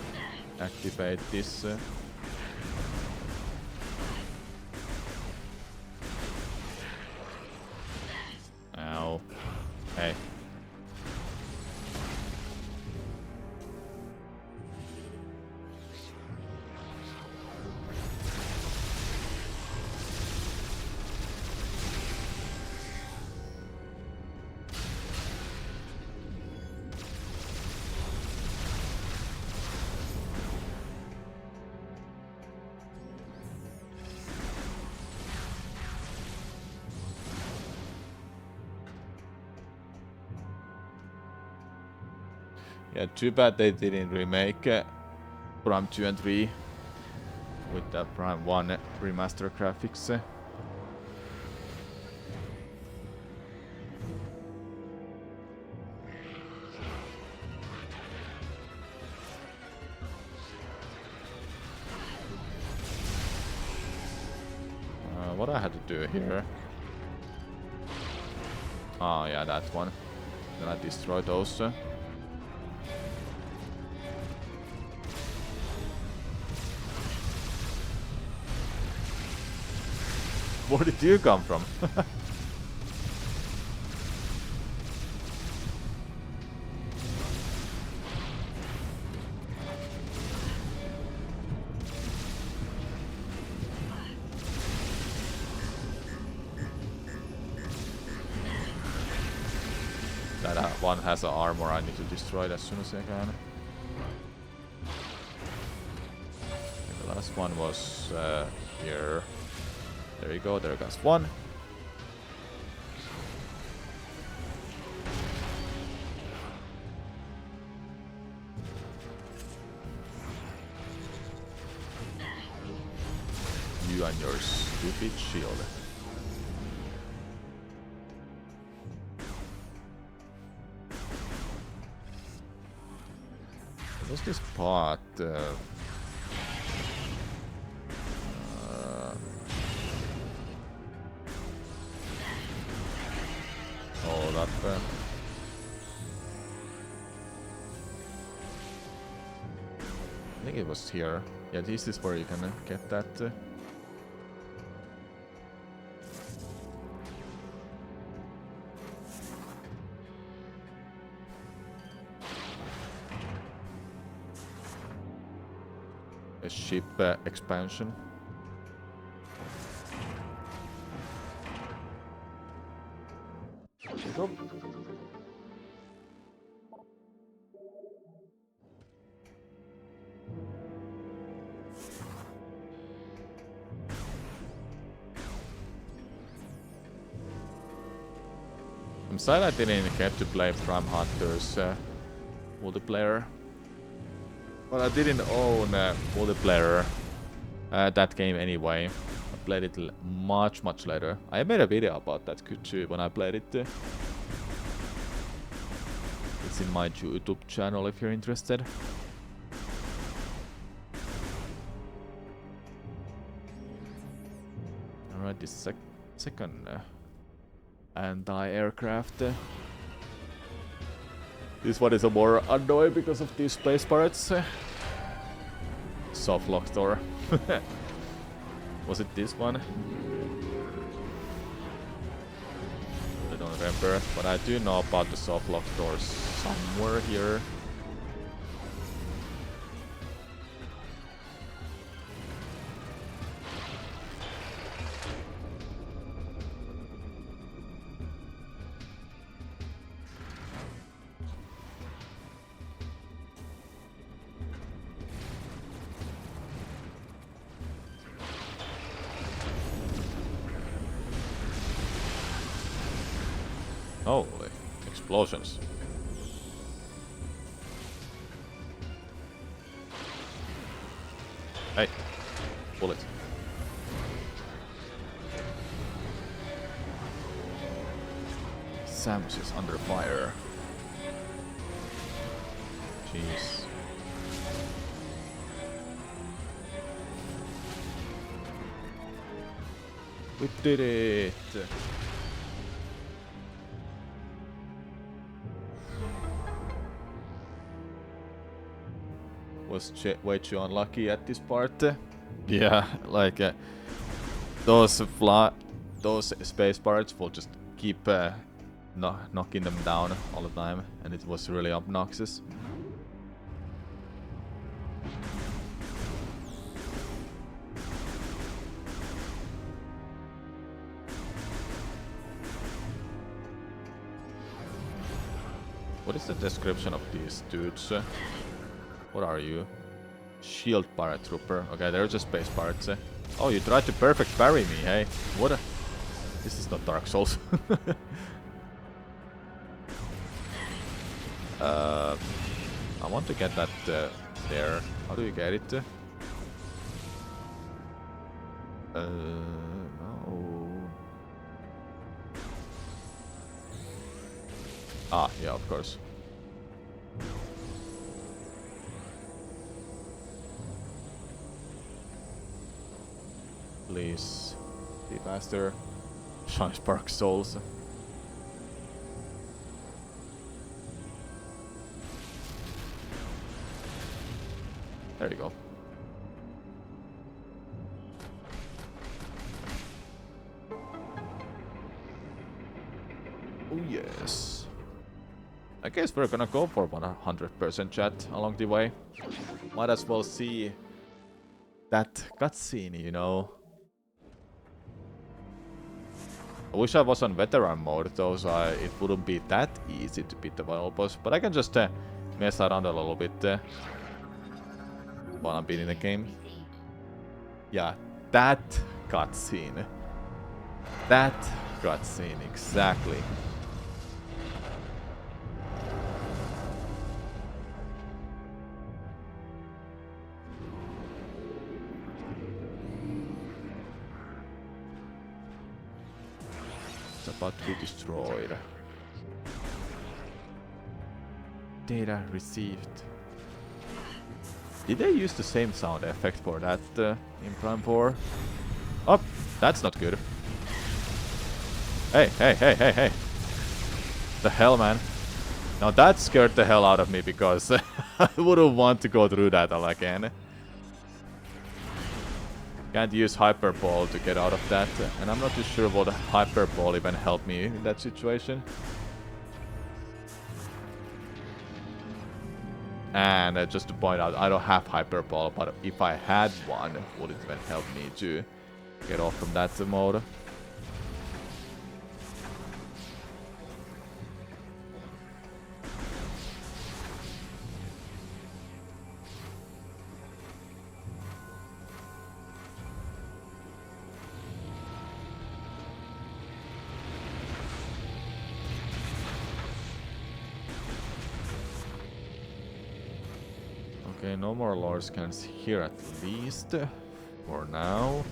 activate this. Ow. Hey. Yeah, too bad they didn't remake Prime 2 and 3 with the Prime 1 remaster graphics. what I had to do here? Oh yeah, that one. Then I destroy those. Where did you come from? That one has an armor I need to destroy it as soon as I can. And the last one was here. There you go, there goes one. You and your stupid shield. What's this part? Hold up. I think it was here. Yeah, this is where you can get that. A ship expansion. Go. I'm sad I didn't get to play Prime Hunters multiplayer. But I didn't own multiplayer that game anyway. I played it much later. I made a video about that too when I played it. It's in my YouTube channel if you're interested. Alright, this second anti-aircraft. This one is a more annoying because of these space pirates. Soft lock door. Was it this one? I don't remember, but I do know about the soft lock doors somewhere here. Holy explosions. Hey, bullet. Samus is under fire. Jeez. We did it! Was way too unlucky at this part. Yeah, like those space pirates will just keep knocking them down all the time, and it was really obnoxious. What is the description of these dudes? What are you? Shield pirate trooper. Okay, they're just space pirates. Oh, you tried to perfect parry me, hey? What a... This is not Dark Souls. I want to get that there. How do you get it? No. Ah, yeah, of course. Please. Be faster. Shine Spark Souls. There you go. Oh yes. I guess we're gonna go for 100% chat along the way. Might as well see that cutscene, you know. I wish I was on veteran mode though, so it wouldn't be that easy to beat the final boss. But I can just mess around a little bit while I'm beating the game. Yeah, that cutscene. That cutscene, exactly. It's about to be destroyed. Data received. Did they use the same sound effect for that in Prime 4? Oh, that's not good. Hey, hey, hey, hey, hey. The hell, man. Now that scared the hell out of me because I wouldn't want to go through that all again. Can't use Hyperball to get out of that, and I'm not too sure what Hyperball even helped me in that situation. And just to point out, I don't have Hyperball, but if I had one, would it even help me to get off from that mode? Okay, no more lore scans here at least, for now.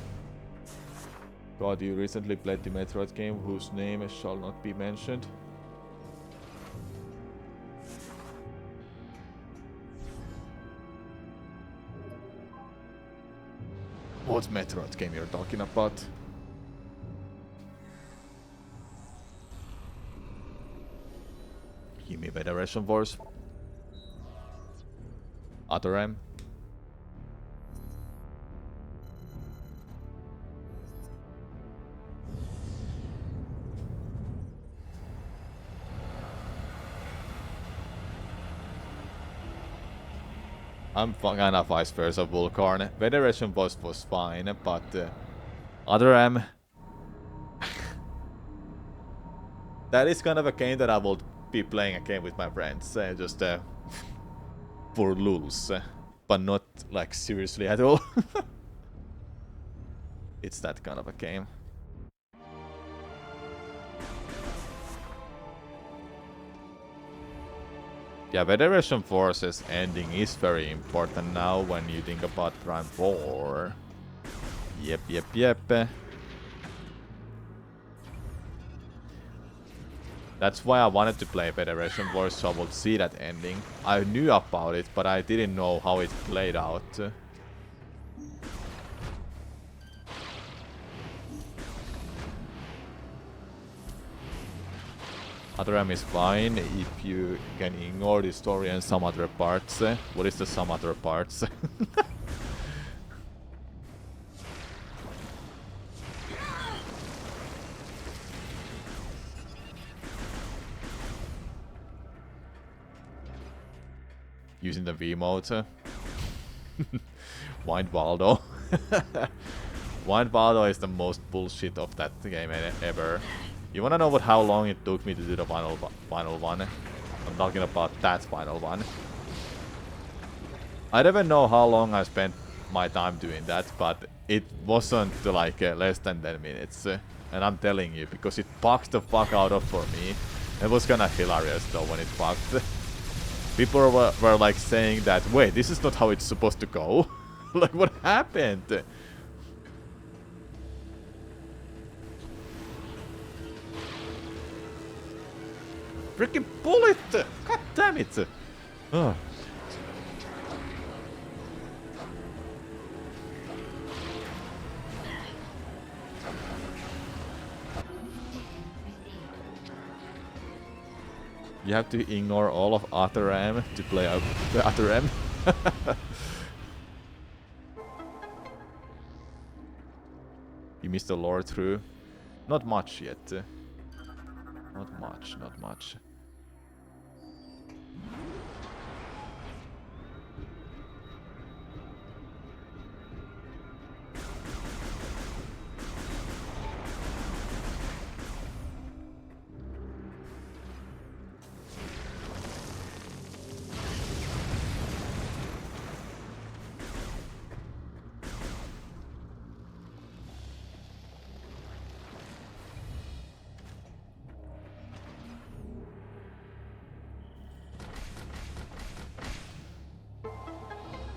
God, you recently played the Metroid game whose name shall not be mentioned. What Metroid game you're talking about? Give me Federation Force. Other M. I'm kind of vice versa, Vulcarn. Federation boss was fine, but Other M. That is kind of a game that I will be playing a game with my friends, just for lulz, but not like seriously at all. It's that kind of a game. Yeah, Federation Forces ending is very important now when you think about Prime 4. Yep, yep, yep. That's why I wanted to play Federation Wars, so I would see that ending. I knew about it, but I didn't know how it played out. Other M is fine if you can ignore the story and some other parts. What is the some other parts? Using the V mode. Wind Waldo. Wind Waldo is the most bullshit of that game ever. You wanna know how long it took me to do the final one? I'm talking about that final one. I don't even know how long I spent my time doing that, but it wasn't like less than 10 minutes. And I'm telling you, because it bugged the fuck out of for me. It was kinda hilarious though when it bugged. People were like saying that, wait, this is not how it's supposed to go. Like, what happened? Freaking bullet! God damn it! Oh. You have to ignore all of Atheram to play out the Atheram. You missed the lore through. Not much yet. Not much, not much.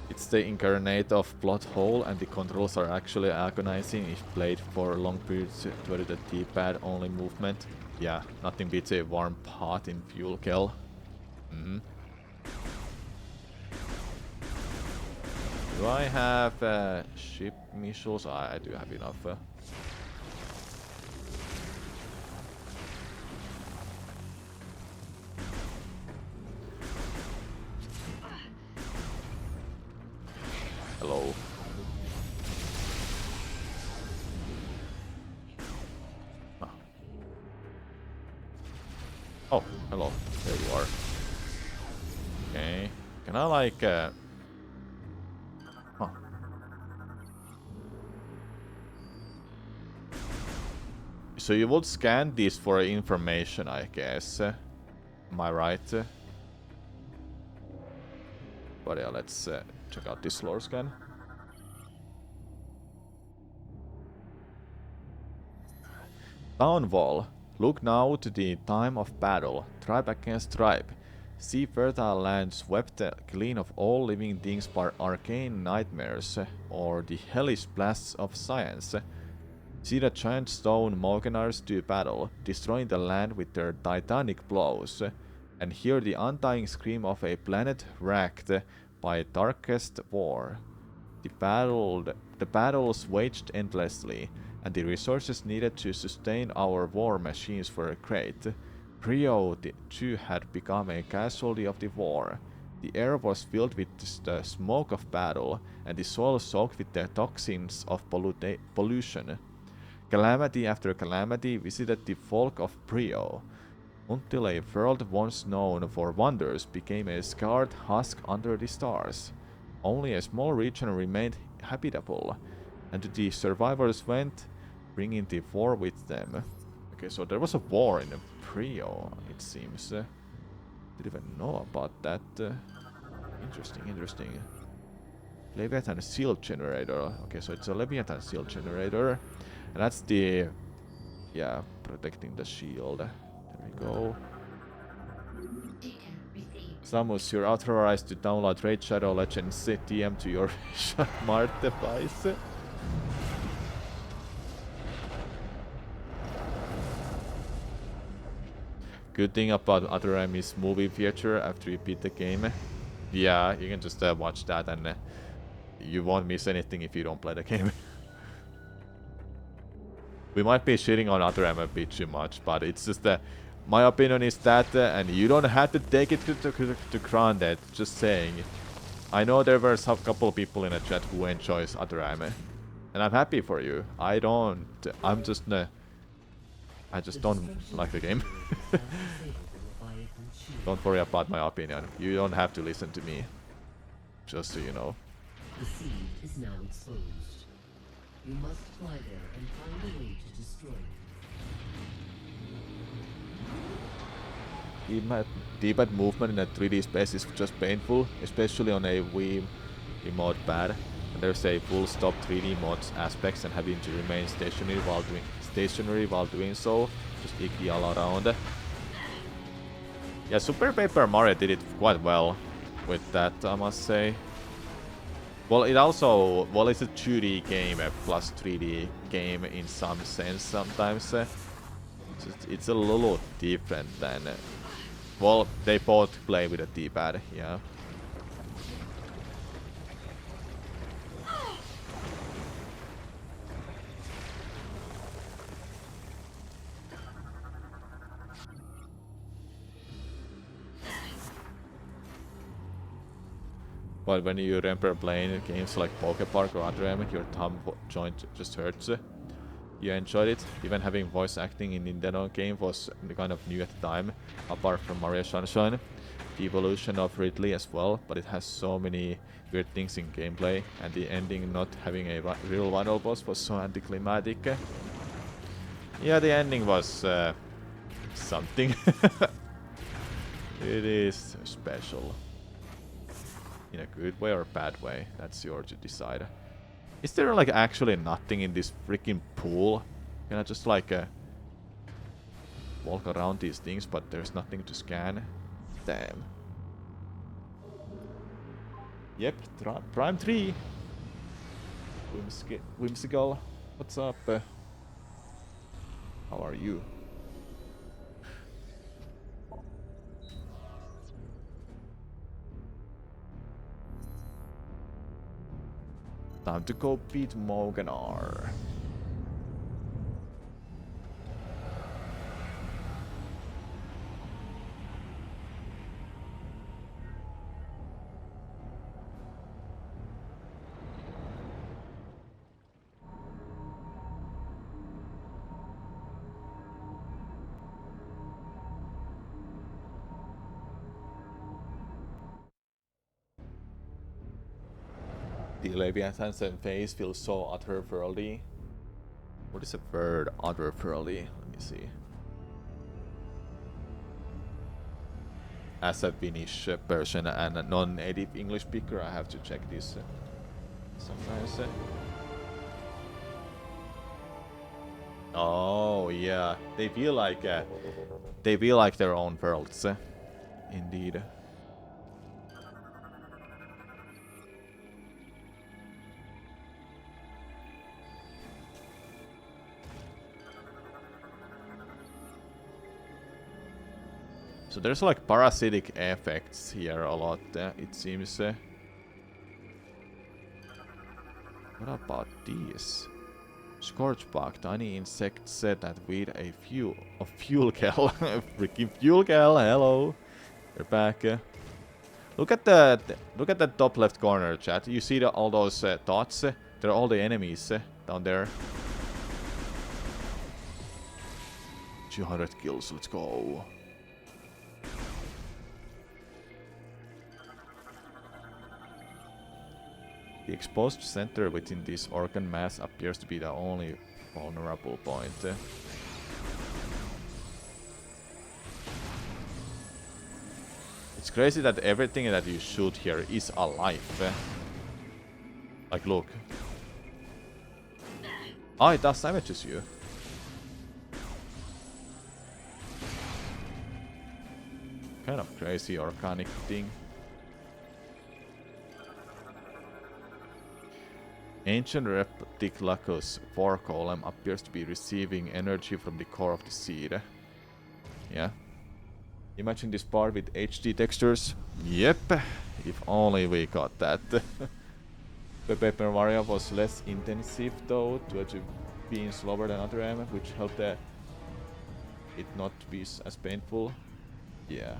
It's the incarnate of plot hole, and the controls are actually agonizing if played for long periods with the D-pad only movement. Yeah, nothing beats a warm pot in fuel kell. Do I have ship missiles? I do have enough. Hello. Ah. Oh, hello. There you are. Okay. Can I like huh. So you would scan this for information, I guess. Am I right? But yeah, let's check out this lore scan. Downfall. Look now to the time of battle, tribe against tribe. See fertile land swept clean of all living things by arcane nightmares, or the hellish blasts of science. See the giant stone Morganars do battle, destroying the land with their titanic blows, and hear the undying scream of a planet racked by darkest war. The battles waged endlessly, and the resources needed to sustain our war machines were great. Prio too had become a casualty of the war. The air was filled with the smoke of battle, and the soil soaked with the toxins of pollution. Calamity after calamity visited the folk of Prio, until a world once known for wonders became a scarred husk under the stars. Only a small region remained habitable, and the survivors went, bringing the war with them. Okay, so there was a war in Prio, it seems. Didn't even know about that. Interesting, interesting. Leviathan shield generator. Okay, so it's a Leviathan shield generator. And that's the... yeah, protecting the shield. There we go. Samus, you're authorized to download Raid Shadow Legends TM to your smart device. Good thing about Atheram is movie feature after you beat the game. Yeah, you can just watch that, and you won't miss anything if you don't play the game. We might be shitting on Atheram a bit too much, but it's just my opinion is that, and you don't have to take it to granted, just saying. I know there were some couple people in the chat who enjoys Atheram, and I'm happy for you. I don't. I'm just I just don't like the game. Don't worry about my opinion. You don't have to listen to me. Just so you know. The seed is now exposed. You must fly there and find a way to destroy it. D-pad movement in a 3D space is just painful, especially on a Wii remote pad. And there's a full stop 3D mods aspects and having to remain stationary while doing so. Just icky all around. Yeah, Super Paper Mario did it quite well with that, I must say. Well, it also, well, it's a 2D game plus 3D game in some sense sometimes. It's a little different than, well, they both play with a D-pad, yeah. But when you remember playing games like Pokepark or other M, your thumb joint just hurts. You enjoyed it. Even having voice acting in Nintendo game was kind of new at the time, apart from Mario Sunshine. The evolution of Ridley as well, but it has so many weird things in gameplay, and the ending not having a real final boss was so anticlimactic. Yeah, the ending was something. It is special. In a good way or a bad way, that's yours to decide. Is there like actually nothing in this freaking pool? Can I just like walk around these things, but there's nothing to scan? Damn. Yep, Prime 3. Whimsical. What's up? How are you? Time to go beat Moganar. The Leviathan's face feels so otherworldly. What is the word otherworldly? Let me see. As a Finnish person and a non-native English speaker, I have to check this sometimes. Oh yeah, they feel like their own worlds. Indeed. So there's like parasitic effects here a lot, it seems. What about these? Scorchbug, tiny insects that feed a fuel gel. Freaking fuel gel, hello. They're back. Look at the top left corner, chat. You see all those dots? They're all the enemies down there. 200 kills, let's go. The exposed center within this organ mass appears to be the only vulnerable point. It's crazy that everything that you shoot here is alive. Like, look. Oh, it does damages you. Kind of crazy organic thing. Ancient Repticlacus 4 column appears to be receiving energy from the core of the seed. Yeah. Imagine this part with HD textures. Yep. If only we got that. The Paper Mario was less intensive though, due to being slower than other M, which helped it not be as painful. Yeah.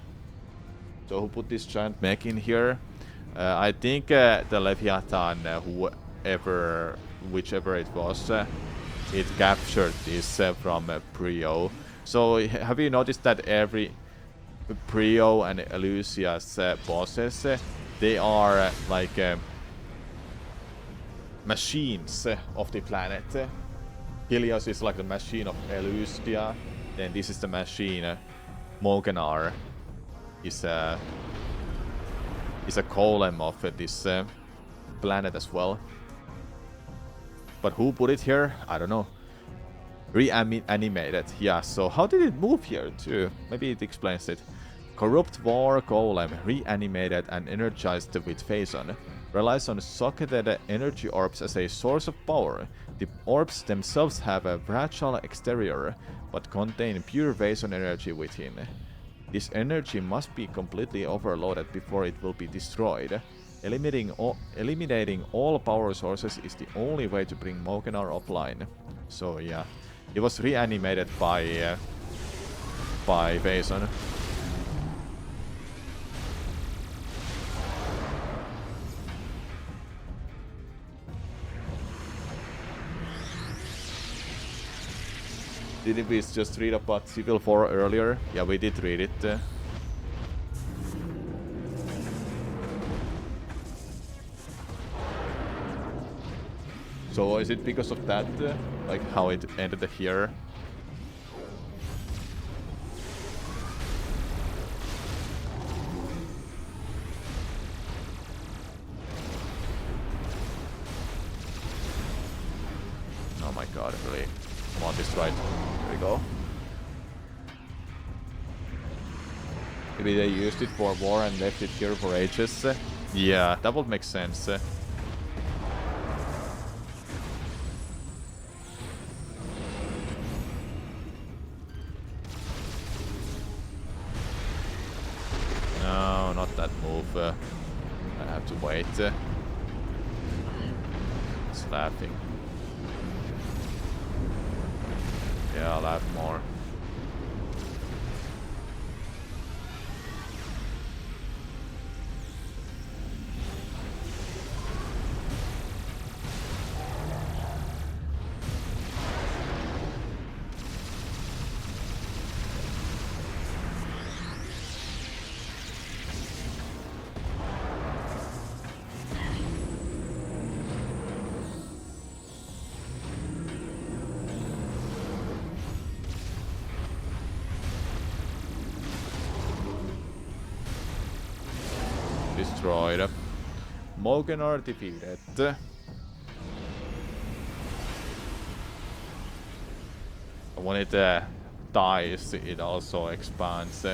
So who put this giant mech in here? I think the Leviathan, whichever it was, it captured this from Prio. So have you noticed that every Prio and Elusia's bosses, they are like machines of the planet. Helios is like the machine of Elusia, then this is the machine. Moganar is a column of this planet as well. But who put it here? I don't know. Reanimated. Yeah, so how did it move here too? Maybe it explains it. Corrupt War Golem, reanimated and energized with Phazon, relies on socketed energy orbs as a source of power. The orbs themselves have a fragile exterior, but contain pure Phazon energy within. This energy must be completely overloaded before it will be destroyed. Eliminating all power sources is the only way to bring Moganar offline. So yeah, it was reanimated by Phazon. Didn't we just read about Civil 4 earlier? Yeah, we did read it. So is it because of that, like how it ended here? Oh my god, really? I want this right. There we go. Maybe they used it for war and left it here for ages. Yeah, that would make sense. No, not that move. I have to wait. It's laughing. Yeah, I'll laugh more. Destroyed. Mogenar defeated. When it dies, it also expands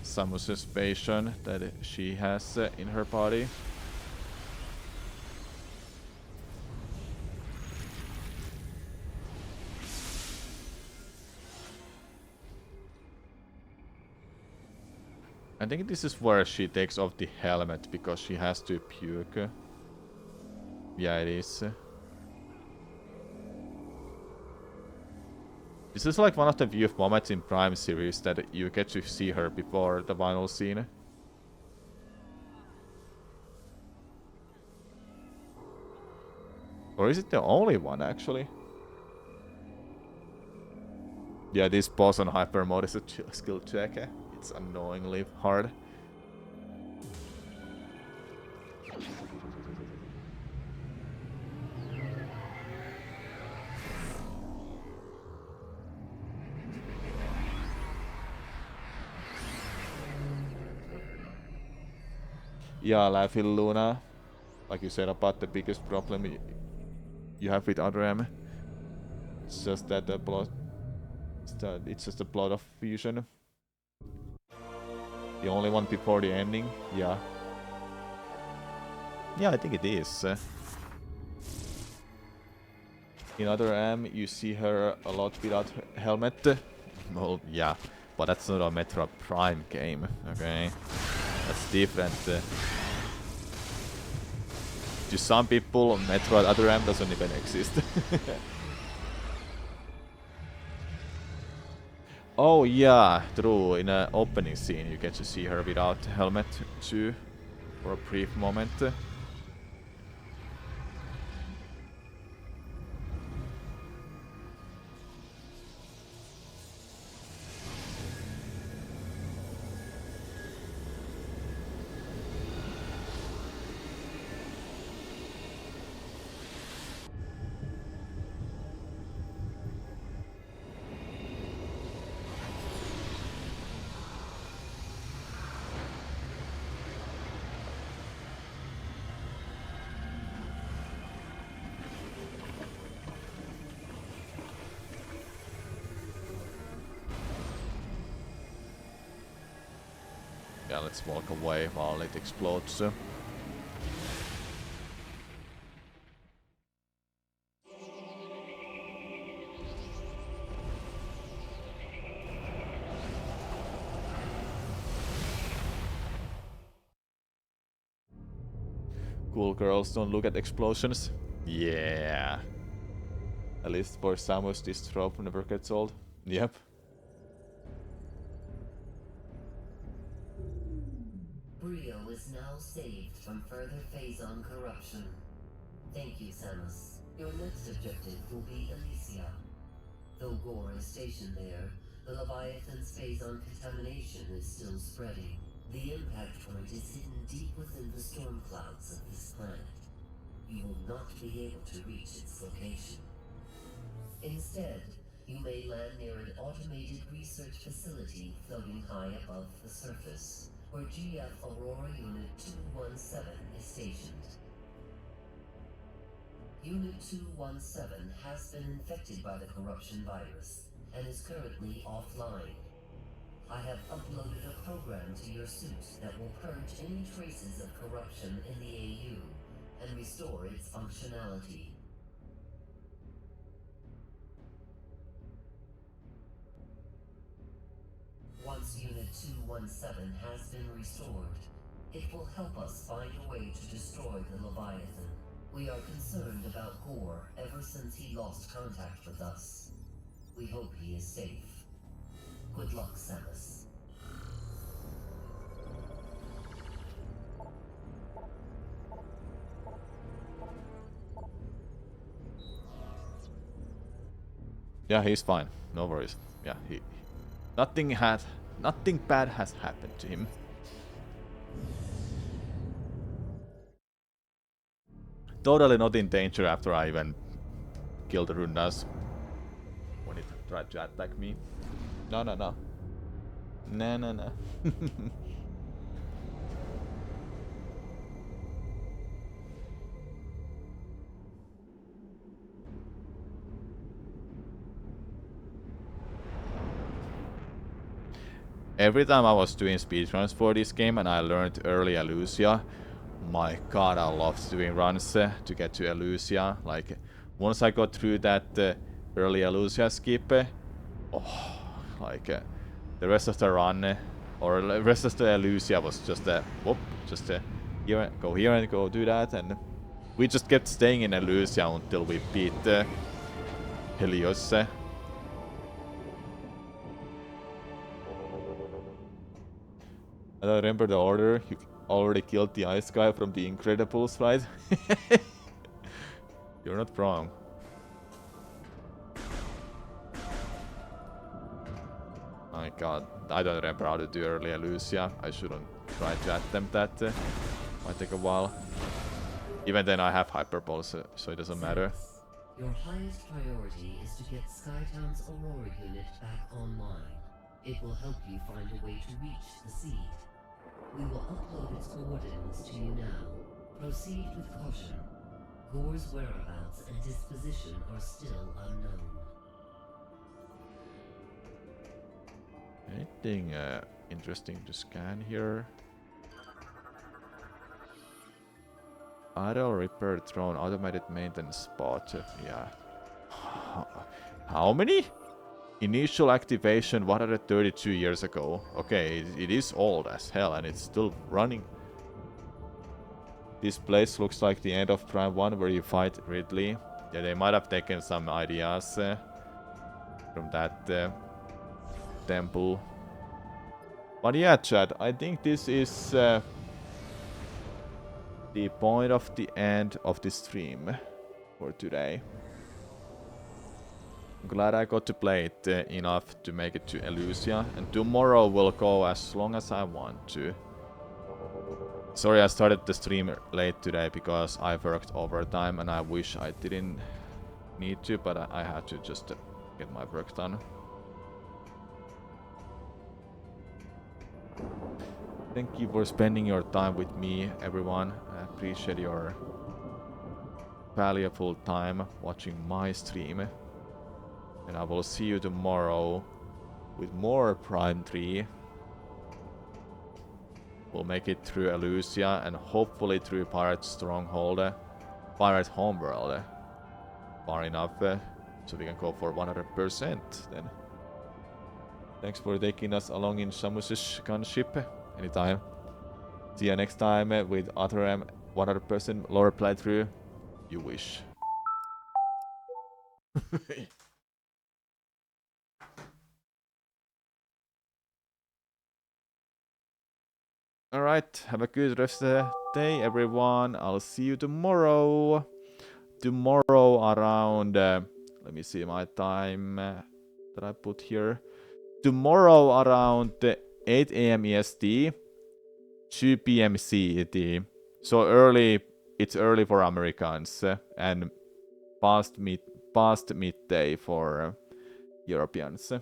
Samus's passion that she has in her body. I think this is where she takes off the helmet because she has to puke. Yeah, it is. This is like one of the few moments in Prime series that you get to see her before the final scene. Or is it the only one, actually? Yeah, this boss on hyper mode is a skill check. It's annoyingly hard. Yeah, laughing Luna. Like you said about the biggest problem you have with other M. It's just that the plot. It's just a plot of fusion. The only one before the ending. Yeah. Yeah, I think it is. In other M, you see her a lot without her helmet. Well, yeah, but that's not a Metroid Prime game. Okay, that's different. To some people, Metroid Other M doesn't even exist. Oh yeah, true. In an opening scene, you get to see her without helmet too, for a brief moment. Yeah, let's walk away while it explodes. Cool girls don't look at explosions. Yeah. At least for Samus, this trope never gets old. Yep. Brio is now saved from further phase-on corruption. Thank you, Samus. Your next objective will be Elysia. Though Gore is stationed there, the Leviathan's phase on contamination is still spreading. The impact point is hidden deep within the storm clouds of this planet. You will not be able to reach its location. Instead, you may land near an automated research facility floating high above the surface, where GF Aurora Unit 217 is stationed. Unit 217 has been infected by the corruption virus and is currently offline. I have uploaded a program to your suit that will purge any traces of corruption in the AU and restore its functionality. Once Unit 217 has been restored, it will help us find a way to destroy the Leviathan. We are concerned about Gore ever since he lost contact with us. We hope he is safe. Good luck, Samus. Yeah, he's fine. No worries. Yeah, nothing bad has happened to him. Totally not in danger after I even killed the Rundas when it tried to attack me. No. No. Every time I was doing speedruns for this game and I learned early Elusia, my god, I loved doing runs to get to Elusia. Like, once I got through that early Elusia skip, the rest of the run, or the rest of the Elusia was just here, go here and go do that, and we just kept staying in Elusia until we beat Helios. I don't remember the order. You already killed the ice guy from the Incredibles, right? You're not wrong. My god, I don't remember how to do early Elusia. I shouldn't try to attempt that. Might take a while. Even then I have Hyperbole, so it doesn't matter. Your highest priority is to get Skytown's Aurora unit back online. It will help you find a way to reach the seed. We will upload its coordinates to you now. Proceed with caution. Gore's whereabouts and disposition are still unknown. Anything interesting to scan here? Auto repair drone, automated maintenance spot. Yeah. How many? Initial activation 132 years ago. Okay, it is old as hell and it's still running. This place looks like the end of Prime 1 where you fight Ridley. Yeah, they might have taken some ideas from that temple. But yeah, chat, I think this is the point of the end of the stream for today. I'm glad I got to play it enough to make it to Elusia, and tomorrow will go as long as I want to. Sorry I started the stream late today because I worked overtime and I wish I didn't need to, but I had to just get my work done. Thank you for spending your time with me, everyone. I appreciate your valuable time watching my stream. And I will see you tomorrow with more Prime 3. We'll make it through Elusia and hopefully through Pirate Stronghold, Pirate Homeworld. Far enough, so we can go for 100% then. Thanks for taking us along in Samus's gunship. Anytime. See you next time with other 100% lore playthrough. You wish. Alright, have a good rest of the day, everyone. I'll see you tomorrow. Tomorrow around let me see my time that I put here. Tomorrow around 8 a.m. EST, 2 p.m. CET. So early, it's early for Americans and past midday for Europeans.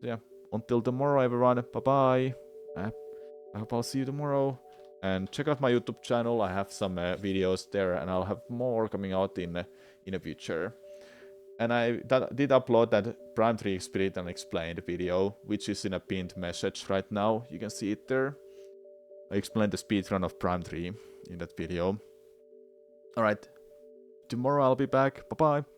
Yeah, until tomorrow, everyone. Bye bye. I hope I'll see you tomorrow. And check out my YouTube channel. I have some videos there, and I'll have more coming out in the future. And I did upload that Prime 3 Spirit and Explained video, which is in a pinned message right now. You can see it there. I explained the speedrun of Prime 3 in that video. Alright, tomorrow I'll be back. Bye bye.